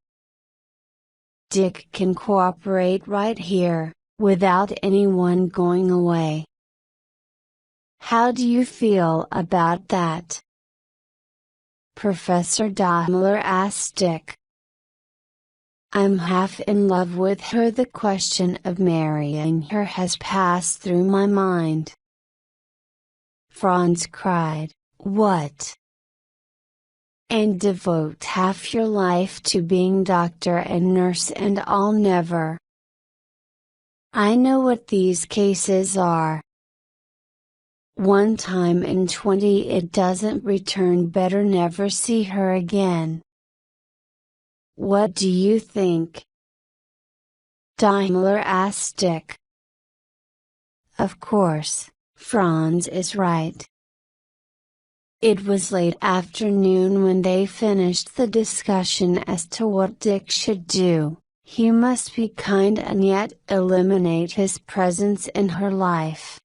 Dick can cooperate right here, without anyone going away. How do you feel about that? Professor Daimler asked Dick. I'm half in love with her. The question of marrying her has passed through my mind. Franz cried, What? And devote half your life to being doctor and nurse and all? Never. I know what these cases are. One time in 20 it doesn't return. Better never see her again. What do you think? Daimler asked Dick. Of course, Franz is right. It was late afternoon when they finished the discussion as to what Dick should do. He must be kind and yet eliminate his presence in her life.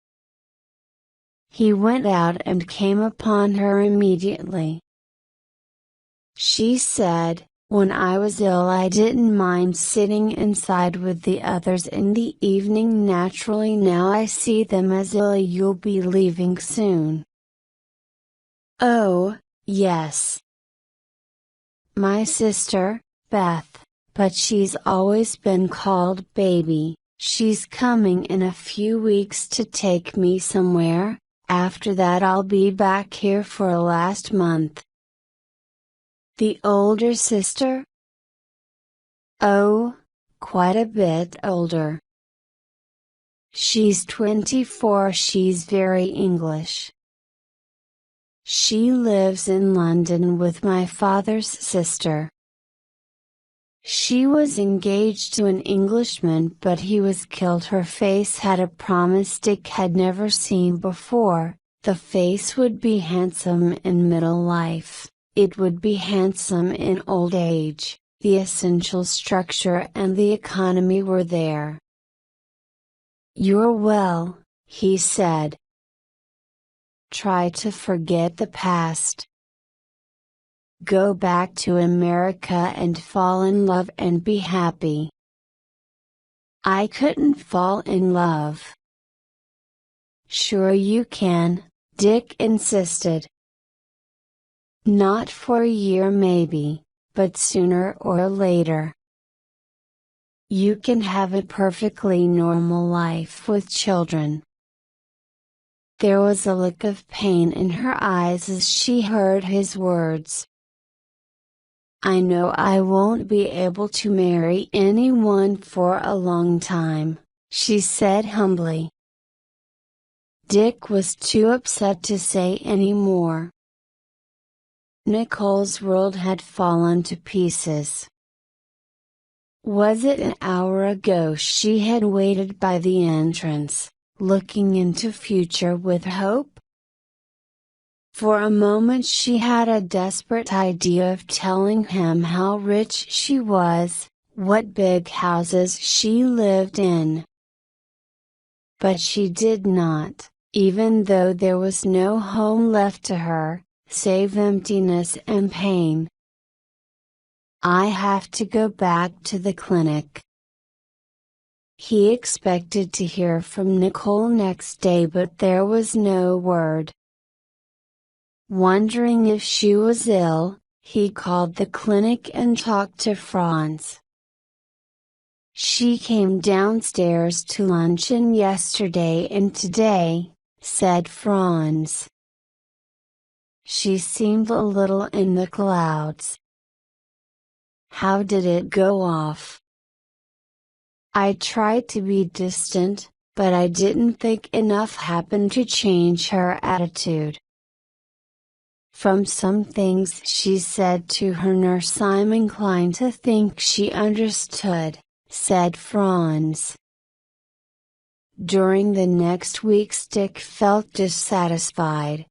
He went out and came upon her immediately. She said, When I was ill I didn't mind sitting inside with the others in the evening. Naturally now I see them as ill. You'll be leaving soon. Oh, yes. My sister, Beth, but she's always been called Baby. She's coming in a few weeks to take me somewhere. After that I'll be back here for a last month. The older sister? Oh, quite a bit older. She's 24. She's very English. She lives in London with my father's sister. She was engaged to an Englishman but he was killed. Her face had a promise Dick had never seen before. The face would be handsome in middle life, it would be handsome in old age, the essential structure and the economy were there. You're well, he said. Try to forget the past. Go back to America and fall in love and be happy. I couldn't fall in love. Sure you can, Dick insisted. Not for a year maybe, but sooner or later. You can have a perfectly normal life with children. There was a look of pain in her eyes as she heard his words. I know I won't be able to marry anyone for a long time, she said humbly. Dick was too upset to say any more. Nicole's world had fallen to pieces. Was it an hour ago she had waited by the entrance, looking into future with hope? For a moment she had a desperate idea of telling him how rich she was, what big houses she lived in. But she did not, even though there was no home left to her, save emptiness and pain. I have to go back to the clinic. He expected to hear from Nicole next day, but there was no word. Wondering if she was ill, he called the clinic and talked to Franz. She came downstairs to luncheon yesterday and today, said Franz. She seemed a little in the clouds. How did it go off? I tried to be distant, but I didn't think enough happened to change her attitude. From some things she said to her nurse I'm inclined to think she understood, said Franz. During the next weeks Dick felt dissatisfied.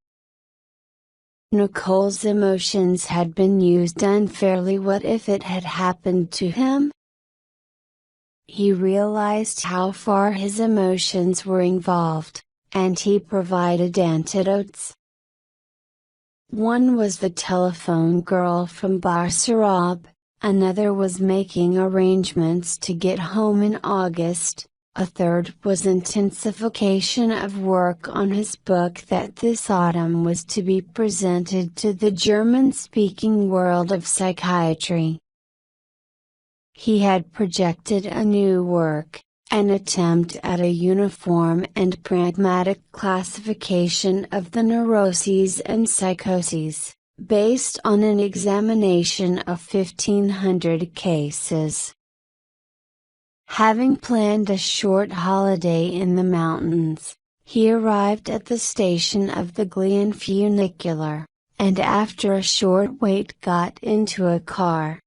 Nicole's emotions had been used unfairly. What if it had happened to him? He realized how far his emotions were involved, and he provided antidotes. One was the telephone girl from Barsarab, another was making arrangements to get home in August, a third was intensification of work on his book that this autumn was to be presented to the German-speaking world of psychiatry. He had projected a new work, an attempt at a uniform and pragmatic classification of the neuroses and psychoses, based on an examination of 1,500 cases. Having planned a short holiday in the mountains, he arrived at the station of the Glen funicular, and after a short wait got into a car.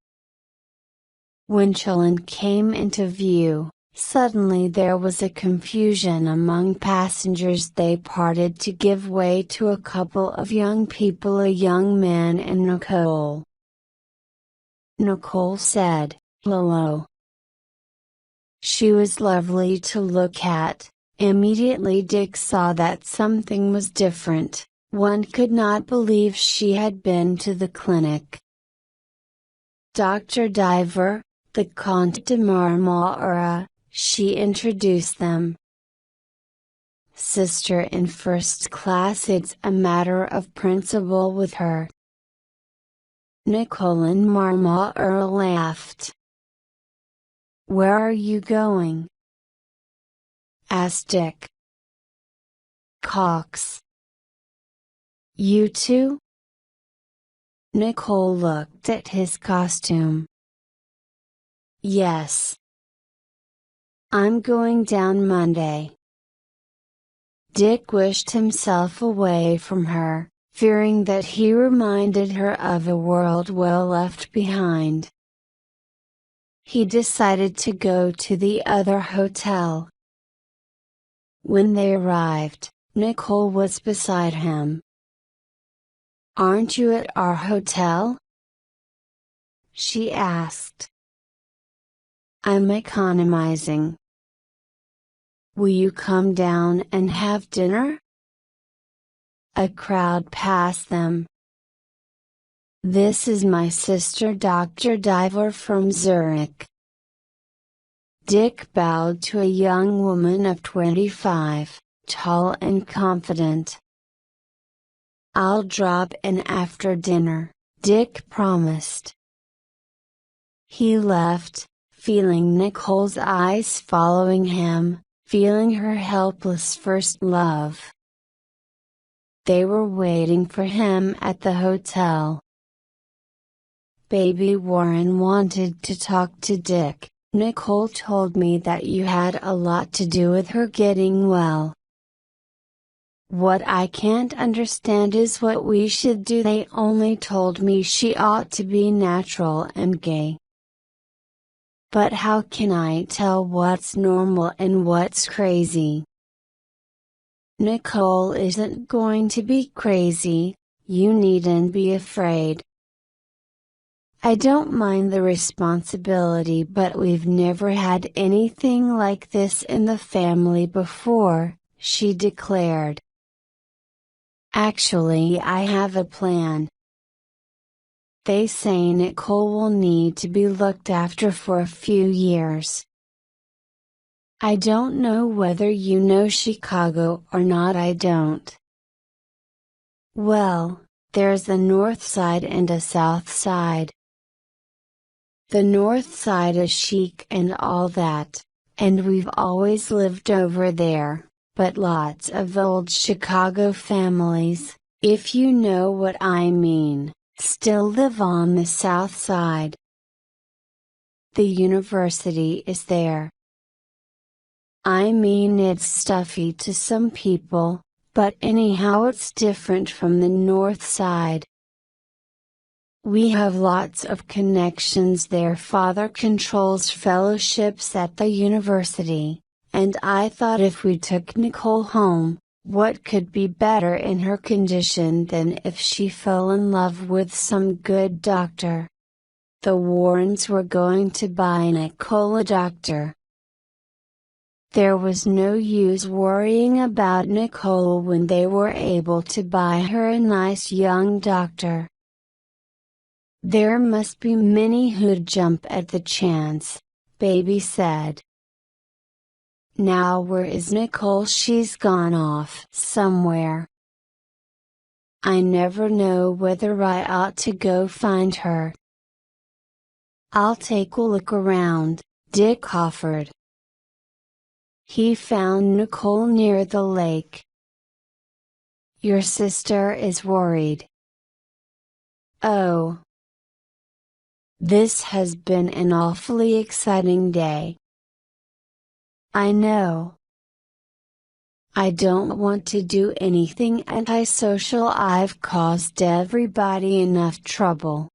When Chillin came into view, suddenly there was a confusion among passengers. They parted to give way to a couple of young people, a young man and Nicole. Nicole said, "Hello." She was lovely to look at. Immediately Dick saw that something was different. One could not believe she had been to the clinic. Dr. Diver, the Comte de Marmora, she introduced them. Sister in first class, it's a matter of principle with her. Nicole and Marmora laughed. Where are you going? Asked Dick. Cox. You too? Nicole looked at his costume. Yes. I'm going down Monday. Dick wished himself away from her, fearing that he reminded her of a world well left behind. He decided to go to the other hotel. When they arrived, Nicole was beside him. Aren't you at our hotel? She asked. I'm economizing. Will you come down and have dinner? A crowd passed them. This is my sister Dr. Diver from Zurich. Dick bowed to a young woman of 25, tall and confident. I'll drop in after dinner, Dick promised. He left, feeling Nicole's eyes following him, feeling her helpless first love. They were waiting for him at the hotel. Baby Warren wanted to talk to Dick. Nicole told me that you had a lot to do with her getting well. What I can't understand is what we should do. They only told me she ought to be natural and gay. But how can I tell what's normal and what's crazy? Nicole isn't going to be crazy, you needn't be afraid. I don't mind the responsibility, but we've never had anything like this in the family before, she declared. Actually, I have a plan. They say Nicole will need to be looked after for a few years. I don't know whether you know Chicago or not. I don't. Well, there's a north side and a south side. The north side is chic and all that, and we've always lived over there, but lots of old Chicago families, if you know what I mean, still live on the south side. The university is there. I mean, it's stuffy to some people, but anyhow it's different from the north side. We have lots of connections there. Father controls fellowships at the university, and I thought if we took Nicole home, what could be better in her condition than if she fell in love with some good doctor? The Warrens were going to buy Nicole a doctor. There was no use worrying about Nicole when they were able to buy her a nice young doctor. There must be many who'd jump at the chance, Baby said. Now where is Nicole? She's gone off somewhere. I never know whether I ought to go find her. I'll take a look around, Dick offered. He found Nicole near the lake. Your sister is worried. Oh. This has been an awfully exciting day. I know. I don't want to do anything antisocial. I've caused everybody enough trouble.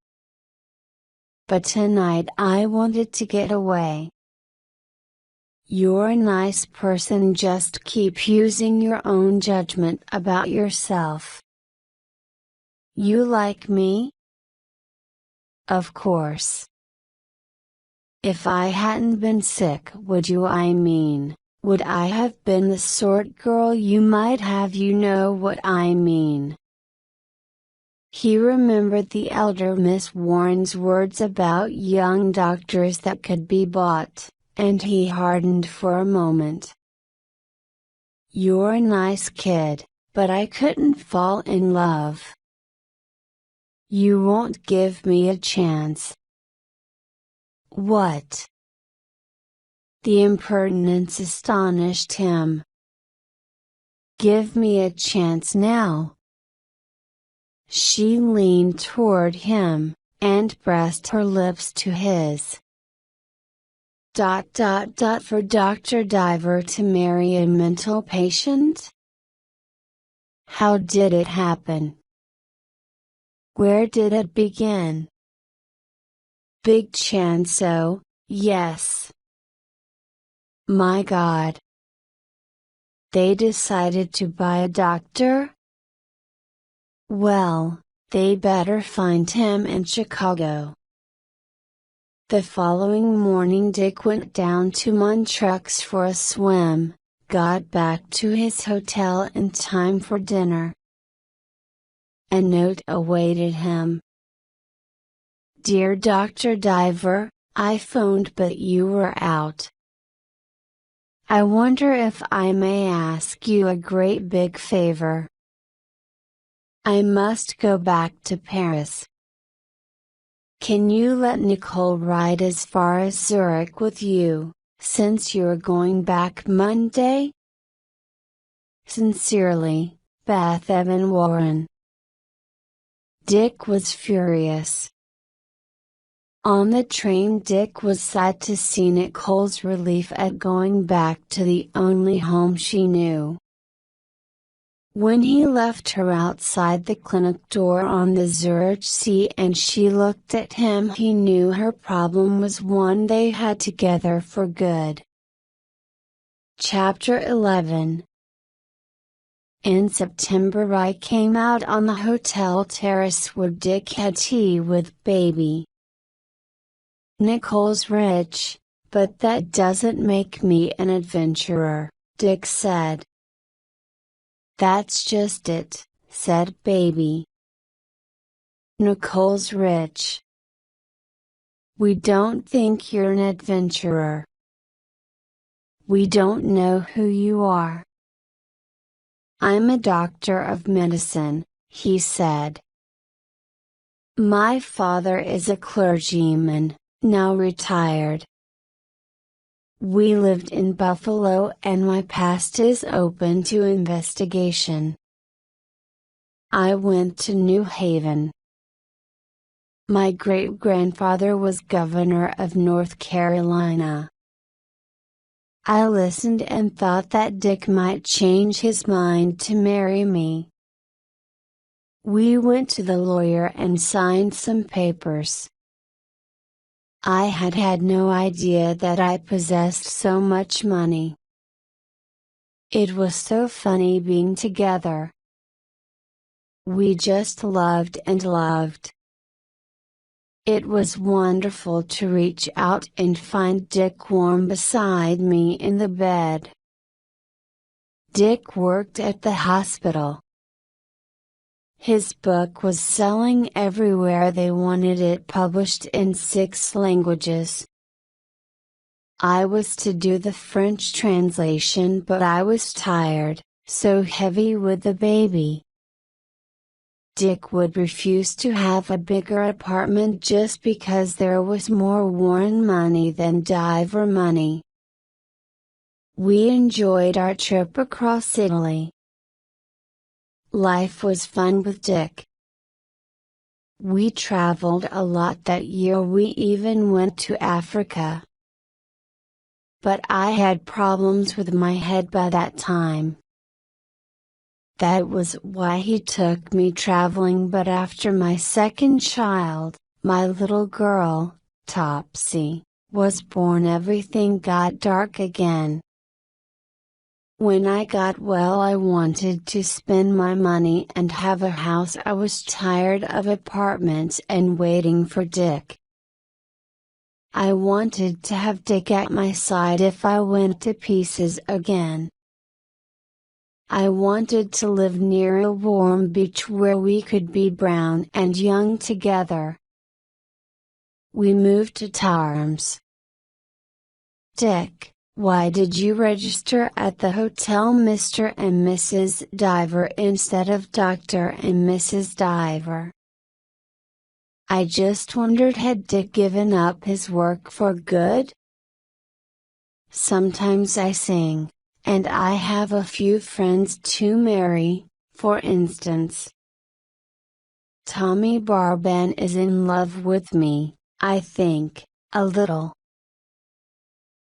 But tonight I wanted to get away. You're a nice person, just keep using your own judgment about yourself. You like me? Of course. If I hadn't been sick, would you? I mean, would I have been the sort girl you might have? You know what I mean. He remembered the elder Miss Warren's words about young doctors that could be bought, and he hardened for a moment. You're a nice kid, but I couldn't fall in love. You won't give me a chance. What? The impertinence astonished him. Give me a chance now. She leaned toward him, and pressed her lips to his. For Dr. Diver to marry a mental patient? How did it happen? Where did it begin? Big Chanso, yes. My God. They decided to buy a doctor? Well, they better find him in Chicago. The following morning Dick went down to Montreux for a swim, got back to his hotel in time for dinner. A note awaited him. Dear Dr. Diver, I phoned but you were out. I wonder if I may ask you a great big favor. I must go back to Paris. Can you let Nicole ride as far as Zurich with you, since you're going back Monday? Sincerely, Beth Evan Warren. Dick was furious. On the train Dick was sad to see Nicole's relief at going back to the only home she knew. When he left her outside the clinic door on the Zurich Sea and she looked at him, he knew her problem was one they had together for good. Chapter 11. In September I came out on the hotel terrace where Dick had tea with baby. Nicole's rich, but that doesn't make me an adventurer, Dick said. That's just it, said baby. Nicole's rich. We don't think you're an adventurer. We don't know who you are. I'm a doctor of medicine, he said. My father is a clergyman, now retired. We lived in Buffalo and my past is open to investigation. I went to New Haven. My great-grandfather was governor of North Carolina. I listened and thought that Dick might change his mind to marry me. We went to the lawyer and signed some papers. I had no idea that I possessed so much money. It was so funny being together. We just loved and loved. It was wonderful to reach out and find Dick warm beside me in the bed. Dick worked at the hospital. His book was selling everywhere. They wanted it published in 6 languages. I was to do the French translation, but I was tired, so heavy with the baby. Dick would refuse to have a bigger apartment just because there was more Warren money than Diver money. We enjoyed our trip across Italy. Life was fun with Dick. We traveled a lot that year. We even went to Africa. But I had problems with my head by that time. That was why he took me traveling. But after my second child, my little girl, Topsy, was born, everything got dark again. When I got well, I wanted to spend my money and have a house. I was tired of apartments and waiting for Dick. I wanted to have Dick at my side if I went to pieces again. I wanted to live near a warm beach where we could be brown and young together. We moved to Tarms. Dick, why did you register at the hotel Mr. and Mrs. Diver instead of Dr. and Mrs. Diver? I just wondered, had Dick given up his work for good? Sometimes I sing. And I have a few friends to marry, for instance. Tommy Barban is in love with me, I think, a little.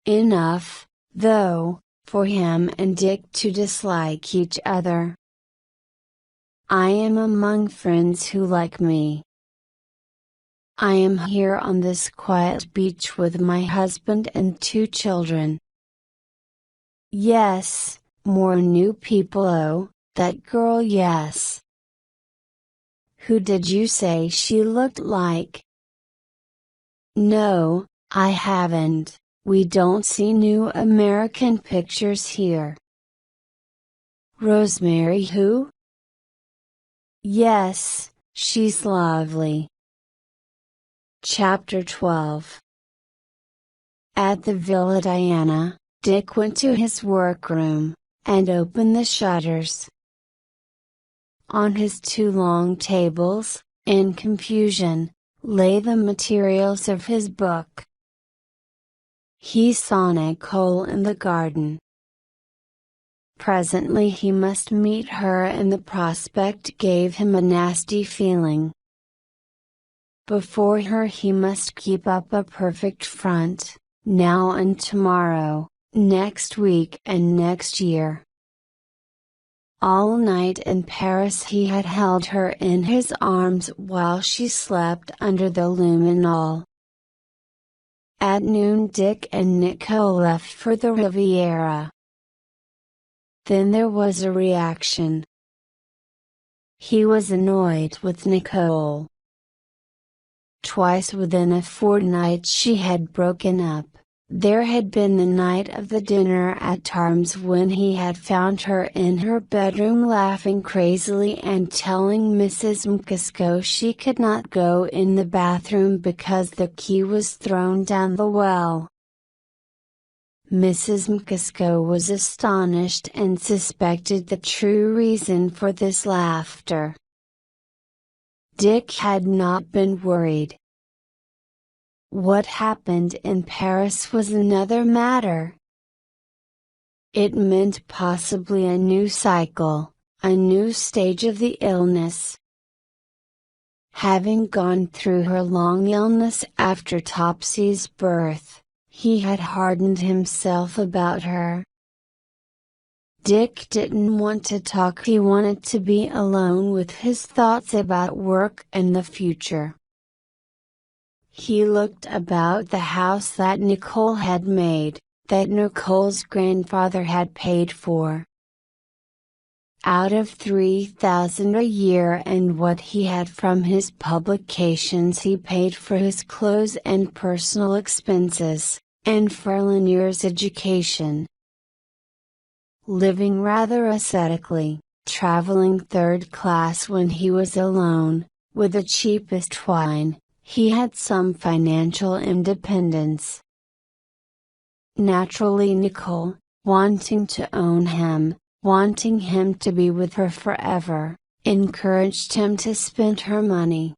Enough, though, for him and Dick to dislike each other. I am among friends who like me. I am here on this quiet beach with my husband and 2 children. Yes, more new people. Oh, that girl, yes. Who did you say she looked like? No, I haven't. We don't see new American pictures here. Rosemary who? Yes, she's lovely. Chapter 12. At the Villa Diana, Dick went to his workroom, and opened the shutters. On his 2 long tables, in confusion, lay the materials of his book. He saw Nicole in the garden. Presently he must meet her, and the prospect gave him a nasty feeling. Before her he must keep up a perfect front, now and tomorrow, next week and next year. All night in Paris he had held her in his arms while she slept under the luminol. At noon Dick and Nicole left for the Riviera. Then there was a reaction. He was annoyed with Nicole. Twice within a fortnight she had broken up. There had been the night of the dinner at Tarm's when he had found her in her bedroom laughing crazily and telling Mrs. Mcasco she could not go in the bathroom because the key was thrown down the well. Mrs. Mcasco was astonished and suspected the true reason for this laughter. Dick had not been worried. What happened in Paris was another matter. It meant possibly a new cycle, a new stage of the illness. Having gone through her long illness after Topsy's birth, he had hardened himself about her. Dick didn't want to talk, he wanted to be alone with his thoughts about work and the future. He looked about the house that Nicole had made, that Nicole's grandfather had paid for. Out of $3,000 a year and what he had from his publications he paid for his clothes and personal expenses, and for Lanier's education. Living rather ascetically, traveling third class when he was alone, with the cheapest wine, he had some financial independence. Naturally Nicole, wanting to own him, wanting him to be with her forever, encouraged him to spend her money.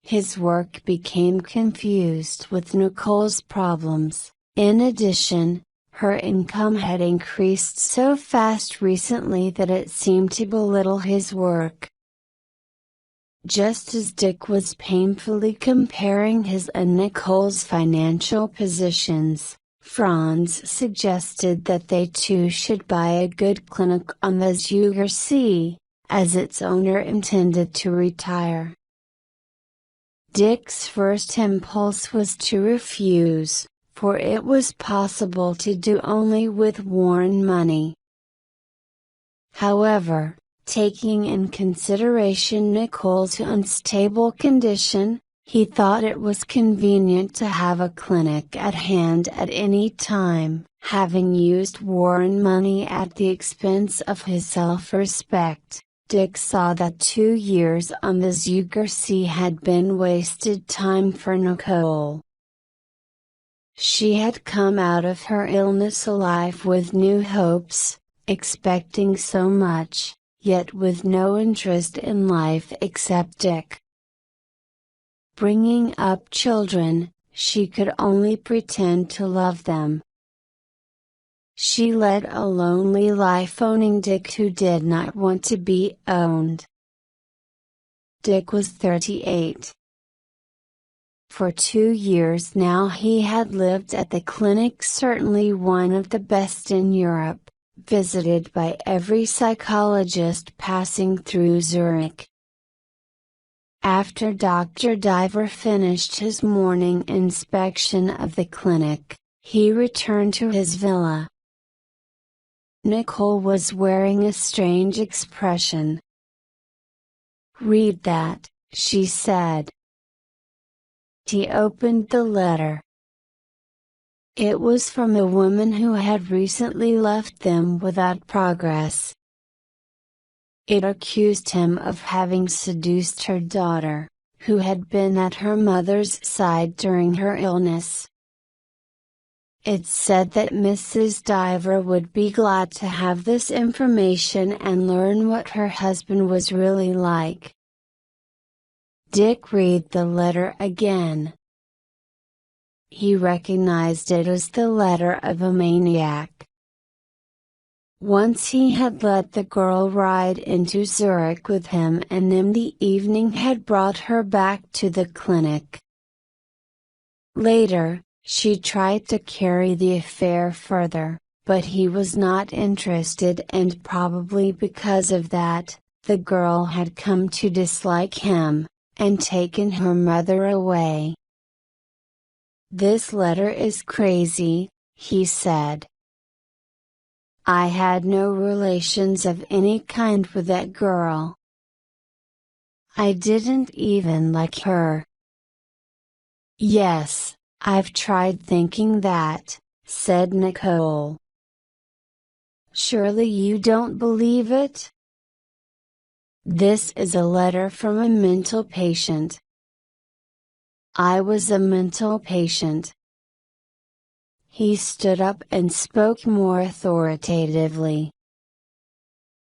His work became confused with Nicole's problems. In addition, her income had increased so fast recently that it seemed to belittle his work. Just as Dick was painfully comparing his and Nicole's financial positions, Franz suggested that they too should buy a good clinic on the Zugersee, as its owner intended to retire. Dick's first impulse was to refuse, for it was possible to do only with Warren money. However, taking in consideration Nicole's unstable condition, he thought it was convenient to have a clinic at hand at any time. Having used Warren money at the expense of his self-respect, Dick saw that 2 years on the Zugersee had been wasted time for Nicole. She had come out of her illness alive with new hopes, expecting so much, yet with no interest in life except Dick. Bringing up children, she could only pretend to love them. She led a lonely life owning Dick who did not want to be owned. Dick was 38. For 2 years now he had lived at the clinic, certainly one of the best in Europe, visited by every psychologist passing through Zurich. After Dr. Diver finished his morning inspection of the clinic, he returned to his villa. Nicole was wearing a strange expression. "Read that," she said. He opened the letter. It was from a woman who had recently left them without progress. It accused him of having seduced her daughter, who had been at her mother's side during her illness. It said that Mrs. Diver would be glad to have this information and learn what her husband was really like. Dick read the letter again. He recognized it as the letter of a maniac. Once he had let the girl ride into Zurich with him and in the evening had brought her back to the clinic. Later, she tried to carry the affair further, but he was not interested, and probably because of that, the girl had come to dislike him, and taken her mother away. "This letter is crazy," he said. "I had no relations of any kind with that girl. I didn't even like her." "Yes, I've tried thinking that," said Nicole. "Surely you don't believe it?" "This is a letter from a mental patient." "I was a mental patient." He stood up and spoke more authoritatively.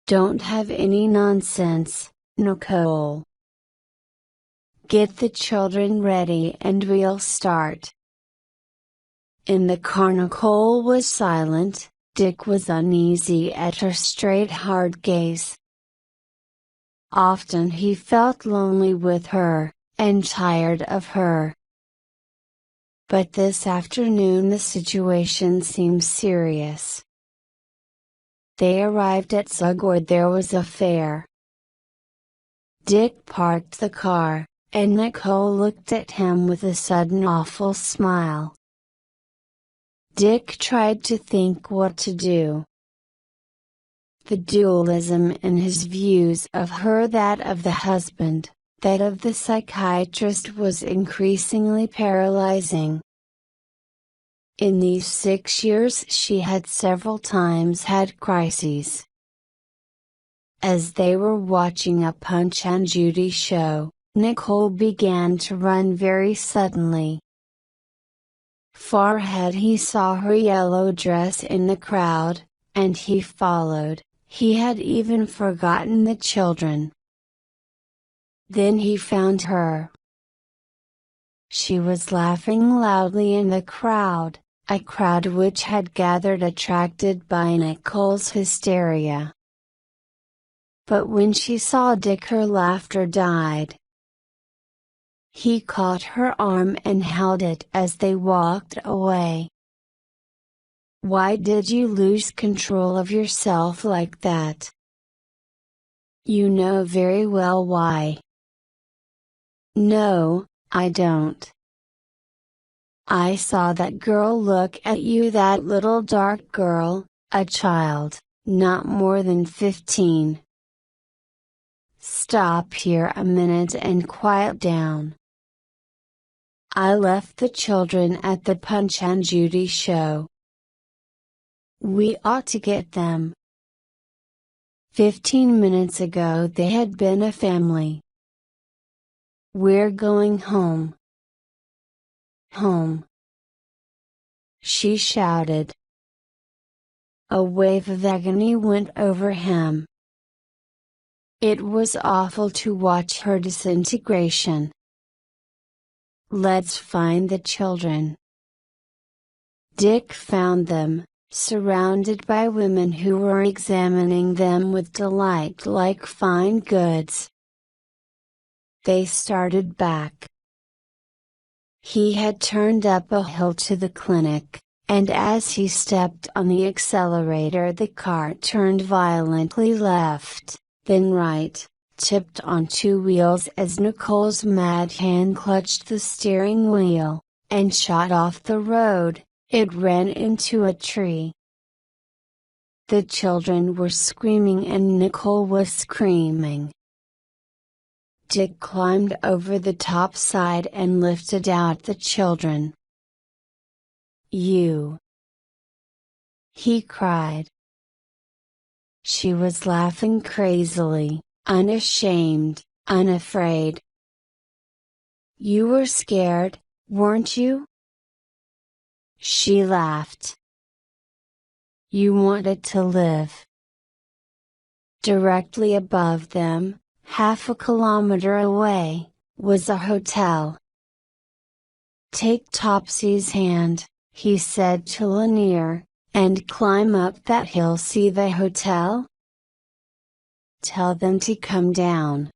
"Don't have any nonsense, Nicole. Get the children ready and we'll start." In the car Nicole was silent. Dick was uneasy at her straight hard gaze. Often he felt lonely with her, and tired of her. But this afternoon the situation seemed serious. They arrived at Zug where there was a fair. Dick parked the car, and Nicole looked at him with a sudden awful smile. Dick tried to think what to do. The dualism in his views of her, that of the husband, that of the psychiatrist, was increasingly paralyzing. In these 6 years she had several times had crises. As they were watching a Punch and Judy show, Nicole began to run very suddenly. Far ahead he saw her yellow dress in the crowd, and he followed. He had even forgotten the children. Then he found her. She was laughing loudly in the crowd, a crowd which had gathered attracted by Nicole's hysteria. But when she saw Dick her laughter died. He caught her arm and held it as they walked away. "Why did you lose control of yourself like that?" "You know very well why." "No, I don't. I saw that girl look at you, that little dark girl, a child, not more than 15. Stop here a minute and quiet down. I left the children at the Punch and Judy show. We ought to get them. 15 minutes ago they had been a family. We're going home. Home!" she shouted. A wave of agony went over him. It was awful to watch her disintegration. "Let's find the children." Dick found them, surrounded by women who were examining them with delight like fine goods. They started back. He had turned up a hill to the clinic, and as he stepped on the accelerator the car turned violently left, then right, tipped on two wheels as Nicole's mad hand clutched the steering wheel, and shot off the road. It ran into a tree. The children were screaming and Nicole was screaming. Dick climbed over the top side and lifted out the children. "You!" he cried. She was laughing crazily, unashamed, unafraid. "You were scared, weren't you?" She laughed. "You wanted to live." Directly above them, half a kilometer away, was a hotel. "Take Topsy's hand," he said to Lanier, "and climb up that hill. See the hotel? Tell them to come down."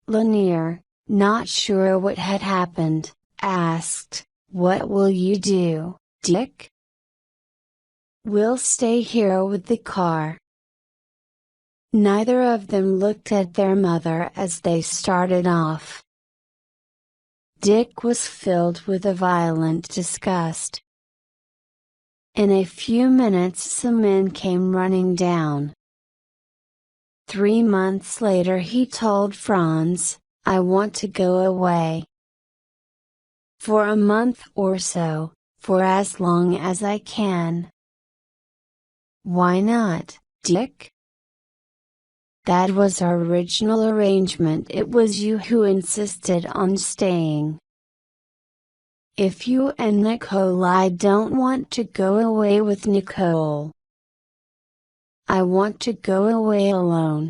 Lanier, not sure what had happened, asked, "What will you do, Dick?" We'll stay here with the car. Neither of them looked at their mother as they started off. Dick was filled with a violent disgust. In a few minutes some men came running down. 3 months later he told Franz, "I want to go away. For a month or so, for as long as I can." "Why not, Dick?" "That was our original arrangement. It was you who insisted on staying. If you and Nikolai don't want to go away with Nicole, I want to go away alone."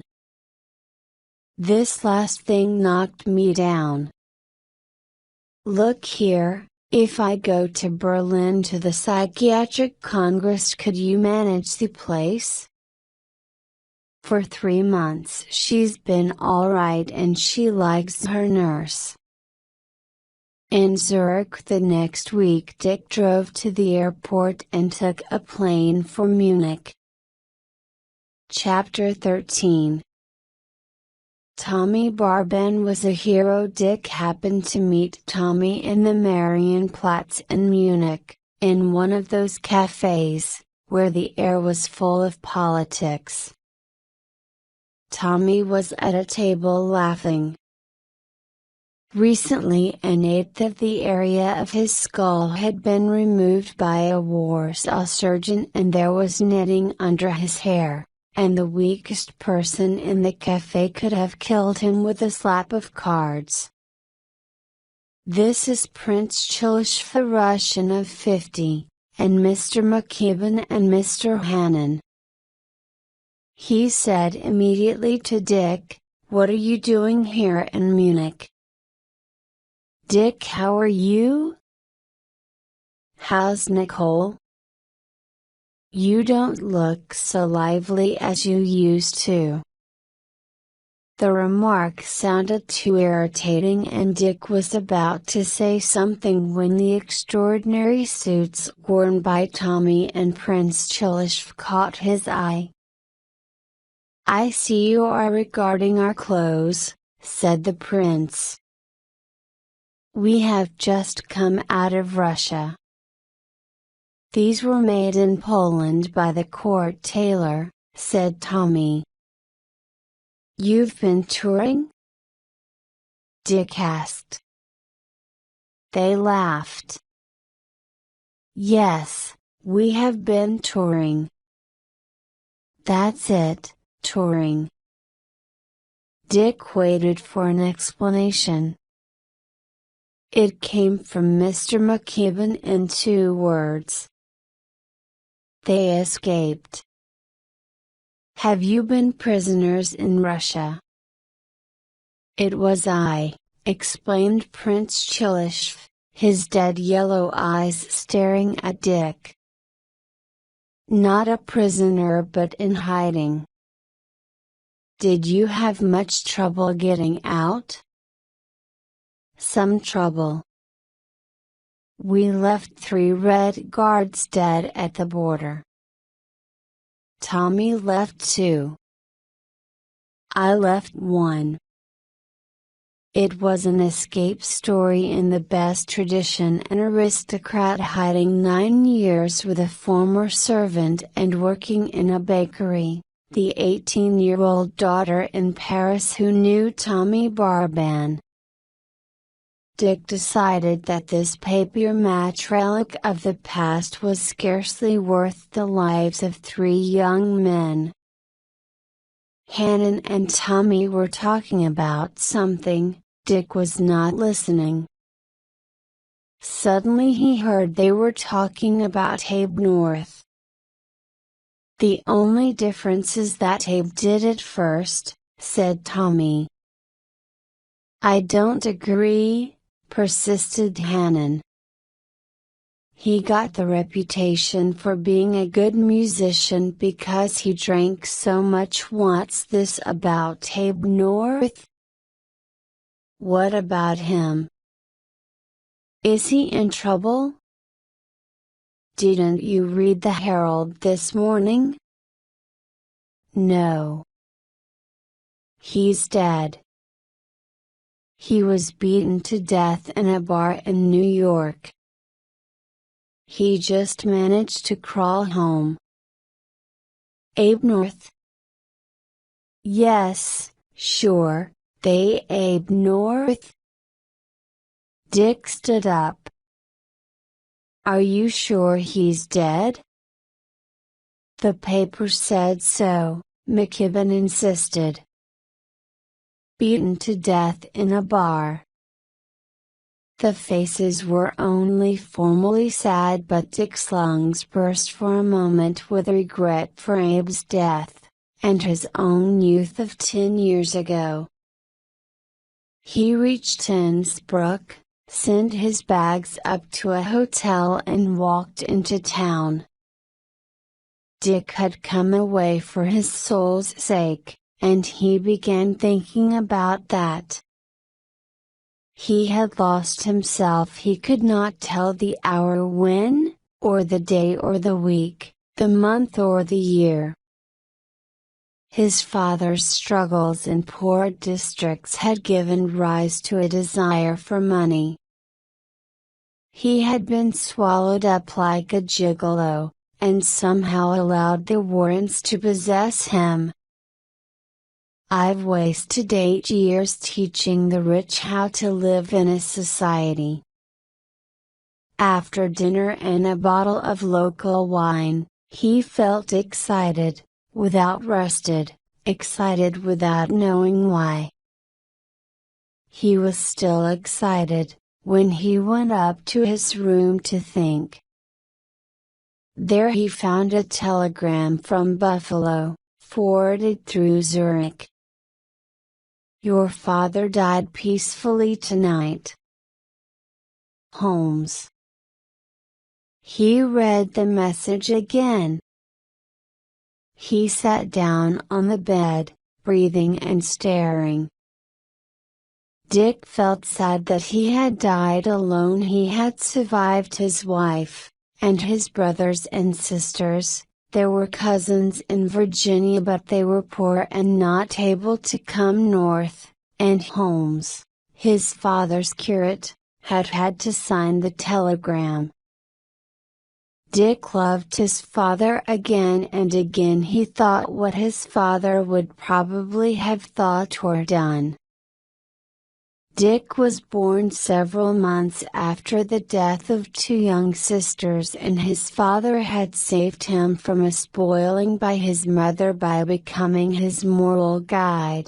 This last thing knocked me down. "Look here, if I go to Berlin to the Psychiatric Congress, could you manage the place?" For 3 months she's been alright and she likes her nurse. In Zurich the next week Dick drove to the airport and took a plane for Munich. Chapter 13. Tommy Barben was a hero. Dick happened to meet Tommy in the Marienplatz in Munich, in one of those cafes, where the air was full of politics. Tommy was at a table laughing. Recently an eighth of the area of his skull had been removed by a Warsaw surgeon and there was netting under his hair, and the weakest person in the cafe could have killed him with a slap of cards. "This is Prince Chilishv, a Russian of 50, and Mr. McKibben and Mr. Hannon," he said immediately to Dick. "What are you doing here in Munich?" "Dick, how are you? How's Nicole? You don't look so lively as you used to." The remark sounded too irritating and Dick was about to say something when the extraordinary suits worn by Tommy and Prince Chilishv caught his eye. "I see you are regarding our clothes," said the prince. "We have just come out of Russia. These were made in Poland by the court tailor," said Tommy. "You've been touring?" Dick asked. They laughed. "Yes, we have been touring." "That's it, touring." Dick waited for an explanation. It came from Mr. McKibben in 2 words. "They escaped." "Have you been prisoners in Russia?" "It was I," explained Prince Chilishv, his dead yellow eyes staring at Dick. "Not a prisoner but in hiding." "Did you have much trouble getting out?" "Some trouble. We left 3 Red Guards dead at the border." "Tommy left 2. I left 1. It was an escape story in the best tradition, an aristocrat hiding 9 years with a former servant and working in a bakery, the 18-year-old daughter in Paris who knew Tommy Barban. Dick decided that this papier-mâché relic of the past was scarcely worth the lives of 3 young men. Hannon and Tommy were talking about something. Dick was not listening. Suddenly he heard they were talking about Abe North. "The only difference is that Abe did it first," said Tommy. "I don't agree," persisted Hannon. "He got the reputation for being a good musician because he drank so much. What's this about Abe North?" "What about him? Is he in trouble?" Didn't you read the Herald this morning? No. He's dead. He was beaten to death in a bar in New York. He just managed to crawl home. Abe North? Yes, sure, they Abe North. Dick stood up. Are you sure he's dead? The paper said so, McKibben insisted. Beaten to death in a bar. The faces were only formally sad, but Dick's lungs burst for a moment with regret for Abe's death, and his own youth of 10 years ago. He reached Innsbruck, sent his bags up to a hotel and walked into town. Dick had come away for his soul's sake, and he began thinking about that. He had lost himself. He could not tell the hour when, or the day or the week, the month or the year. His father's struggles in poor districts had given rise to a desire for money. He had been swallowed up like a gigolo, and somehow allowed the Warrens to possess him. I've wasted 8 years teaching the rich how to live in a society. After dinner and a bottle of local wine, he felt excited, excited without knowing why. He was still excited, when he went up to his room to think. There he found a telegram from Buffalo, forwarded through Zurich. Your father died peacefully tonight. Holmes. He read the message again. He sat down on the bed, breathing and staring. Dick felt sad that he had died alone. He had survived his wife, and his brothers and sisters. There were cousins in Virginia, but they were poor and not able to come north, and Holmes, his father's curate, had had to sign the telegram. Dick loved his father again and again. He thought what his father would probably have thought or done. Dick was born several months after the death of 2 young sisters, and his father had saved him from a spoiling by his mother by becoming his moral guide.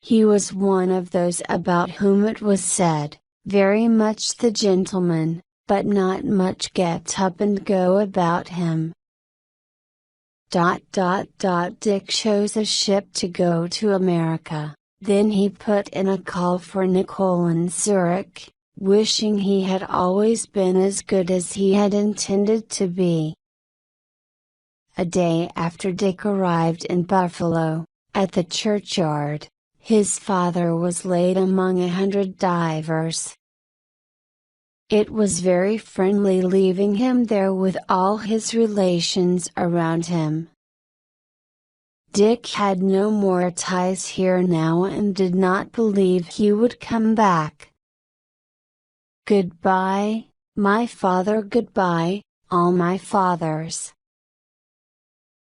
He was one of those about whom it was said, very much the gentleman, but not much get up and go about him. Dick chose a ship to go to America. Then he put in a call for Nicole in Zurich, wishing he had always been as good as he had intended to be. A day after Dick arrived in Buffalo, at the churchyard, his father was laid among 100 divers. It was very friendly leaving him there with all his relations around him. Dick had no more ties here now and did not believe he would come back. Goodbye, my father, goodbye, all my fathers.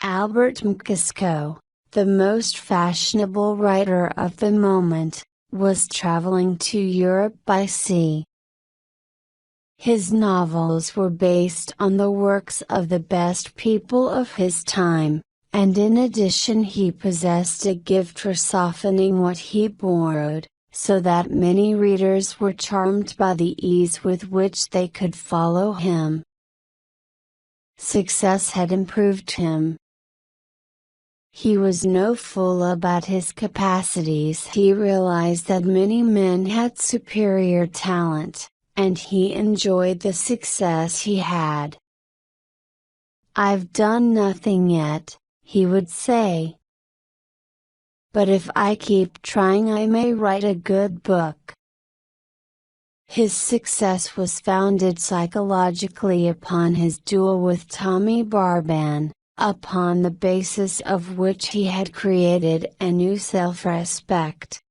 Albert Mcisco, the most fashionable writer of the moment, was traveling to Europe by sea. His novels were based on the works of the best people of his time. And in addition he possessed a gift for softening what he borrowed, so that many readers were charmed by the ease with which they could follow him. Success had improved him. He was no fool about his capacities. He realized that many men had superior talent, and he enjoyed the success he had. I've done nothing yet, he would say. But if I keep trying I may write a good book. His success was founded psychologically upon his duel with Tommy Barban, upon the basis of which he had created a new self-respect.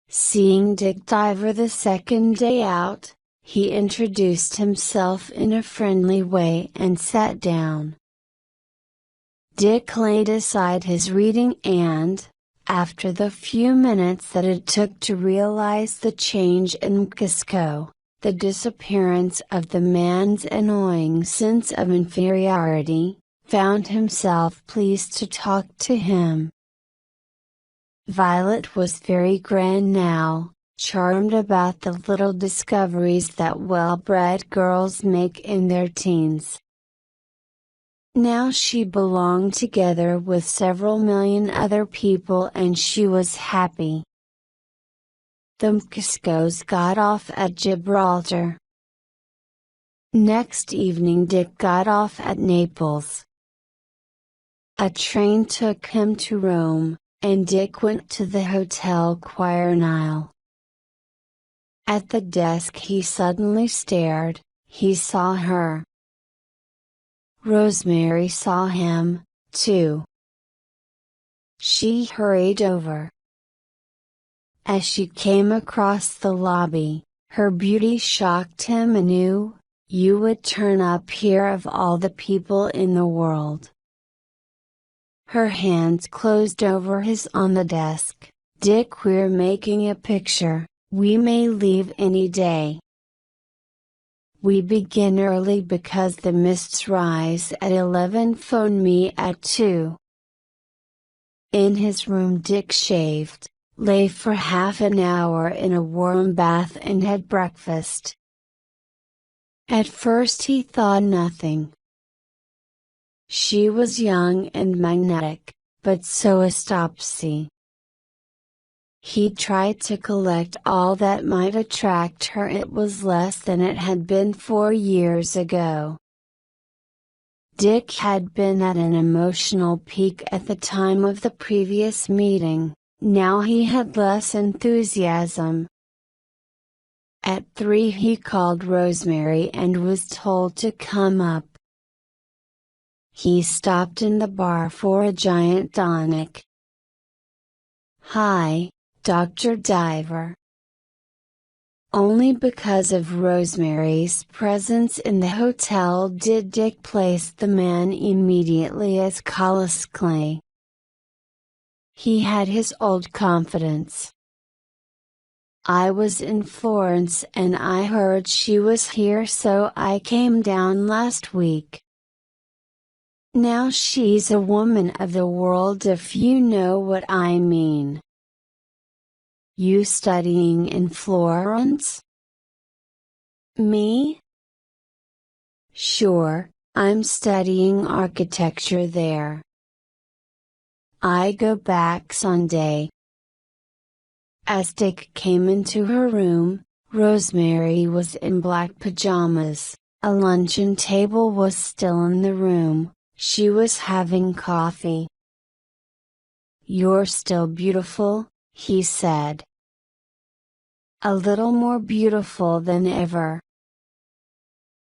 Seeing Dick Diver the second day out, he introduced himself in a friendly way and sat down. Dick laid aside his reading and, after the few minutes that it took to realize the change in Mcusco, the disappearance of the man's annoying sense of inferiority, found himself pleased to talk to him. Violet was very grand now, charmed about the little discoveries that well-bred girls make in their teens. Now she belonged together with several million other people and she was happy. The Mcuscos got off at Gibraltar. Next evening Dick got off at Naples. A train took him to Rome, and Dick went to the Hotel Quirinal. At the desk he suddenly stared, he saw her. Rosemary saw him, too. She hurried over. As she came across the lobby, her beauty shocked him anew. You would turn up here of all the people in the world. Her hands closed over his on the desk. Dick, we're making a picture, we may leave any day. We begin early because the mists rise at 11. Phone me at 2. In his room Dick shaved, lay for half an hour in a warm bath and had breakfast. At first he thought nothing. She was young and magnetic, but so is Topsy. He tried to collect all that might attract her. It was less than it had been 4 years ago. Dick had been at an emotional peak at the time of the previous meeting, now he had less enthusiasm. At 3 he called Rosemary and was told to come up. He stopped in the bar for a giant tonic. Hi, Dr. Diver. Only because of Rosemary's presence in the hotel did Dick place the man immediately as Collis Clay. He had his old confidence. I was in Florence and I heard she was here, so I came down last week. Now she's a woman of the world, if you know what I mean. You studying in Florence? Me? Sure, I'm studying architecture there. I go back Sunday. As Dick came into her room, Rosemary was in black pajamas, a luncheon table was still in the room, she was having coffee. You're still beautiful, he said. A little more beautiful than ever.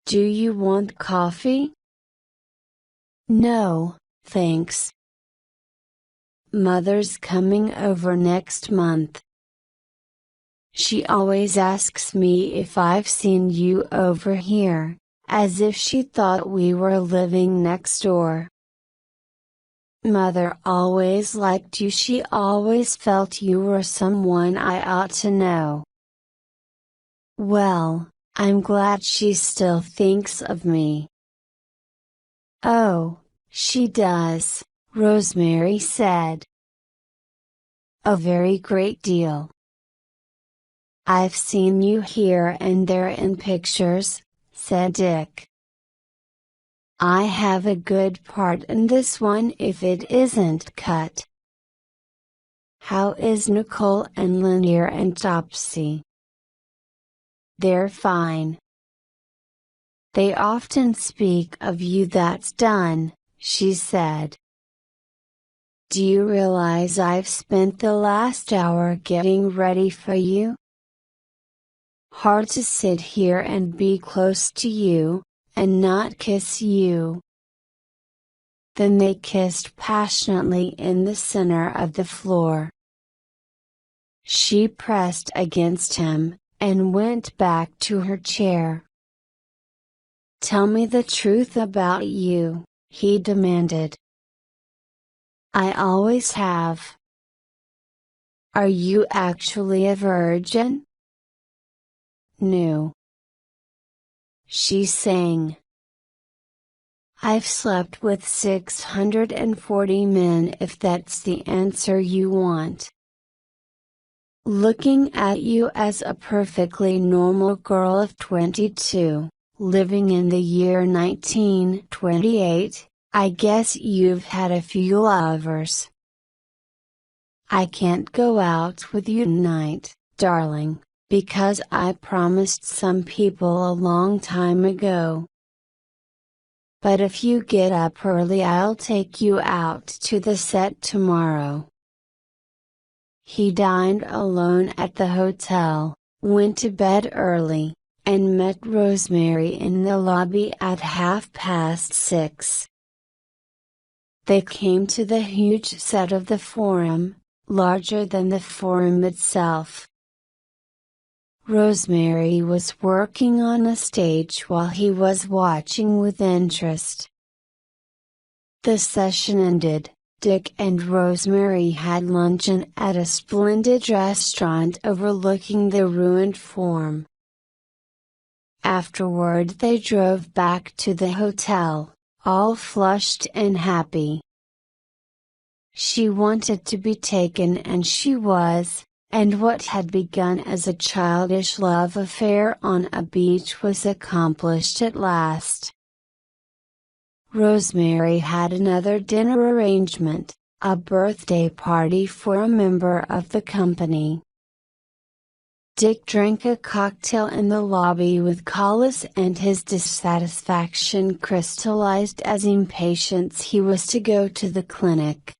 Do you want coffee? No, thanks. Mother's coming over next month. She always asks me if I've seen you over here, as if she thought we were living next door. Mother always liked you, she always felt you were someone I ought to know. Well, I'm glad she still thinks of me. Oh, she does, Rosemary said. A very great deal. I've seen you here and there in pictures, said Dick. I have a good part in this one if it isn't cut. How is Nicole and Lanier and Topsy? They're fine. They often speak of you, that's done, she said. Do you realize I've spent the last hour getting ready for you? Hard to sit here and be close to you, and not kiss you." Then they kissed passionately in the center of the floor. She pressed against him, and went back to her chair. "Tell me the truth about you," he demanded. "I always have." "Are you actually a virgin?" "No." She sang. "I've slept with 640 men if that's the answer you want. Looking at you as a perfectly normal girl of 22, living in the year 1928, I guess you've had a few lovers." "I can't go out with you tonight, darling, because I promised some people a long time ago. But if you get up early, I'll take you out to the set tomorrow." He dined alone at the hotel, went to bed early, and met Rosemary in the lobby at 6:30. They came to the huge set of the Forum, larger than the Forum itself. Rosemary was working on a stage while he was watching with interest. The session ended. Dick and Rosemary had luncheon at a splendid restaurant overlooking the ruined Forum. Afterward they drove back to the hotel, all flushed and happy. She wanted to be taken, and she was, and what had begun as a childish love affair on a beach was accomplished at last. Rosemary had another dinner arrangement, a birthday party for a member of the company. Dick drank a cocktail in the lobby with Collis, and his dissatisfaction crystallized as impatience he was to go to the clinic.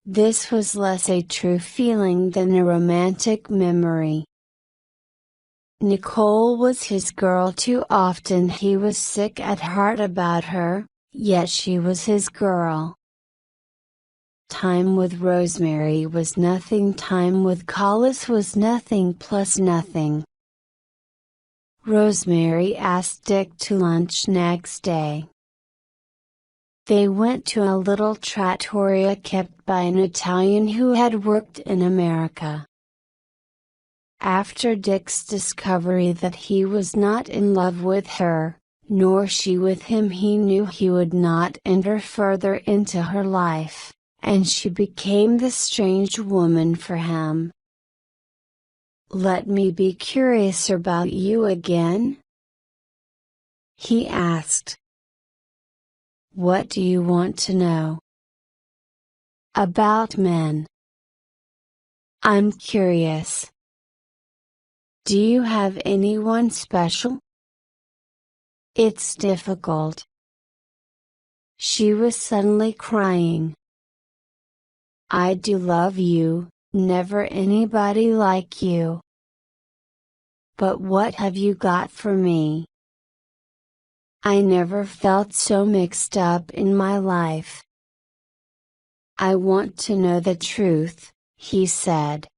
This was less a true feeling than a romantic memory. Nicole was his girl. Too often he was sick at heart about her, yet she was his girl. Time with Rosemary was nothing. Time with Collis was nothing plus nothing. Rosemary asked Dick to lunch next day. They went to a little trattoria kept by an Italian who had worked in America. After Dick's discovery that he was not in love with her, nor she with him, he knew he would not enter further into her life, and she became the strange woman for him. "Let me be curious about you again?" he asked. "What do you want to know?" "About men." "I'm curious. Do you have anyone special?" "It's difficult." She was suddenly crying. "I do love you, never anybody like you. But what have you got for me?" "I never felt so mixed up in my life." "I want to know the truth," he said.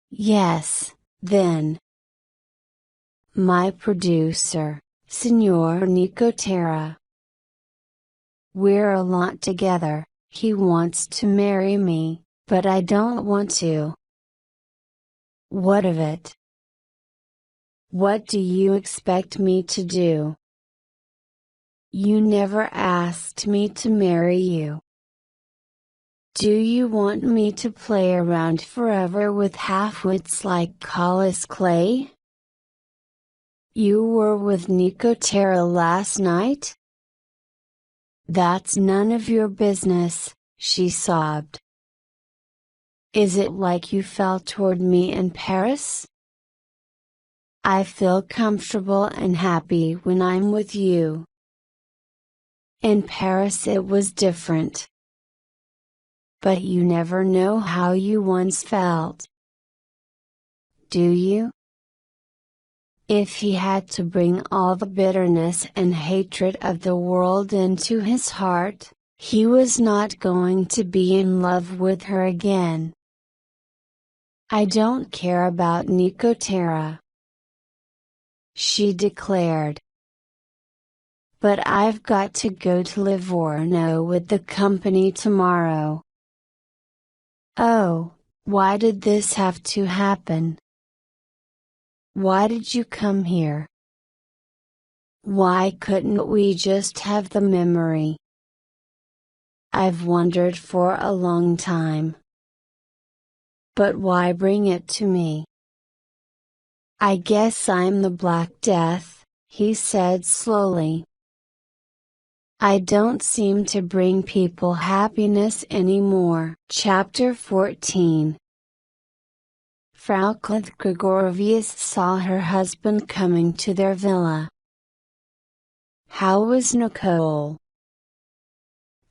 "Yes, then. My producer, Signor Nicotera. We're a lot together. He wants to marry me, but I don't want to." "What of it? What do you expect me to do?" "You never asked me to marry you." "Do you want me to play around forever with half-wits like Collis Clay?" "You were with Nicotera last night?" "That's none of your business," she sobbed. "Is it like you felt toward me in Paris?" "I feel comfortable and happy when I'm with you." "In Paris it was different." "But you never know how you once felt." do you? If he had to bring all the bitterness and hatred of the world into his heart, he was not going to be in love with her again. I don't care about Nicotera, she declared. But I've got to go to Livorno with the company tomorrow. Oh, why did this have to happen? Why did you come here? Why couldn't we just have the memory? I've wondered for a long time. But why bring it to me? I guess I'm the Black Death, he said slowly. I don't seem to bring people happiness anymore. Chapter 14. Frau Gregorovius saw her husband coming to their villa. How was Nicole?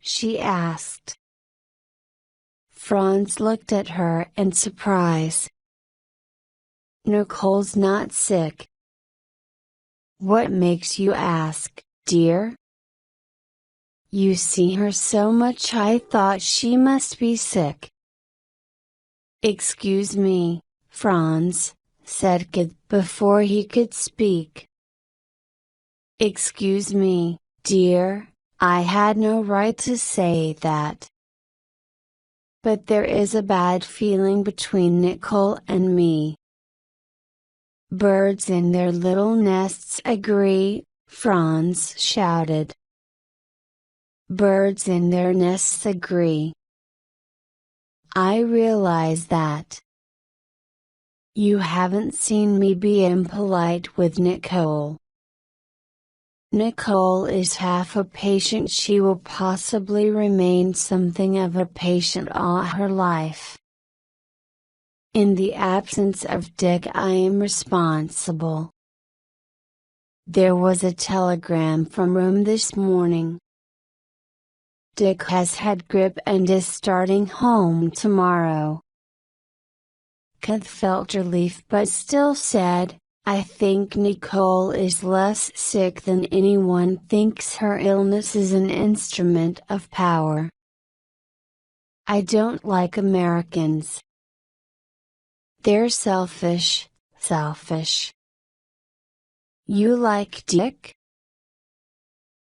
She asked. Franz looked at her in surprise. Nicole's not sick. What makes you ask, dear? You see her so much, I thought she must be sick. Excuse me, Franz, said Kid before he could speak. Excuse me, dear, I had no right to say that. But there is a bad feeling between Nicole and me. Birds in their little nests agree, Franz shouted. Birds in their nests agree. I realize that. You haven't seen me be impolite with Nicole. Nicole is half a patient. She will possibly remain something of a patient all her life. In the absence of Dick, I am responsible. There was a telegram from Rome this morning. Dick has had grippe and is starting home tomorrow. Kid felt relief but still said, I think Nicole is less sick than anyone thinks. Her illness is an instrument of power. I don't like Americans. They're selfish. You like Dick?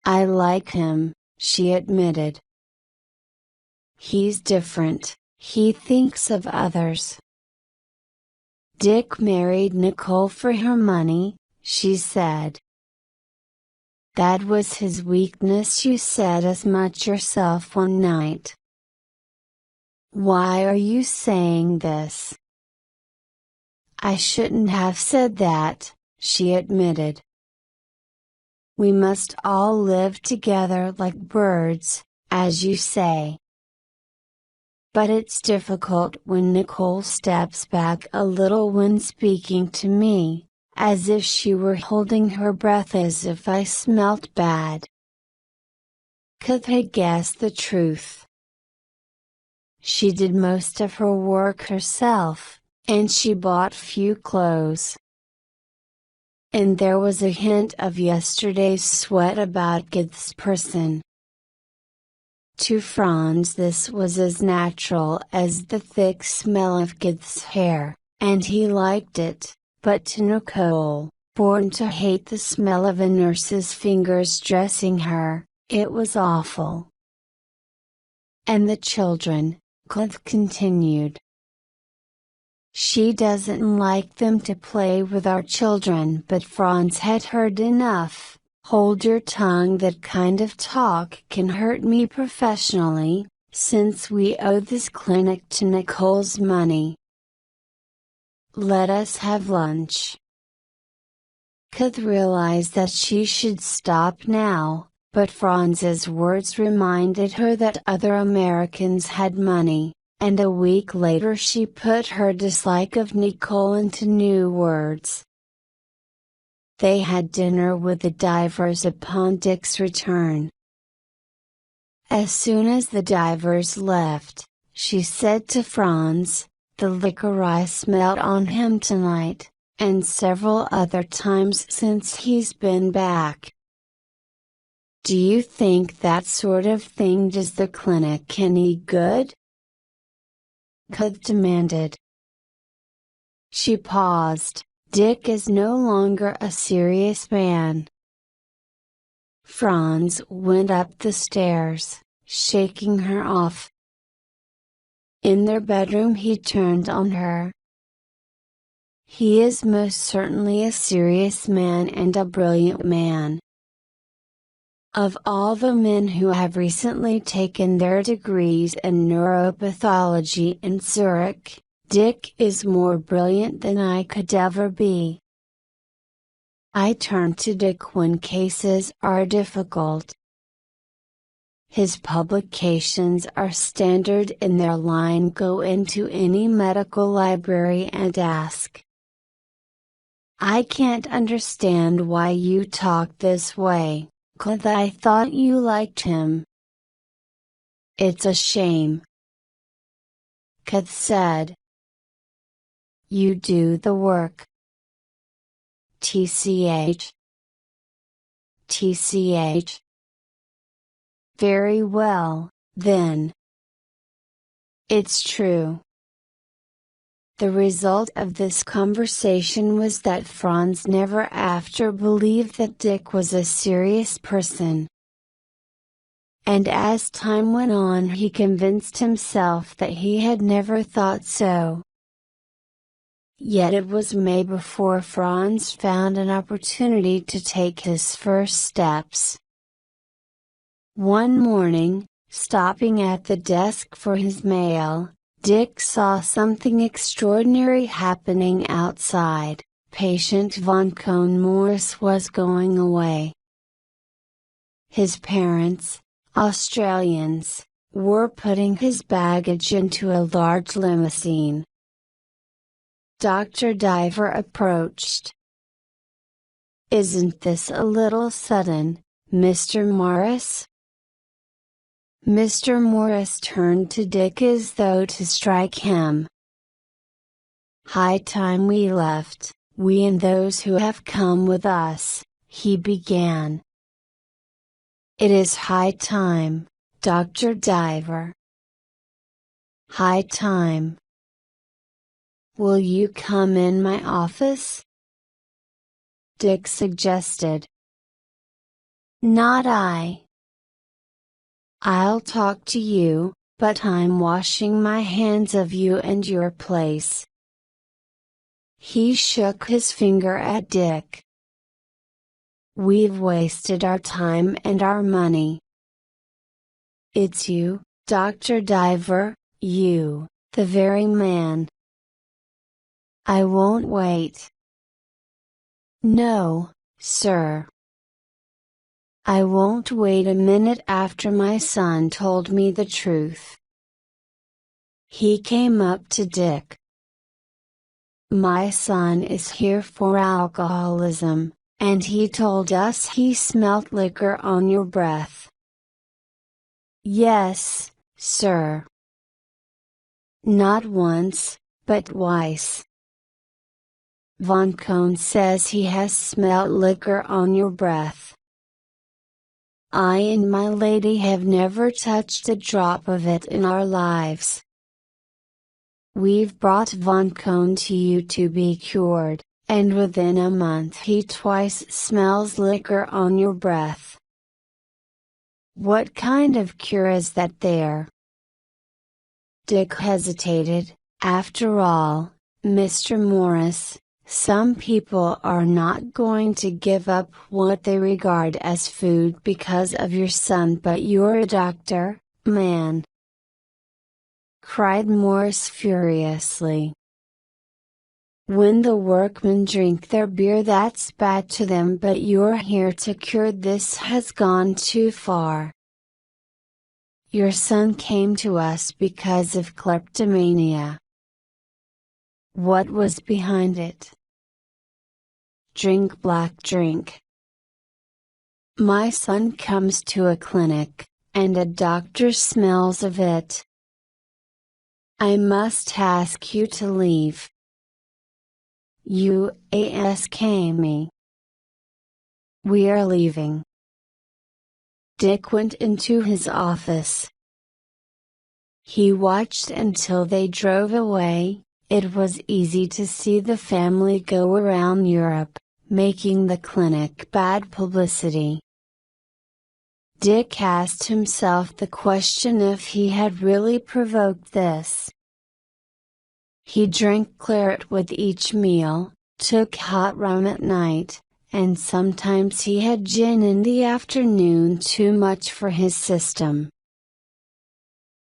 I like him, she admitted. He's different, he thinks of others. Dick married Nicole for her money, she said. That was his weakness. You said as much yourself one night. Why are you saying this? I shouldn't have said that, she admitted. We must all live together like birds, as you say. But it's difficult when Nicole steps back a little when speaking to me, as if she were holding her breath, as if I smelt bad. Could they guess the truth? She did most of her work herself, and she bought few clothes. And there was a hint of yesterday's sweat about Kid's person. To Franz this was as natural as the thick smell of Kid's hair, and he liked it, but to Nicole, born to hate the smell of a nurse's fingers dressing her, it was awful. And the children, Kid continued. She doesn't like them to play with our children, but Franz had heard enough. Hold your tongue, that kind of talk can hurt me professionally, since we owe this clinic to Nicole's money. Let us have lunch. Kid realized that she should stop now, but Franz's words reminded her that other Americans had money, and a week later she put her dislike of Nicole into new words. They had dinner with the divers upon Dick's return. As soon as the divers left, she said to Franz, the liquor I smelled on him tonight, and several other times since he's been back. Do you think that sort of thing does the clinic any good? Kath demanded. She paused. Dick is no longer a serious man. Franz went up the stairs, shaking her off. In their bedroom he turned on her. He is most certainly a serious man and a brilliant man. Of all the men who have recently taken their degrees in neuropathology in Zurich, Dick is more brilliant than I could ever be. I turn to Dick when cases are difficult. His publications are standard in their line. Go into any medical library and ask. I can't understand why you talk this way, Kath. I thought you liked him. It's a shame, Kath said. You do the work. TCH. TCH. Very well, then. It's true. The result of this conversation was that Franz never after believed that Dick was a serious person. And as time went on, he convinced himself that he had never thought so. Yet it was May before Franz found an opportunity to take his first steps. One morning, stopping at the desk for his mail, Dick saw something extraordinary happening outside. Patient von Cohn-Morris was going away. His parents, Australians, were putting his baggage into a large limousine. Dr. Diver approached. Isn't this a little sudden, Mr. Morris? Mr. Morris turned to Dick as though to strike him. High time we left, we and those who have come with us, he began. It is high time, Dr. Diver. High time. Will you come in my office? Dick suggested. Not I. I'll talk to you, but I'm washing my hands of you and your place. He shook his finger at Dick. We've wasted our time and our money. It's you, Dr. Diver, you, the very man. I won't wait. No, sir. I won't wait a minute after my son told me the truth. He came up to Dick. My son is here for alcoholism, and he told us he smelt liquor on your breath. Yes, sir. Not once, but twice. Von Cohn says he has smelt liquor on your breath. I and my lady have never touched a drop of it in our lives. We've brought Von Cohn to you to be cured, and within a month he twice smells liquor on your breath. What kind of cure is that there? Dick hesitated. After all, Mr. Morris, some people are not going to give up what they regard as food because of your son, but you're a doctor, man, cried Morris furiously. When the workmen drink their beer, that's bad to them, but you're here to cure. This has gone too far. Your son came to us because of kleptomania. What was behind it? Drink black drink. My son comes to a clinic, and a doctor smells of it. I must ask you to leave. You ask me. We are leaving. Dick went into his office. He watched until they drove away. It was easy to see the family go around Europe, making the clinic bad publicity. Dick asked himself the question if he had really provoked this. He drank claret with each meal, took hot rum at night, and sometimes he had gin in the afternoon, too much for his system.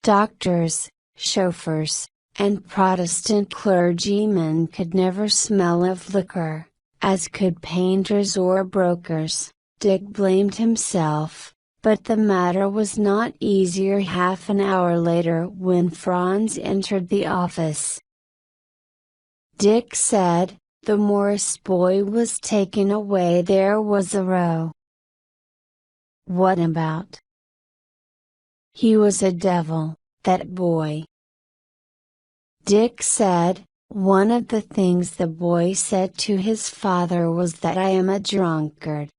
Doctors, chauffeurs, and Protestant clergymen could never smell of liquor, as could painters or brokers. Dick blamed himself, but the matter was not easier half an hour later when Franz entered the office. Dick said, "The Morris boy was taken away. There was a row." "What about?" "He was a devil, that boy." Dick said, "One of the things the boy said to his father was that I am a drunkard."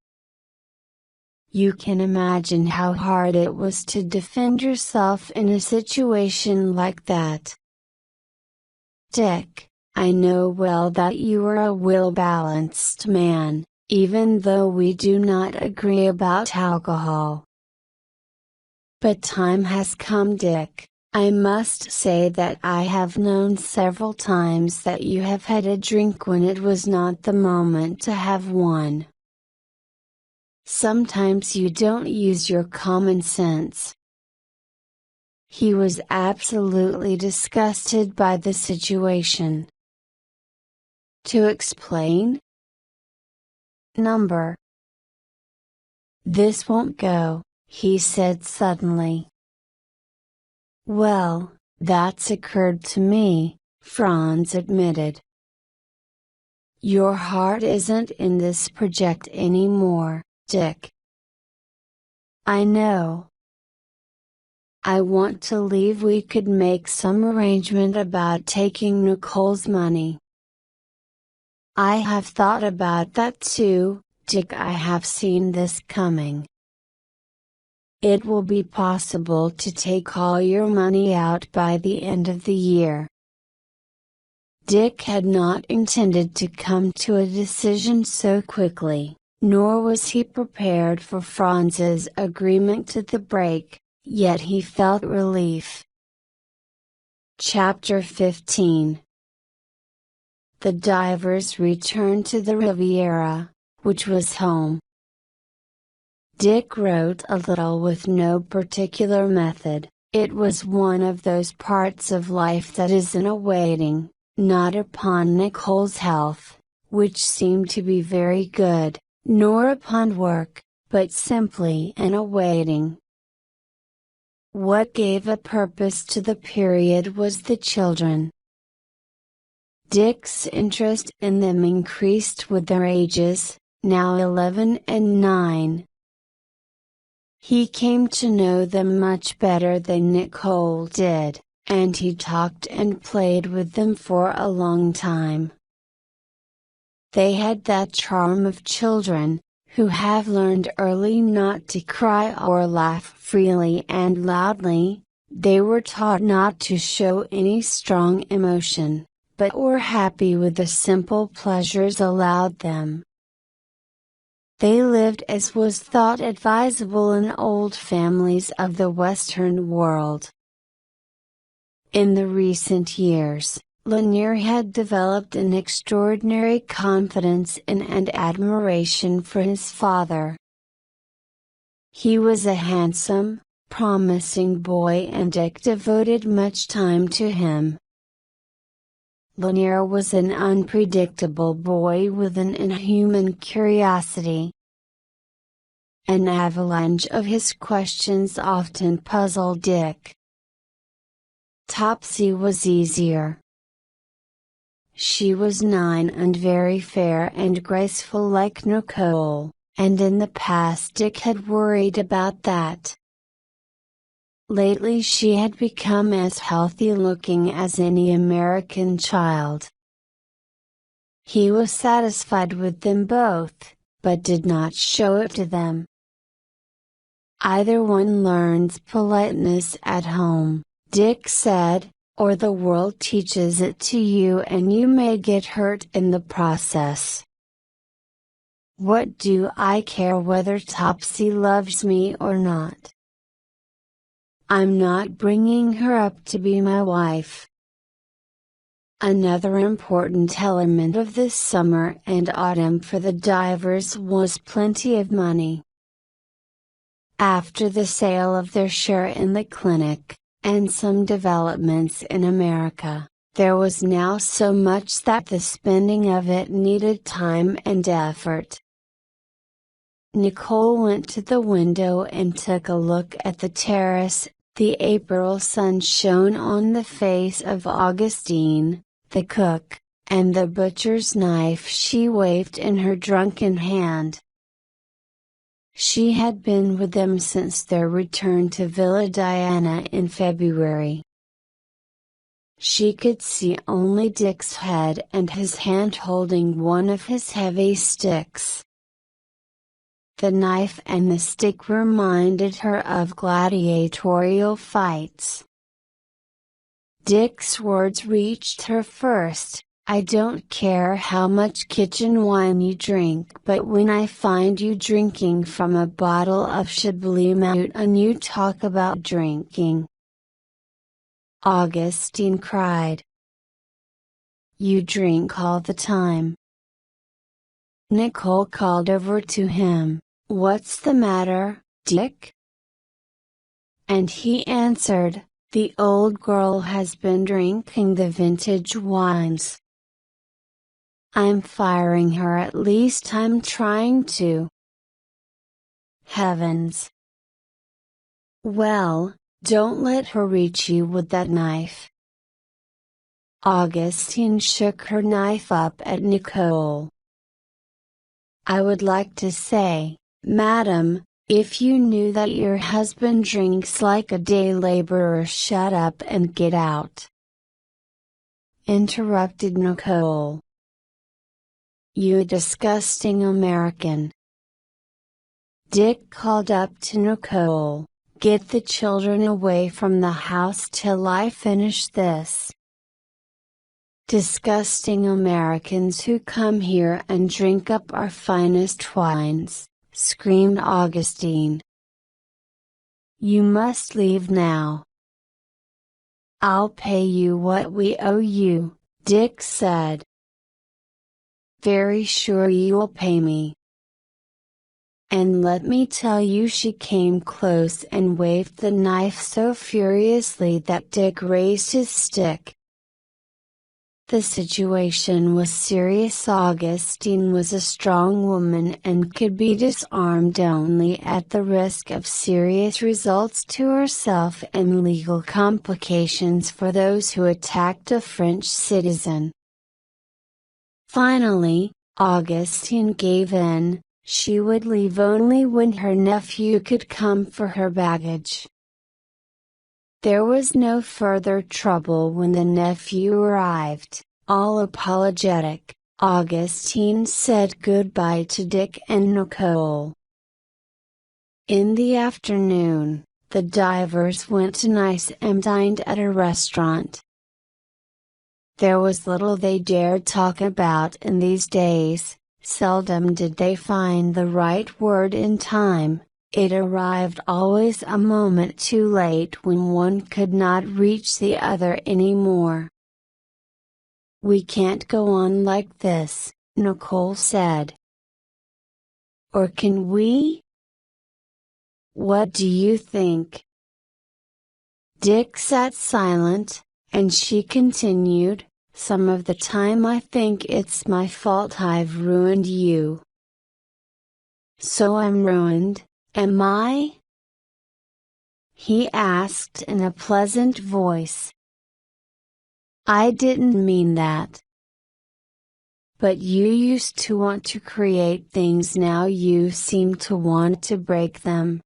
You can imagine how hard it was to defend yourself in a situation like that. "Dick, I know well that you are a well-balanced man, even though we do not agree about alcohol. But time has come, Dick. I must say that I have known several times that you have had a drink when it was not the moment to have one. Sometimes you don't use your common sense." He was absolutely disgusted by the situation. "To explain?" "Number. This won't go," he said suddenly. "Well, that's occurred to me," Franz admitted. "Your heart isn't in this project anymore, Dick." "I know. I want to leave. We could make some arrangement about taking Nicole's money." "I have thought about that too, Dick. I have seen this coming. It will be possible to take all your money out by the end of the year." Dick had not intended to come to a decision so quickly, nor was he prepared for Franz's agreement to the break, yet he felt relief. Chapter 15. The divers returned to the Riviera, which was home. Dick wrote a little with no particular method. It was one of those parts of life that is in a waiting, not upon Nicole's health, which seemed to be very good, nor upon work, but simply in a waiting. What gave a purpose to the period was the children. Dick's interest in them increased with their ages, now 11 and 9. He came to know them much better than Nicole did, and he talked and played with them for a long time. They had that charm of children, who have learned early not to cry or laugh freely and loudly. They were taught not to show any strong emotion, but were happy with the simple pleasures allowed them. They lived as was thought advisable in old families of the Western world. In the recent years, Lanier had developed an extraordinary confidence in and admiration for his father. He was a handsome, promising boy and Dick devoted much time to him. Lanier was an unpredictable boy with an inhuman curiosity. An avalanche of his questions often puzzled Dick. Topsy was easier. She was 9 and very fair and graceful like Nicole, and in the past Dick had worried about that. Lately she had become as healthy looking as any American child. He was satisfied with them both, but did not show it to them. Either one learns politeness at home, Dick said, or the world teaches it to you and you may get hurt in the process. What do I care whether Topsy loves me or not? I'm not bringing her up to be my wife. Another important element of this summer and autumn for the divers was plenty of money. After the sale of their share in the clinic, and some developments in America, there was now so much that the spending of it needed time and effort. Nicole went to the window and took a look at the terrace. The April sun shone on the face of Augustine, the cook, and the butcher's knife she waved in her drunken hand. She had been with them since their return to Villa Diana in February. She could see only Dick's head and his hand holding one of his heavy sticks. The knife and the stick reminded her of gladiatorial fights. Dick's words reached her first. I don't care how much kitchen wine you drink, but when I find you drinking from a bottle of Chablis Maut and you talk about drinking. Augustine cried. You drink all the time. Nicole called over to him, What's the matter, Dick? And he answered, The old girl has been drinking the vintage wines. I'm firing her, at least I'm trying to. Heavens! Well, don't let her reach you with that knife. Augustine shook her knife up at Nicole. I would like to say, Madam, if you knew that your husband drinks like a day laborer, shut up and get out. Interrupted Nicole. You disgusting American. Dick called up to Nicole, Get the children away from the house till I finish this. Disgusting Americans who come here and drink up our finest wines, screamed Augustine. You must leave now. I'll pay you what we owe you, Dick said. Very sure you will pay me. And let me tell you, she came close and waved the knife so furiously that Dick raised his stick. The situation was serious. Augustine was a strong woman and could be disarmed only at the risk of serious results to herself and legal complications for those who attacked a French citizen. Finally, Augustine gave in. She would leave only when her nephew could come for her baggage. There was no further trouble when the nephew arrived, all apologetic. Augustine said goodbye to Dick and Nicole. In the afternoon, the divers went to Nice and dined at a restaurant. There was little they dared talk about in these days. Seldom did they find the right word in time, it arrived always a moment too late when one could not reach the other anymore. We can't go on like this, Nicole said. Or can we? What do you think? Dick sat silent, and she continued. Some of the time I think it's my fault I've ruined you. So I'm ruined, am I? He asked in a pleasant voice. I didn't mean that. But you used to want to create things, now you seem to want to break them.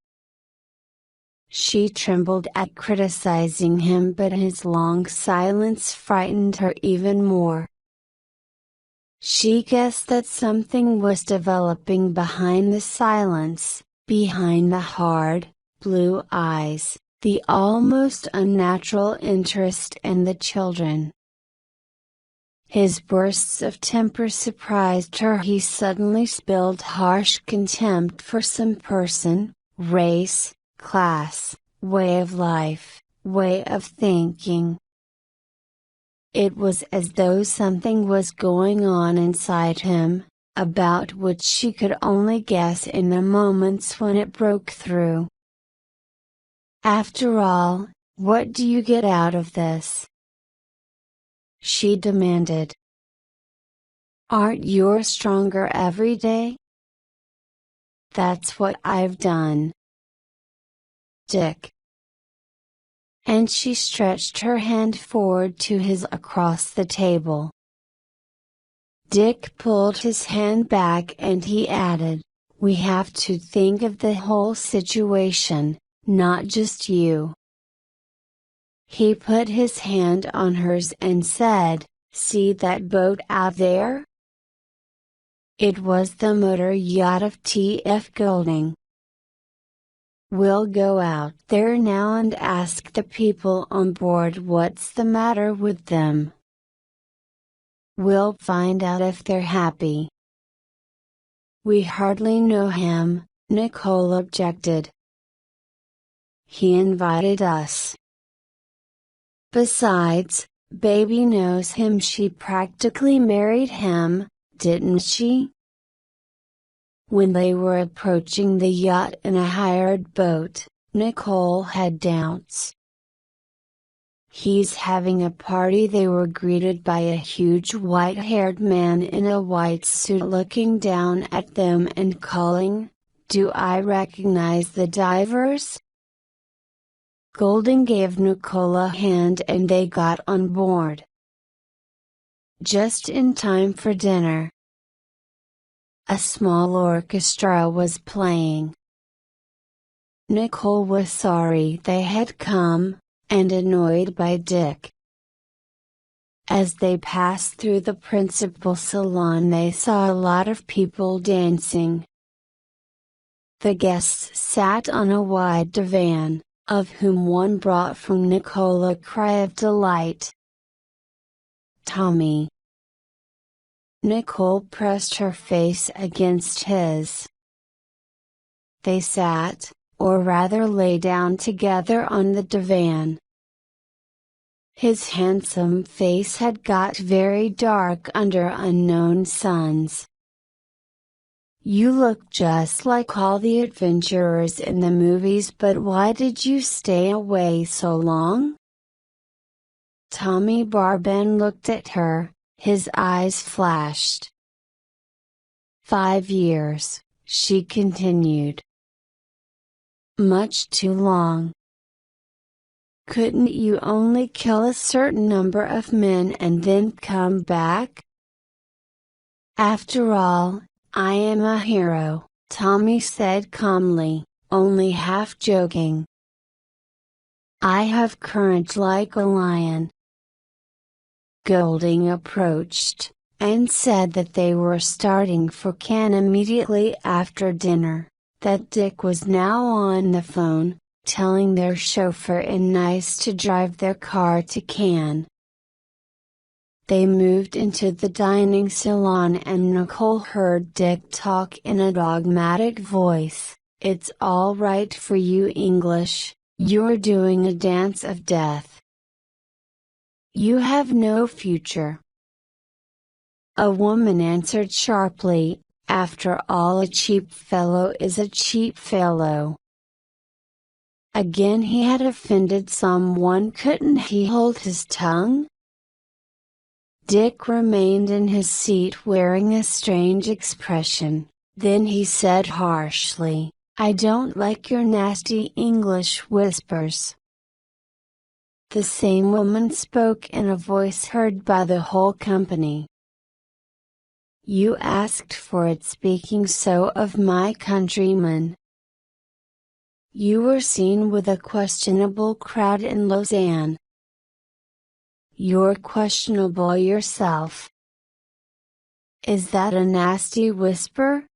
She trembled at criticizing him, but his long silence frightened her even more. She guessed that something was developing behind the silence, behind the hard, blue eyes, the almost unnatural interest in the children. His bursts of temper surprised her. He suddenly spilled harsh contempt for some person, race, class, way of life, way of thinking. It was as though something was going on inside him, about which she could only guess in the moments when it broke through. "After all, what do you get out of this?" she demanded. "Aren't you stronger every day?" "That's what I've done, Dick." And she stretched her hand forward to his across the table. Dick pulled his hand back and he added, "We have to think of the whole situation, not just you." He put his hand on hers and said, "See that boat out there?" It was the motor yacht of T.F. Golding. "We'll go out there now and ask the people on board what's the matter with them. We'll find out if they're happy." "We hardly know him," Nicole objected. "He invited us. Besides, baby knows him. She practically married him, didn't she?" When they were approaching the yacht in a hired boat, Nicole had doubts. "He's having a party." They were greeted by a huge white-haired man in a white suit looking down at them and calling, "Do I recognize the divers?" Golding gave Nicole a hand and they got on board. Just in time for dinner. A small orchestra was playing. Nicole was sorry they had come, and annoyed by Dick. As they passed through the principal salon they saw a lot of people dancing. The guests sat on a wide divan, of whom one brought from Nicole a cry of delight. "Tommy!" Nicole pressed her face against his. They sat, or rather lay down together on the divan. His handsome face had got very dark under unknown suns. "You look just like all the adventurers in the movies, but why did you stay away so long?" Tommy Barban looked at her, his eyes flashed. "5 years, she continued. "Much too long. Couldn't you only kill a certain number of men and then come back?" "After all, I am a hero," Tommy said calmly, only half joking. "I have courage like a lion." Golding approached, and said that they were starting for Cannes immediately after dinner, that Dick was now on the phone, telling their chauffeur in Nice to drive their car to Cannes. They moved into the dining salon and Nicole heard Dick talk in a dogmatic voice, "It's all right for you English, you're doing a dance of death. You have no future." A woman answered sharply, "After all, a cheap fellow is a cheap fellow." Again he had offended someone. Couldn't he hold his tongue? Dick remained in his seat wearing a strange expression, then he said harshly, "I don't like your nasty English whispers." The same woman spoke in a voice heard by the whole company. "You asked for it, speaking so of my countrymen." You were seen with a questionable crowd in Lausanne. You're questionable yourself. Is that a nasty whisper?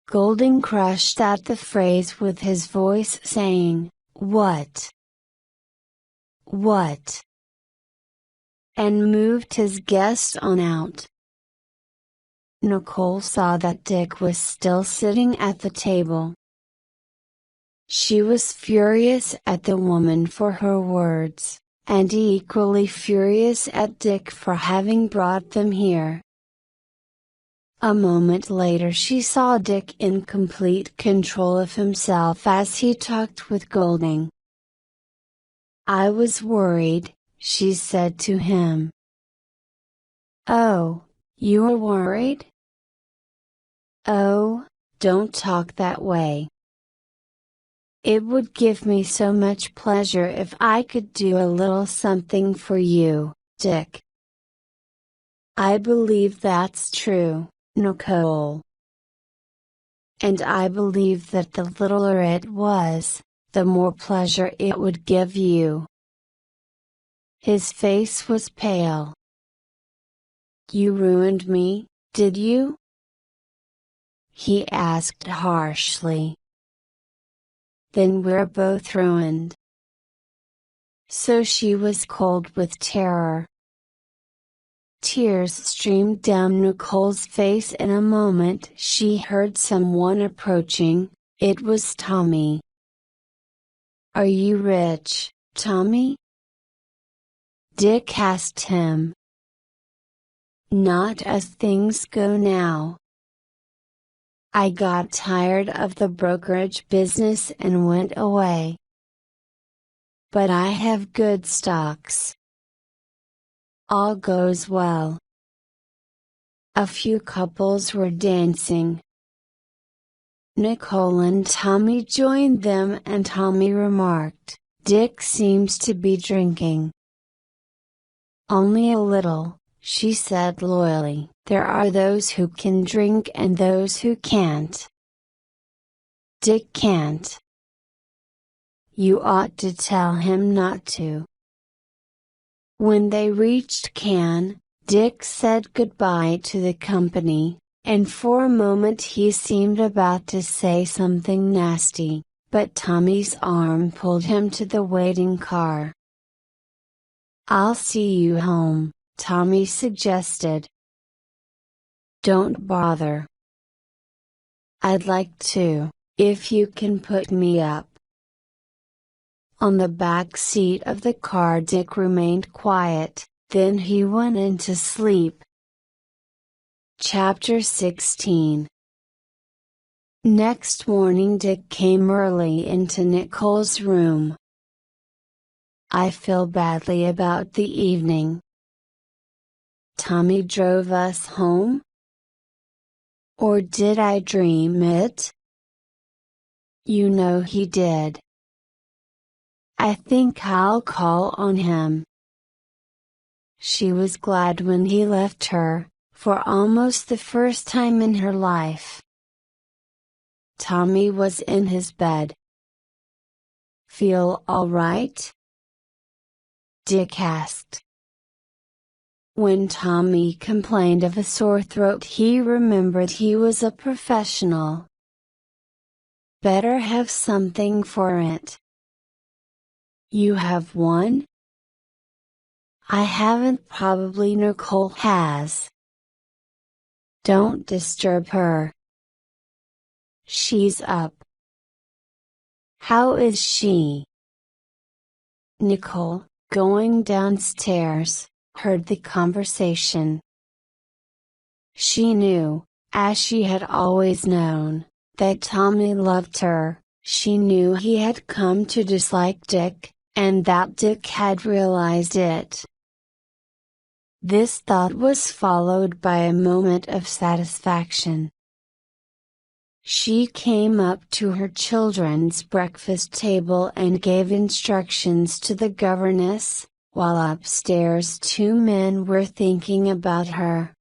Golding crushed at the phrase with his voice saying, "What? What?" and moved his guest on out. Nicole saw that Dick was still sitting at the table. She was furious at the woman for her words, and equally furious at Dick for having brought them here. A moment later she saw Dick in complete control of himself as he talked with Golding. "I was worried," she said to him. "Oh, you were worried? Oh, don't talk that way. It would give me so much pleasure if I could do a little something for you, Dick." "I believe that's true, Nicole. And I believe that the littler it was, the more pleasure it would give you." His face was pale. "You ruined me, did you?" he asked harshly. "Then we're both ruined." So she was cold with terror. Tears streamed down Nicole's face. In a moment she heard someone approaching. It was Tommy. "Are you rich, Tommy?" Dick asked him. "Not as things go now. I got tired of the brokerage business and went away. But I have good stocks. All goes well." A few couples were dancing. Nicole and Tommy joined them and Tommy remarked, "Dick seems to be drinking." "Only a little," she said loyally. "There are those who can drink and those who can't. Dick can't. You ought to tell him not to." When they reached Cannes, Dick said goodbye to the company, and for a moment he seemed about to say something nasty, but Tommy's arm pulled him to the waiting car. "I'll see you home," Tommy suggested. "Don't bother. I'd like to, if you can put me up." On the back seat of the car Dick remained quiet, then he went into sleep. Chapter 16. Next morning Dick came early into Nicole's room. "I feel badly about the evening. Tommy drove us home? Or did I dream it?" "You know he did. I think I'll call on him." She was glad when he left her, for almost the first time in her life. Tommy was in his bed. "Feel all right?" Dick asked. When Tommy complained of a sore throat he remembered he was a professional. Better have something for it. "You have one?" "I haven't, probably Nicole has." "Don't disturb her. She's up." "How is she?" Nicole, going downstairs, heard the conversation. She knew, as she had always known, that Tommy loved her. She knew he had come to dislike Dick, and that Dick had realized it. This thought was followed by a moment of satisfaction. She came up to her children's breakfast table and gave instructions to the governess, while upstairs two men were thinking about her.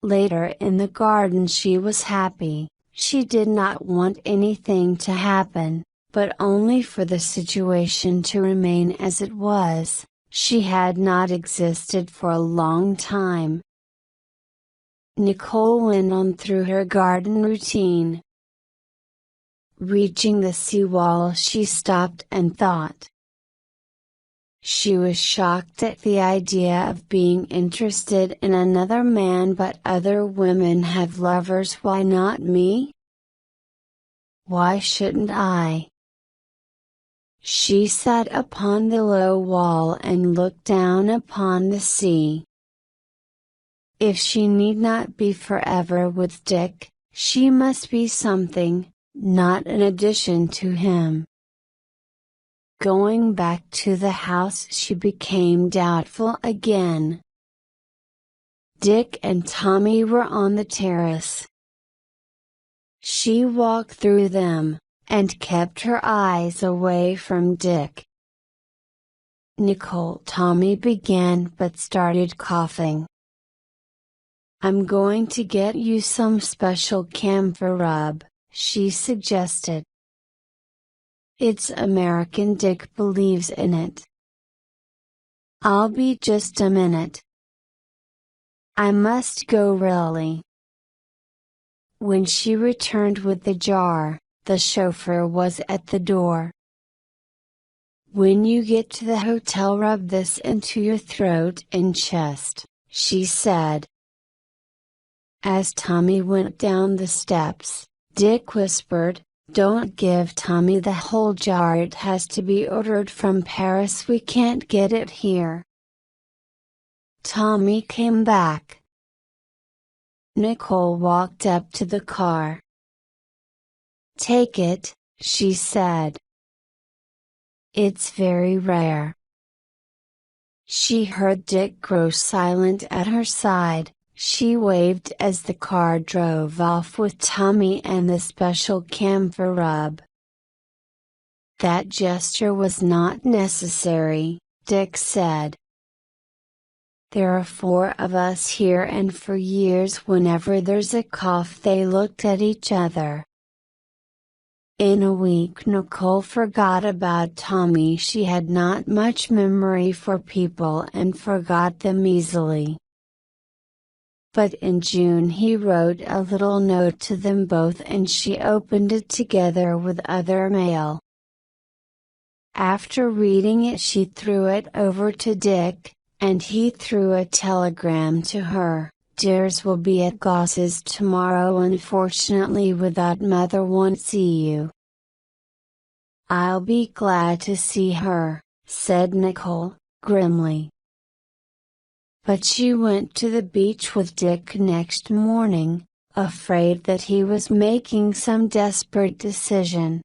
Later in the garden she was happy. She did not want anything to happen, but only for the situation to remain as it was. She had not existed for a long time. Nicole went on through her garden routine. Reaching the seawall, she stopped and thought. She was shocked at the idea of being interested in another man, but other women have lovers, why not me? Why shouldn't I? She sat upon the low wall and looked down upon the sea. If she need not be forever with Dick, she must be something, not an addition to him. Going back to the house, she became doubtful again. Dick and Tommy were on the terrace. She walked through them, and kept her eyes away from Dick. Tommy began but started coughing. "I'm going to get you some special camphor rub," she suggested. "It's American, Dick believes in it." "I'll be just a minute. I must go really." When she returned with the jar, the chauffeur was at the door. "When you get to the hotel, rub this into your throat and chest," she said. As Tommy went down the steps, Dick whispered, "Don't give Tommy the whole jar, it has to be ordered from Paris, we can't get it here." Tommy came back. Nicole walked up to the car. "Take it," she said. "It's very rare." She heard Dick grow silent at her side. She waved as the car drove off with Tommy and the special camphor rub. "That gesture was not necessary," Dick said. "There are 4 of us here, and for years whenever there's a cough they looked at each other." In a week Nicole forgot about Tommy. She had not much memory for people and forgot them easily. But in June he wrote a little note to them both, and she opened it together with other mail. After reading it, she threw it over to Dick, and he threw a telegram to her. "Dears will be at Goss's tomorrow, unfortunately without Mother, won't see you." "I'll be glad to see her," said Nicole, grimly. But she went to the beach with Dick next morning, afraid that he was making some desperate decision.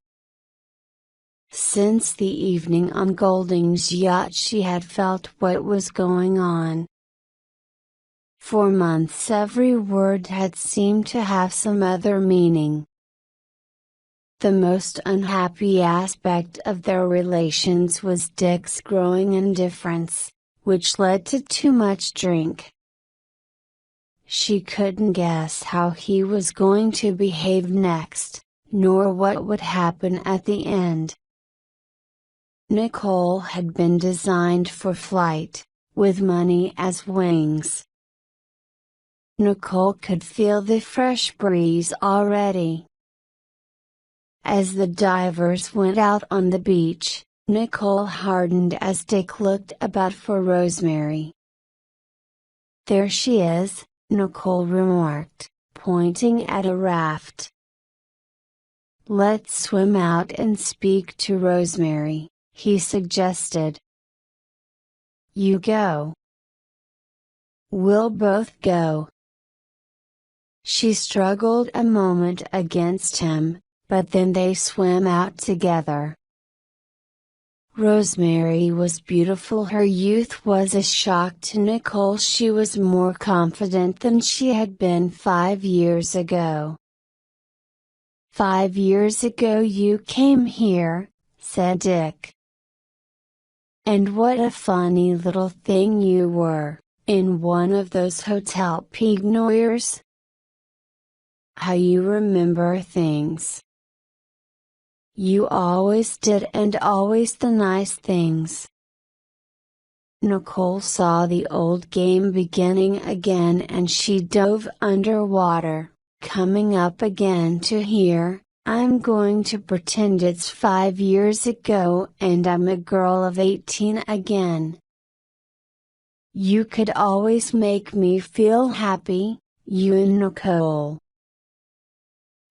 Since the evening on Golding's yacht she had felt what was going on. For months every word had seemed to have some other meaning. The most unhappy aspect of their relations was Dick's growing indifference, which led to too much drink. She couldn't guess how he was going to behave next, nor what would happen at the end. Nicole had been designed for flight, with money as wings. Nicole could feel the fresh breeze already. As the divers went out on the beach, Nicole hardened as Dick looked about for Rosemary. "There she is," Nicole remarked, pointing at a raft. "Let's swim out and speak to Rosemary," he suggested. "You go." "We'll both go." She struggled a moment against him, but then they swam out together. Rosemary was beautiful. Her youth was a shock to Nicole. She was more confident than she had been 5 years ago. "5 years ago you came here," said Dick. "And what a funny little thing you were, in one of those hotel pignoirs." how you remember things. You always did, and always the nice things. Nicole saw the old game beginning again and she dove underwater, coming up again to hear, "I'm going to pretend it's 5 years ago and I'm a girl of 18 again. You could always make me feel happy, you and Nicole.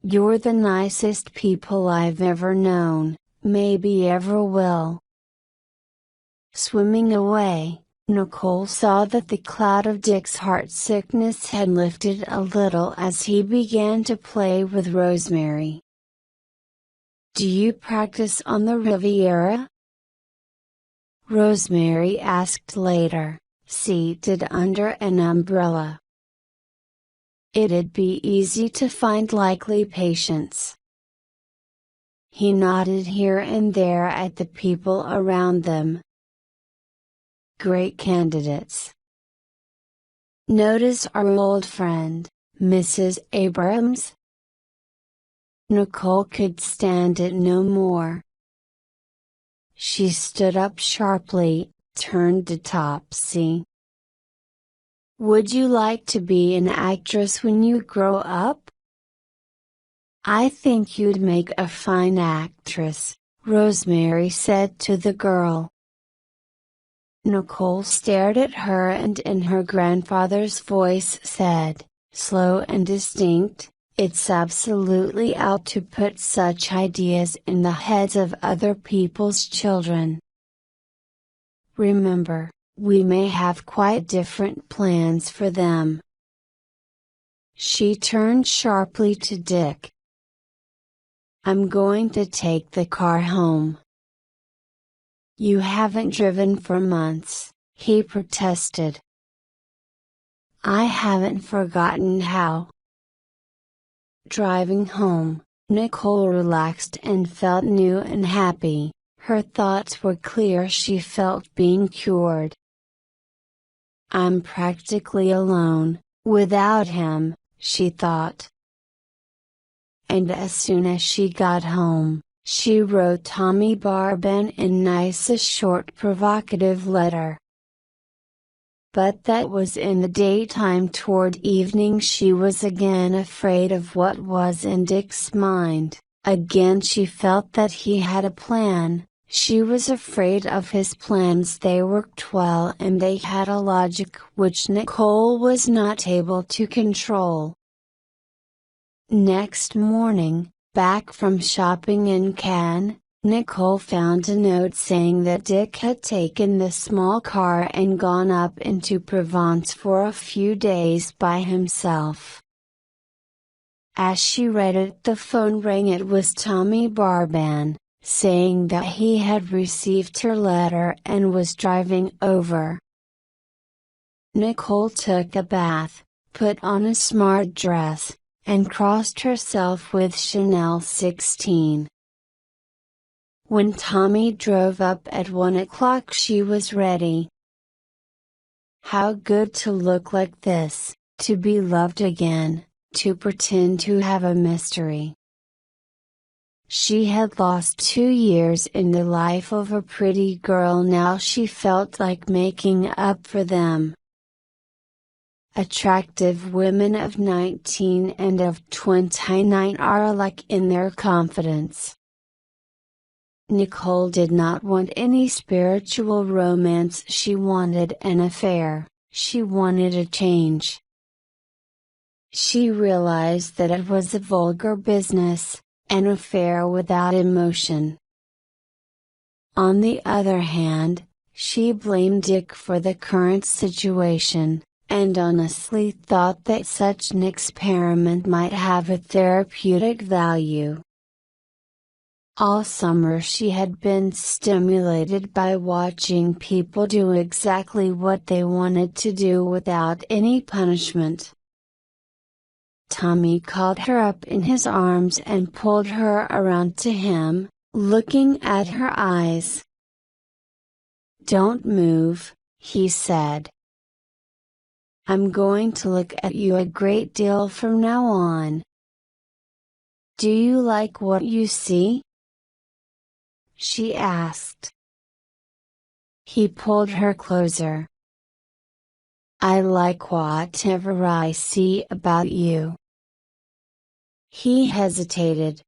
You're the nicest people I've ever known, maybe ever will." Swimming away, Nicole saw that the cloud of Dick's heart sickness had lifted a little as he began to play with Rosemary. "Do you practice on the Riviera?" Rosemary asked later, seated under an umbrella. "It'd be easy to find likely patients." He nodded here and there at the people around them. "Great candidates. Notice our old friend, Mrs. Abrams?" Nicole could stand it no more. She stood up sharply, turned to Topsy. "Would you like to be an actress when you grow up?" "I think you'd make a fine actress," Rosemary said to the girl. Nicole stared at her and in her grandfather's voice said, slow and distinct, "It's absolutely out to put such ideas in the heads of other people's children. Remember, we may have quite different plans for them." She turned sharply to Dick. "I'm going to take the car home." "You haven't driven for months," he protested. "I haven't forgotten how." Driving home, Nicole relaxed and felt new and happy. Her thoughts were clear. She felt being cured. "I'm practically alone, without him," she thought. And as soon as she got home, she wrote Tommy Barban in nice a short provocative letter. But that was in the daytime. Toward evening she was again afraid of what was in Dick's mind, again she felt that he had a plan. She was afraid of his plans. They worked well and they had a logic which Nicole was not able to control. Next morning, back from shopping in Cannes, Nicole found a note saying that Dick had taken the small car and gone up into Provence for a few days by himself. As she read it, the phone rang. It was Tommy Barban, saying that he had received her letter and was driving over. Nicole took a bath, put on a smart dress, and crossed herself with Chanel 16. When Tommy drove up at 1 o'clock she was ready. How good to look like this, to be loved again, to pretend to have a mystery. She had lost 2 years in the life of a pretty girl. Now she felt like making up for them. Attractive women of 19 and of 29 are alike in their confidence. Nicole did not want any spiritual romance. She wanted an affair. She wanted a change. She realized that it was a vulgar business, an affair without emotion. On the other hand, she blamed Dick for the current situation, and honestly thought that such an experiment might have a therapeutic value. All summer she had been stimulated by watching people do exactly what they wanted to do without any punishment. Tommy caught her up in his arms and pulled her around to him, looking at her eyes. "Don't move," he said. "I'm going to look at you a great deal from now on. Do you like what you see? She asked. He pulled her closer. I like whatever I see about you. He hesitated.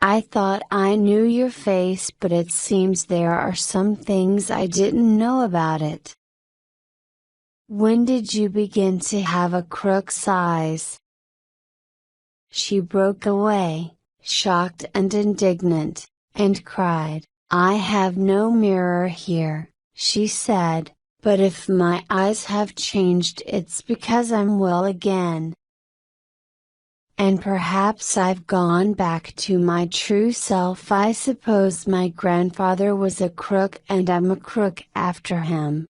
I thought I knew your face, but it seems there are some things I didn't know about it. When did you begin to have a crook's eyes? She broke away, shocked and indignant, and cried, I have no mirror here, she said, but if my eyes have changed it's because I'm well again. And perhaps I've gone back to my true self. I suppose my grandfather was a crook and I'm a crook after him.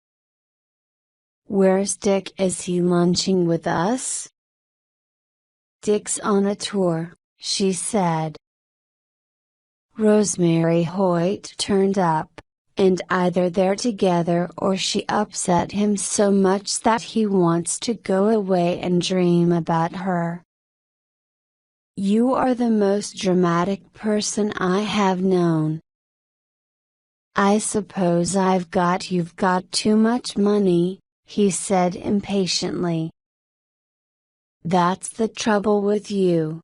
Where's Dick? Is he lunching with us? Dick's on a tour, she said. Rosemary Hoyt turned up, and either they're together or she upset him so much that he wants to go away and dream about her. You are the most dramatic person I have known. I suppose you've got too much money, he said impatiently. That's the trouble with you.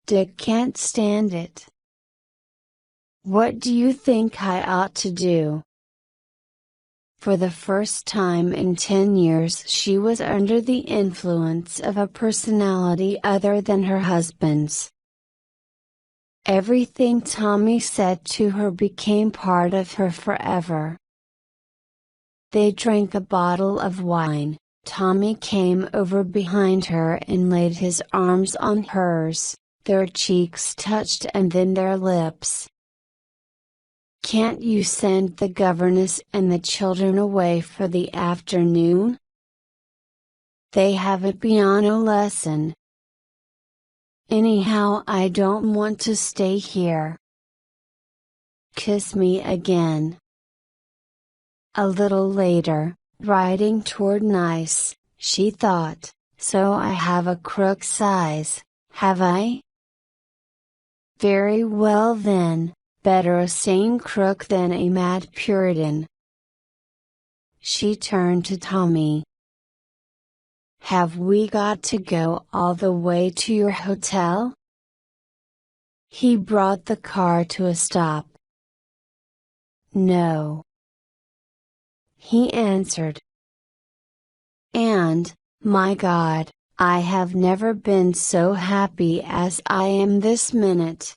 Dick can't stand it. What do you think I ought to do? For the first time in 10 years she was under the influence of a personality other than her husband's. Everything Tommy said to her became part of her forever. They drank a bottle of wine. Tommy came over behind her and laid his arms on hers, their cheeks touched and then their lips. Can't you send the governess and the children away for the afternoon? They have a piano lesson. Anyhow, I don't want to stay here. Kiss me again. A little later, riding toward Nice, she thought, so I have a crook's eyes, have I? Very well then. Better a sane crook than a mad Puritan. She turned to Tommy. Have we got to go all the way to your hotel? He brought the car to a stop. No. He answered. And, my God, I have never been so happy as I am this minute.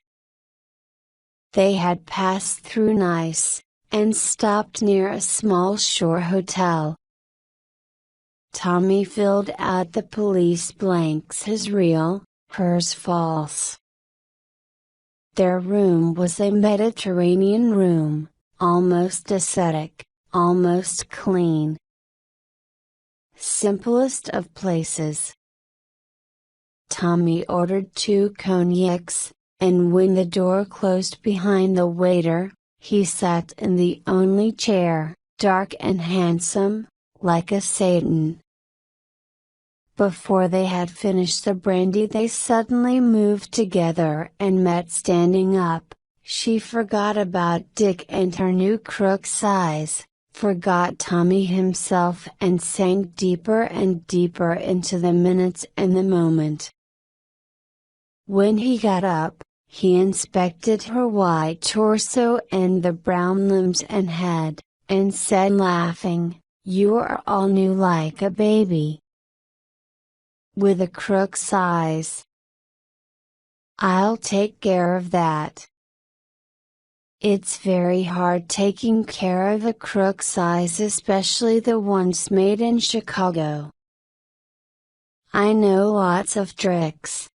They had passed through Nice, and stopped near a small shore hotel. Tommy filled out the police blanks, his real, hers false. Their room was a Mediterranean room, almost ascetic, almost clean. Simplest of places. Tommy ordered 2 cognacs. And when the door closed behind the waiter, he sat in the only chair, dark and handsome, like a Satan. Before they had finished the brandy they suddenly moved together and met standing up. She forgot about Dick and her new crook's eyes, forgot Tommy himself and sank deeper and deeper into the minutes and the moment. When he got up, he inspected her white torso and the brown limbs and head, and said laughing, You are all new like a baby. With a crook's eyes. I'll take care of that. It's very hard taking care of a crook's eyes, especially the ones made in Chicago. I know lots of tricks.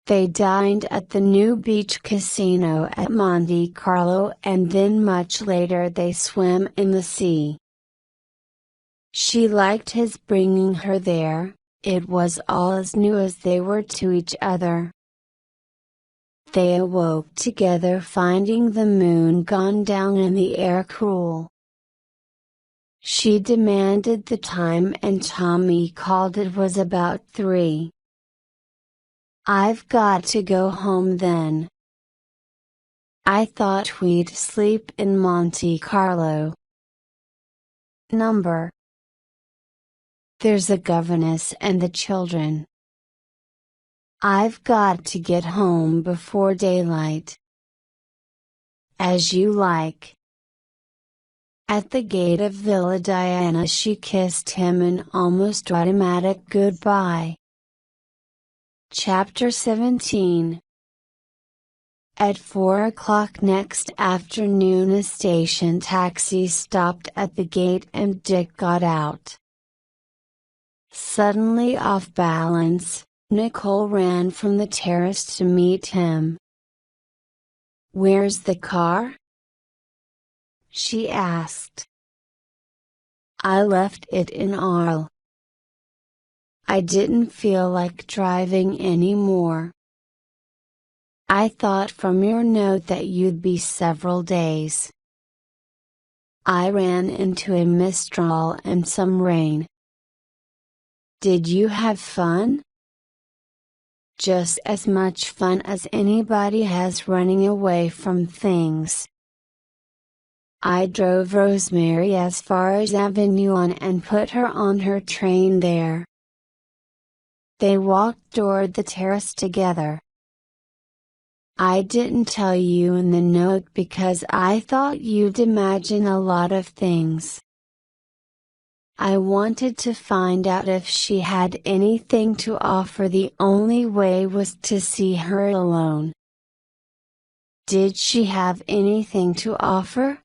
They dined at the new beach casino at Monte Carlo and then much later they swam in the sea. She liked his bringing her there, it was all as new as they were to each other. They awoke together finding the moon gone down and the air cool. She demanded the time and Tommy called it was about 3. I've got to go home then. I thought we'd sleep in Monte Carlo. Number. There's a governess and the children. I've got to get home before daylight. As you like. At the gate of Villa Diana she kissed him an almost automatic goodbye. Chapter 17. At 4 o'clock next afternoon a station taxi stopped at the gate and Dick got out. Suddenly off balance, Nicole ran from the terrace to meet him. "Where's the car?" she asked. "I left it in Arles. I didn't feel like driving anymore. I thought from your note that you'd be several days. I ran into a mistral and some rain." "Did you have fun?" "Just as much fun as anybody has running away from things. I drove Rosemary as far as Avignon and put her on her train there." They walked toward the terrace together. "I didn't tell you in the note because I thought you'd imagine a lot of things. I wanted to find out if she had anything to offer. The only way was to see her alone." "Did she have anything to offer?"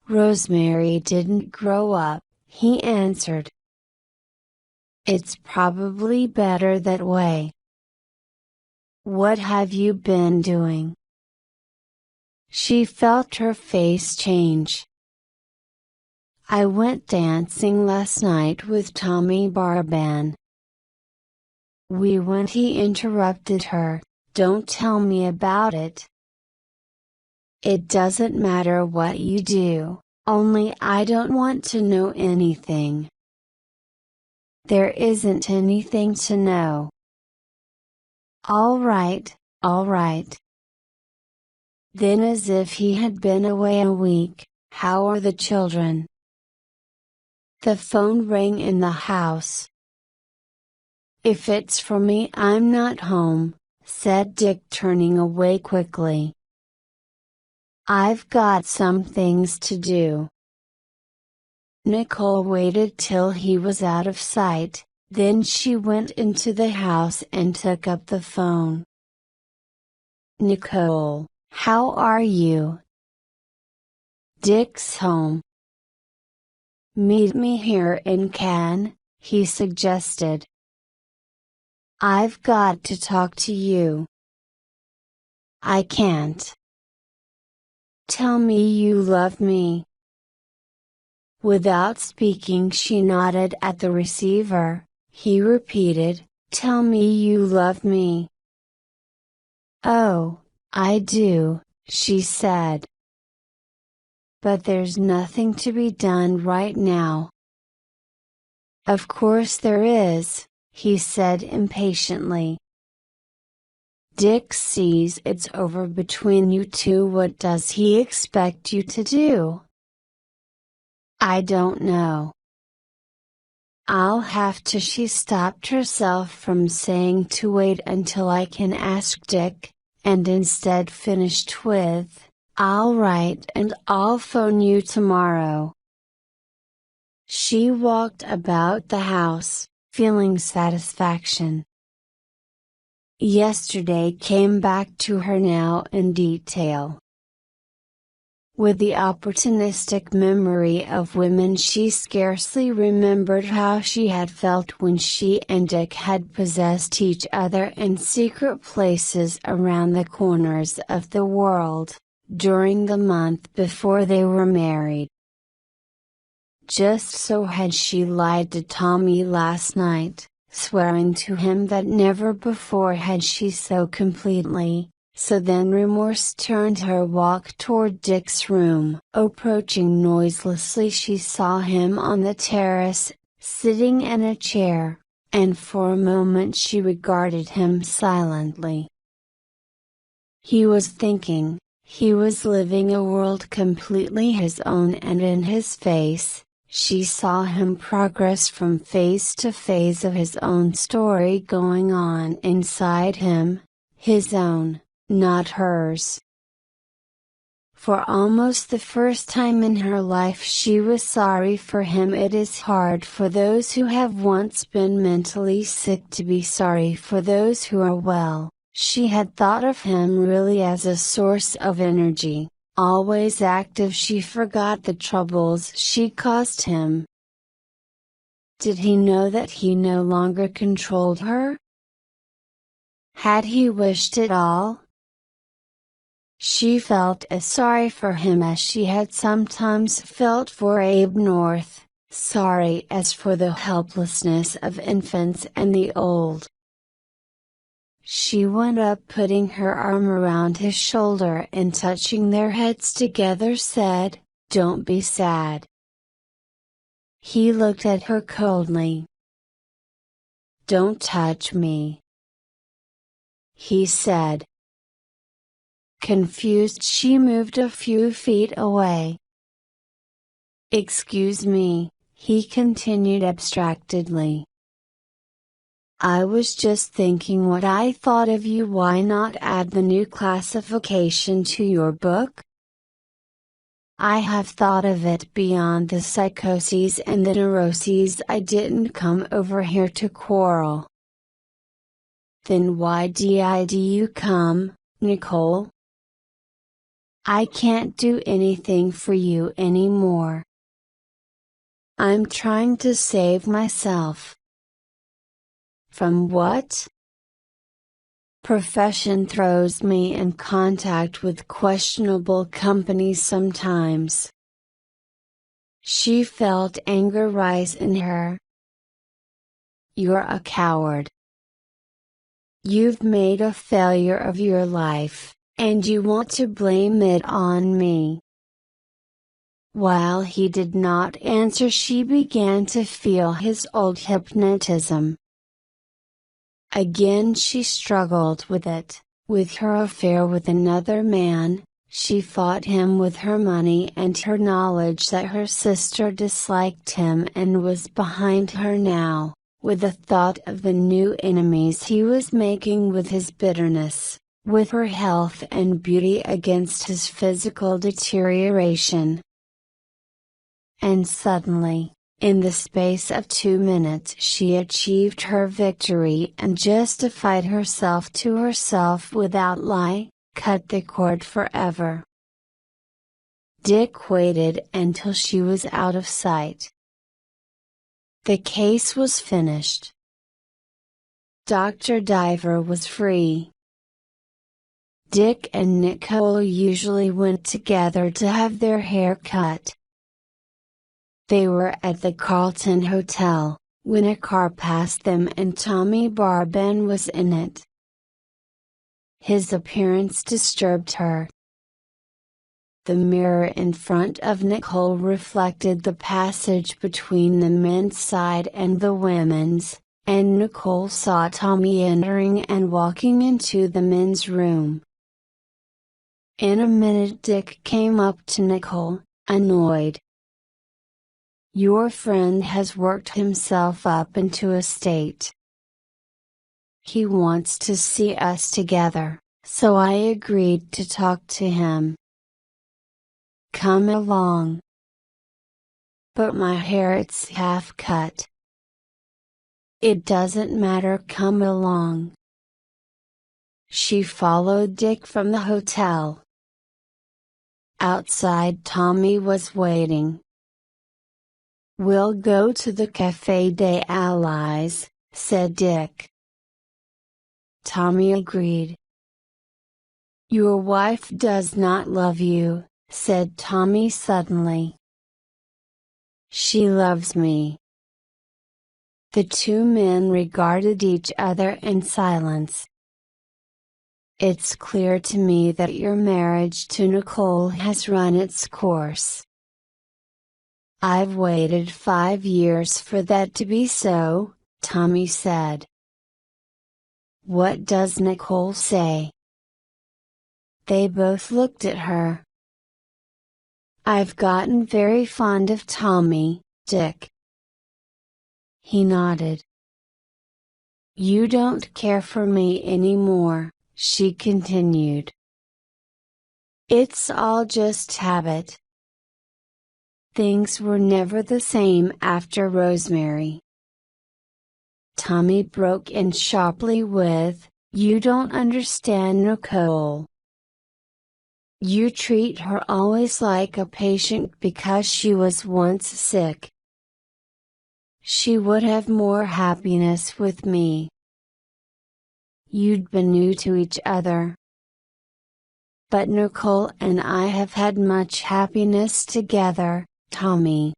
"Rosemary didn't grow up," he answered. "It's probably better that way." "What have you been doing?" She felt her face change. "I went dancing last night with Tommy Barban." "We went," he interrupted her. "Don't tell me about it." "It doesn't matter what you do, only I don't want to know anything." "There isn't anything to know." All right." Then, as if he had been away a week, "How are the children?" The phone rang in the house. "If it's for me I'm not home," said Dick, turning away quickly. "I've got some things to do." Nicole waited till he was out of sight, then she went into the house and took up the phone. "Nicole, how are you?" "Dick's home." "Meet me here in Cannes," he suggested. "I've got to talk to you." "I can't." "Tell me you love me." Without speaking she nodded at the receiver. He repeated, "Tell me you love me." "Oh, I do," she said. "But there's nothing to be done right now." "Of course there is," he said impatiently. "Dick sees it's over between you two. What does he expect you to do?" "I don't know. I'll have to." She stopped herself from saying to wait until I can ask Dick, and instead finished with, "I'll write and I'll phone you tomorrow." She walked about the house, feeling satisfaction. Yesterday came back to her now in detail. With the opportunistic memory of women she scarcely remembered how she had felt when she and Dick had possessed each other in secret places around the corners of the world, during the month before they were married. Just so had she lied to Tommy last night, swearing to him that never before had she so completely. So then remorse turned her walk toward Dick's room. Approaching noiselessly she saw him on the terrace, sitting in a chair, and for a moment she regarded him silently. He was thinking, he was living a world completely his own, and in his face, she saw him progress from phase to phase of his own story going on inside him, his own, not hers. For almost the first time in her life she was sorry for him. It is hard for those who have once been mentally sick to be sorry for those who are well. She had thought of him really as a source of energy, always active. She forgot the troubles she caused him. Did he know that he no longer controlled her? Had he wished it all? She felt as sorry for him as she had sometimes felt for Abe North, sorry as for the helplessness of infants and the old. She went up, putting her arm around his shoulder and touching their heads together said, "Don't be sad." He looked at her coldly. "Don't touch me," he said. Confused, she moved a few feet away. "Excuse me," he continued abstractedly. "I was just thinking what I thought of you. Why not add the new classification to your book? I have thought of it beyond the psychoses and the neuroses. I didn't come over here to quarrel." "Then why did you come, Nicole?" "I can't do anything for you anymore. I'm trying to save myself." "From what?" "Profession throws me in contact with questionable companies sometimes." She felt anger rise in her. "You're a coward. You've made a failure of your life, and you want to blame it on me." While he did not answer, she began to feel his old hypnotism. Again she struggled with it, with her affair with another man. She fought him with her money and her knowledge that her sister disliked him and was behind her now, with the thought of the new enemies he was making, with his bitterness, with her health and beauty against his physical deterioration. And suddenly, in the space of 2 minutes, she achieved her victory and justified herself to herself without lie, cut the cord forever. Dick waited until she was out of sight. The case was finished. Dr. Diver was free. Dick and Nicole usually went together to have their hair cut. They were at the Carlton Hotel, when a car passed them and Tommy Barben was in it. His appearance disturbed her. The mirror in front of Nicole reflected the passage between the men's side and the women's, and Nicole saw Tommy entering and walking into the men's room. In a minute Dick came up to Nicole, annoyed. "Your friend has worked himself up into a state. He wants to see us together, so I agreed to talk to him. Come along." "But my hair, it's half cut." "It doesn't matter, come along." She followed Dick from the hotel. Outside Tommy was waiting. "We'll go to the Café des Allies," said Dick. Tommy agreed. "Your wife does not love you," said Tommy suddenly. "She loves me." The two men regarded each other in silence. "It's clear to me that your marriage to Nicole has run its course. I've waited 5 years for that to be so, Tommy said. What does Nicole say? They both looked at her. I've gotten very fond of Tommy, Dick. He nodded. You don't care for me anymore, she continued. It's all just habit. Things were never the same after Rosemary. Tommy broke in sharply with, You don't understand Nicole. You treat her always like a patient because she was once sick. She would have more happiness with me. You'd been new to each other. But Nicole and I have had much happiness together, Tommy.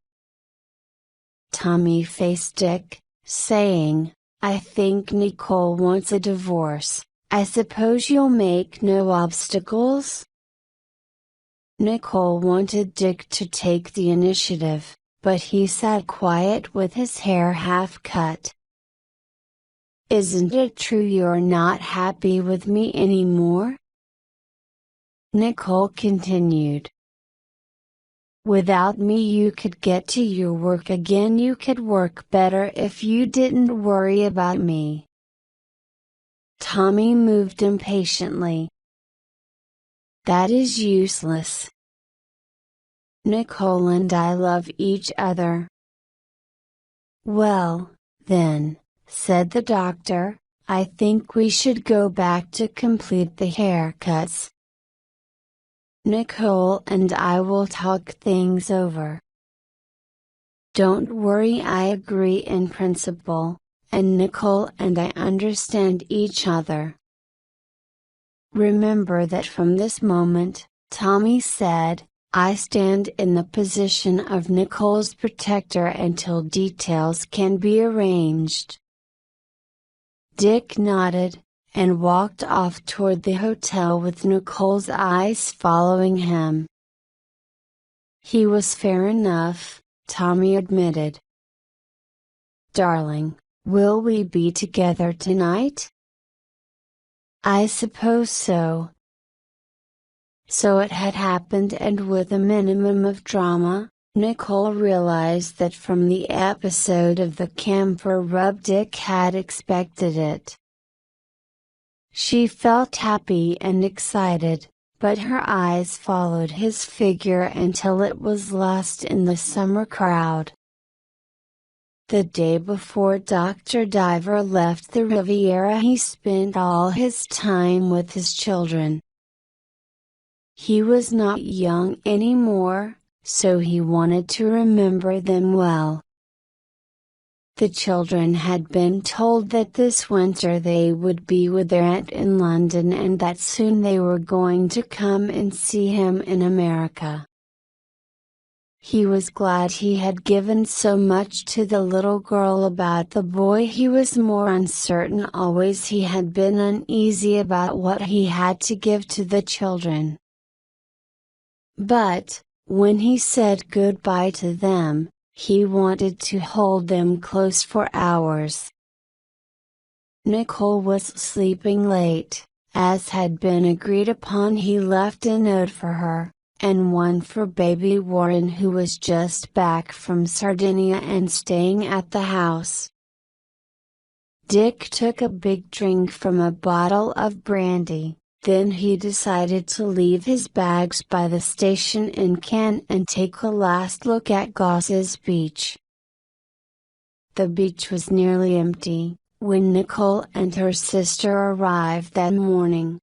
Tommy faced Dick, saying, I think Nicole wants a divorce. I suppose you'll make no obstacles? Nicole wanted Dick to take the initiative, but he sat quiet with his hair half cut. Isn't it true you're not happy with me anymore? Nicole continued. Without me you could get to your work again. You could work better if you didn't worry about me. Tommy moved impatiently. That is useless. Nicole and I love each other. Well, then, said the doctor, I think we should go back to complete the haircuts. Nicole and I will talk things over. Don't worry, I agree in principle, and Nicole and I understand each other. Remember that from this moment, Tommy said, I stand in the position of Nicole's protector until details can be arranged. Dick nodded, and walked off toward the hotel with Nicole's eyes following him. He was fair enough, Tommy admitted. Darling, will we be together tonight? I suppose so. So it had happened, and with a minimum of drama, Nicole realized that from the episode of the camphor rub Dick had expected it. She felt happy and excited, but her eyes followed his figure until it was lost in the summer crowd. The day before Dr. Diver left the Riviera, he spent all his time with his children. He was not young anymore, so he wanted to remember them well. The children had been told that this winter they would be with their aunt in London and that soon they were going to come and see him in America. He was glad he had given so much to the little girl. About the boy he was more uncertain always. He had been uneasy about what he had to give to the children. But, when he said goodbye to them, he wanted to hold them close for hours. Nicole was sleeping late, as had been agreed upon. He left a note for her, and one for baby Warren, who was just back from Sardinia and staying at the house. Dick took a big drink from a bottle of brandy. Then he decided to leave his bags by the station in Cannes and take a last look at Goss's Beach. The beach was nearly empty when Nicole and her sister arrived that morning.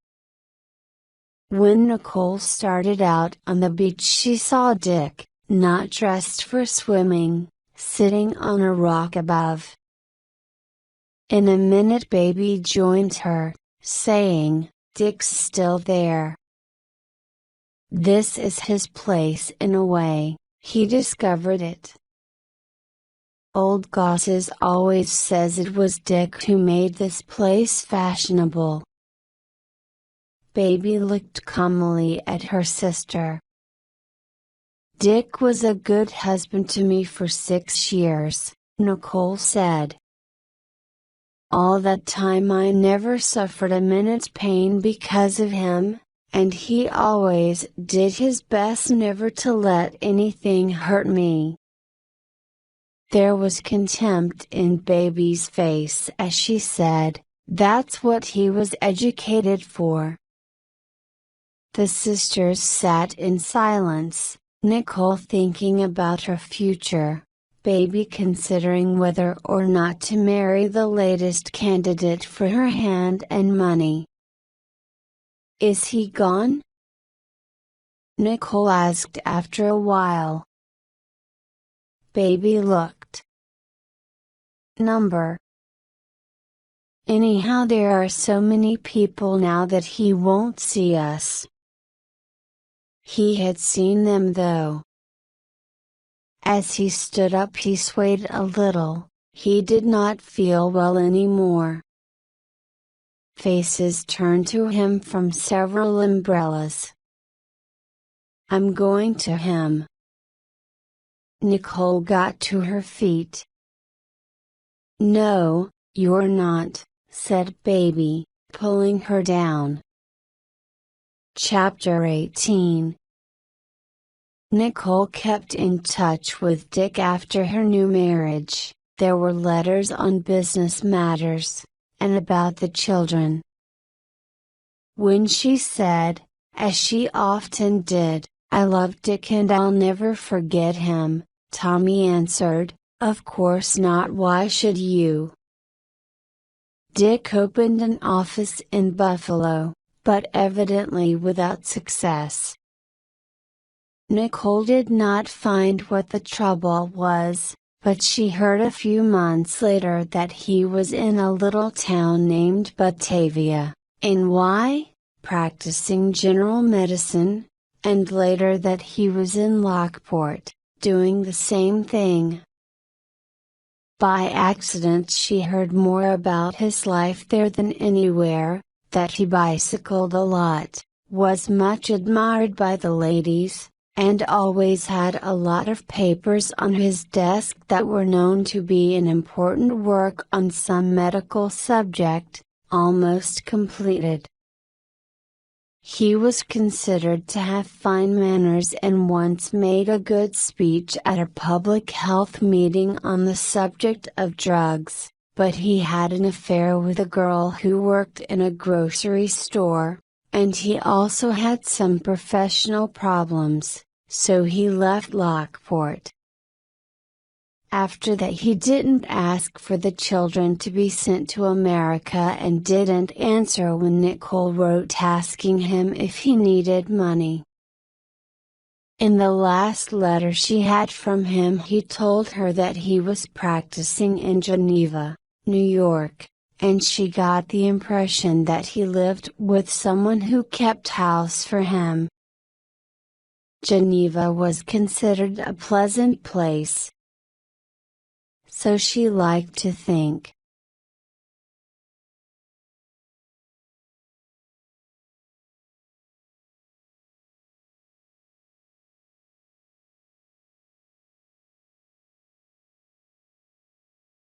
When Nicole started out on the beach, she saw Dick, not dressed for swimming, sitting on a rock above. In a minute baby joined her, saying, Dick's still there. This is his place in a way, he discovered it. Old Gosses always says it was Dick who made this place fashionable. Baby looked calmly at her sister. Dick was a good husband to me for 6 years, Nicole said. All that time I never suffered a minute's pain because of him, and he always did his best never to let anything hurt me." There was contempt in Baby's face as she said, "That's what he was educated for." The sisters sat in silence, Nicole thinking about her future, Baby considering whether or not to marry the latest candidate for her hand and money. "Is he gone?" Nicole asked after a while. Baby looked. "Number. Anyhow, there are so many people now that he won't see us." He had seen them though. As he stood up he swayed a little, he did not feel well anymore. Faces turned to him from several umbrellas. "I'm going to him." Nicole got to her feet. "No, you're not," said Baby, pulling her down. Chapter 18. Nicole kept in touch with Dick after her new marriage. There were letters on business matters, and about the children. When she said, as she often did, "I love Dick and I'll never forget him," Tommy answered, "Of course not, why should you?" Dick opened an office in Buffalo, but evidently without success. Nicole did not find what the trouble was, but she heard a few months later that he was in a little town named Batavia, NY, practicing general medicine, and later that he was in Lockport, doing the same thing. By accident she heard more about his life there than anywhere, that he bicycled a lot, was much admired by the ladies, and always had a lot of papers on his desk that were known to be an important work on some medical subject, almost completed. He was considered to have fine manners and once made a good speech at a public health meeting on the subject of drugs, but he had an affair with a girl who worked in a grocery store, and he also had some professional problems, so he left Lockport. After that he didn't ask for the children to be sent to America and didn't answer when Nicole wrote asking him if he needed money. In the last letter she had from him he told her that he was practicing in Geneva, New York, and she got the impression that he lived with someone who kept house for him. Geneva was considered a pleasant place. So she liked to think,